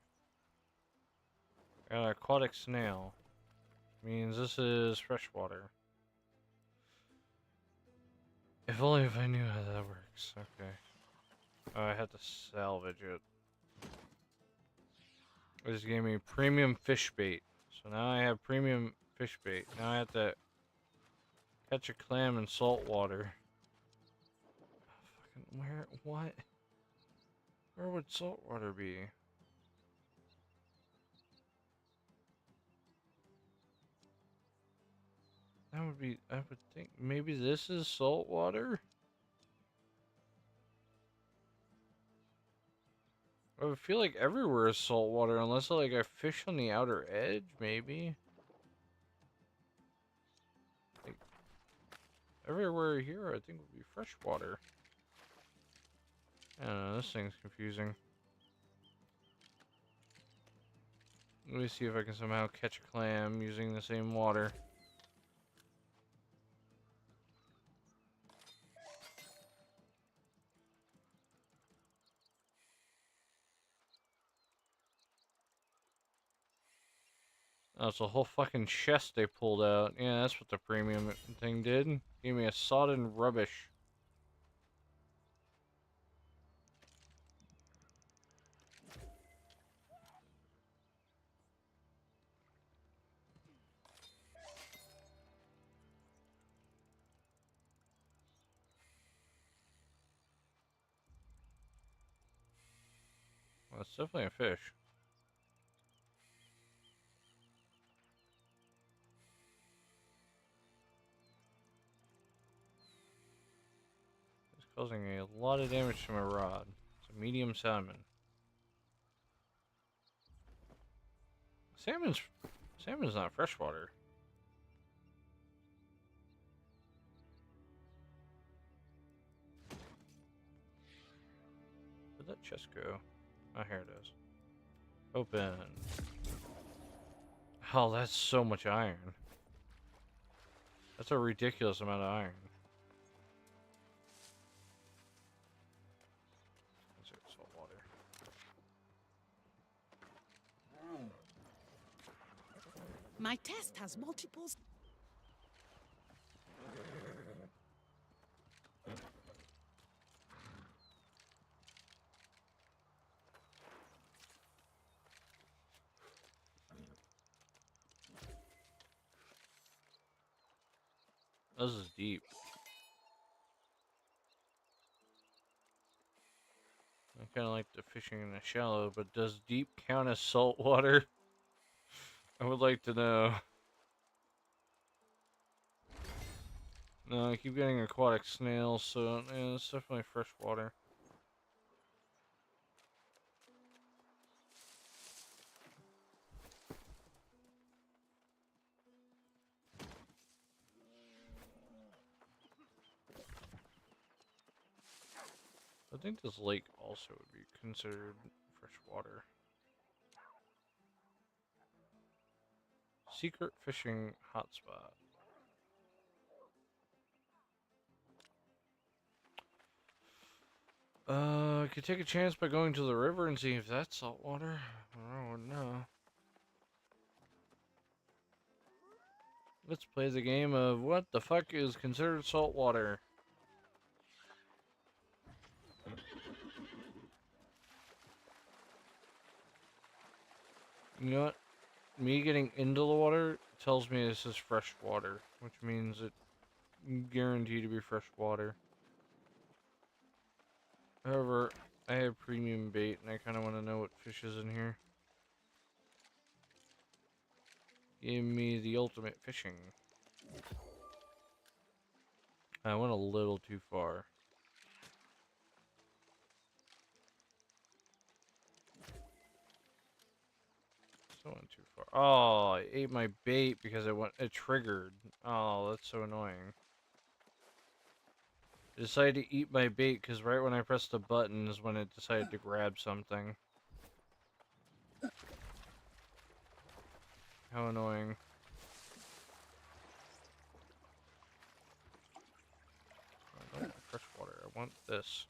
an aquatic snail. Means this is freshwater. If only if I knew how that works. Okay. Oh, I had to salvage it. It just gave me premium fish bait. So now I have premium fish bait. Now I have to catch a clam in salt water. Fucking where? What? Where would salt water be? That would be, I would think, maybe this is salt water? I would feel like everywhere is salt water unless like I fish on the outer edge, maybe. Like, everywhere here I think would be fresh water. I don't know, this thing's confusing. Let me see if I can somehow catch a clam using the same water. Oh, it's a whole fucking chest they pulled out. Yeah, that's what the premium thing did. Gave me a sodden rubbish. Well, it's definitely a fish. causing a lot of damage to my rod. It's a medium salmon. Salmon's not freshwater. Where'd that chest go? Oh, here it is. Open. Oh, that's so much iron. That's a ridiculous amount of iron. Is it salt water? My test has multiples. This is deep. I kind of like the fishing in the shallow, but does deep count as salt water? I would like to know. No, I keep getting aquatic snails, so yeah, it's definitely fresh water. I think this lake also would be considered fresh water. Secret fishing hotspot. I could take a chance by going to the river and see if that's salt water. I wouldn't know. Let's play the game of what the fuck is considered salt water. You know what? Me getting into the water tells me this is fresh water, which means it guaranteed to be fresh water. However, I have premium bait and I kind of want to know what fish is in here. Give me the ultimate fishing. I went a little too far. Still went too far. Oh, I ate my bait because it triggered. Oh, that's so annoying. I decided to eat my bait because right when I pressed the button is when it decided to grab something. How annoying. I don't want fresh water. I want this.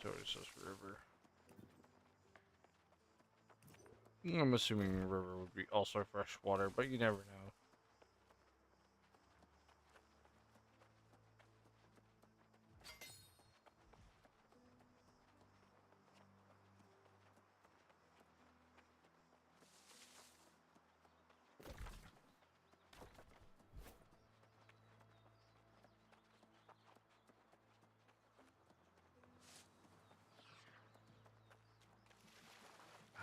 It always says river. I'm assuming river would be also fresh water, but you never know.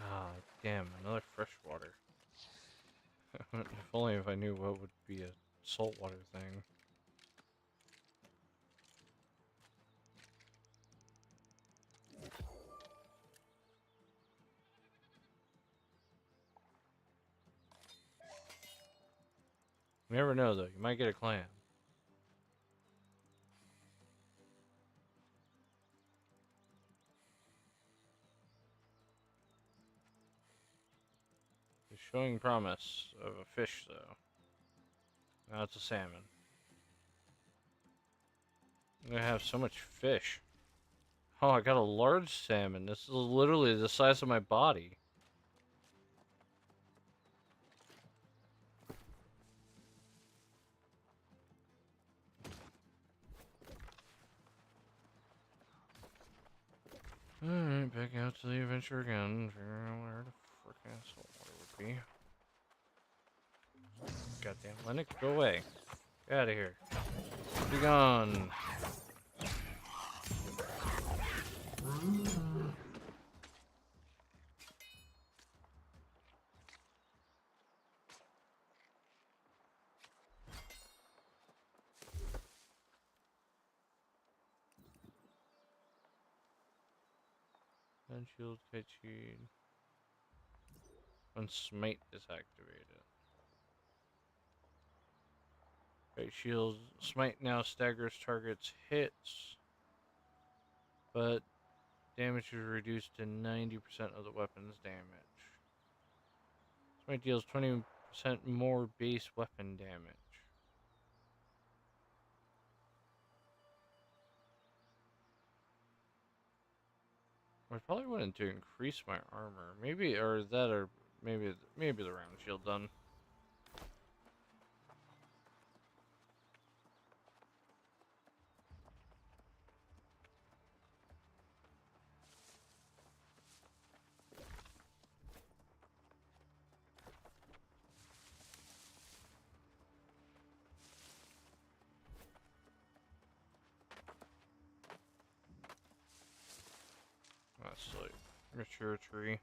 Ah, damn, another fresh water. If only if I knew what would be a saltwater thing. You never know, though. You might get a clam. It's showing promise of a fish, though. Now it's a salmon. I'm gonna have so much fish. Oh, I got a large salmon. This is literally the size of my body. Alright, back out to the adventure again. Figuring out where the frickin' saltwater would be. Goddamn Linux, go away. Get out of here. Be gone. And shield kite shield. When smite is activated. Kite shield smite now staggers targets hits, but damage is reduced to 90% of the weapon's damage. Smite deals 20% more base weapon damage. I probably wanted to increase my armor. Maybe, or that, or maybe the round shield done. That's like mature tree.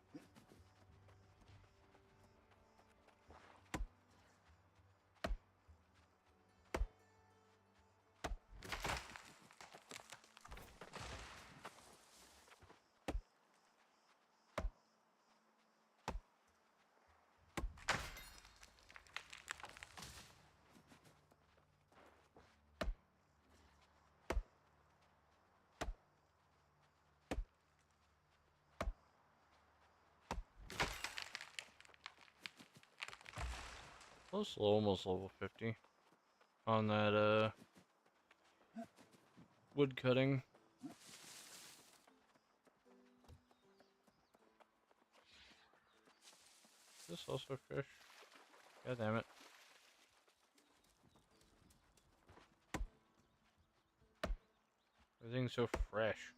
Close, almost level 50 on that wood cutting. Is this also fish? God damn it. Everything's so fresh.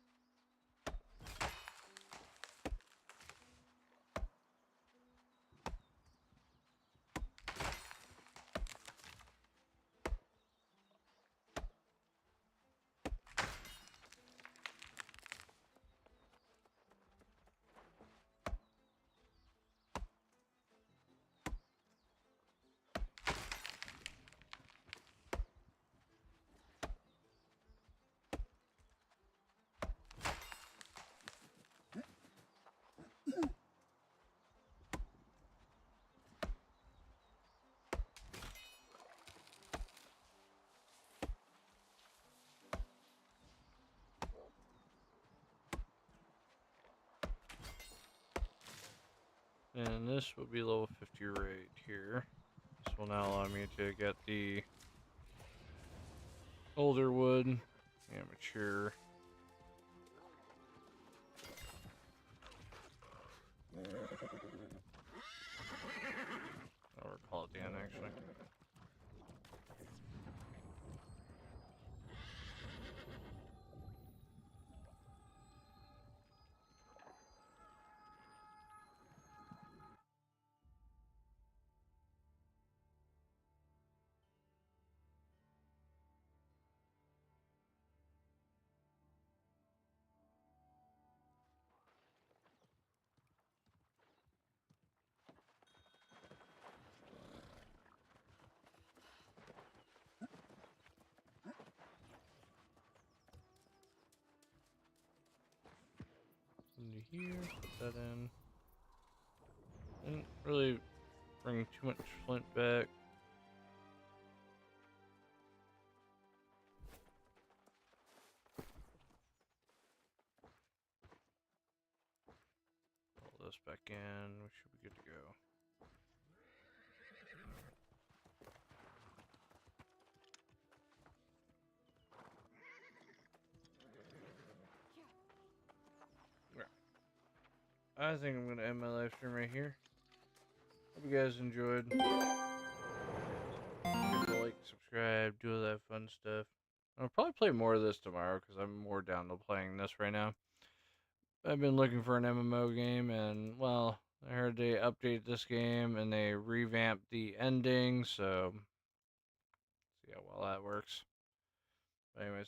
And this will be level 50 right here. This will now allow me to get the older wood, amateur. I'll recall at the end actually. Into here, put that in. Didn't really bring too much flint back. Pull this back in, we should be good to go. I think I'm going to end my live stream right here. Hope you guys enjoyed. Give a like, subscribe, do all that fun stuff. I'll probably play more of this tomorrow because I'm more down to playing this right now. I've been looking for an MMO game, and well, I heard they updated this game and they revamped the ending, so see how well that works. But anyways,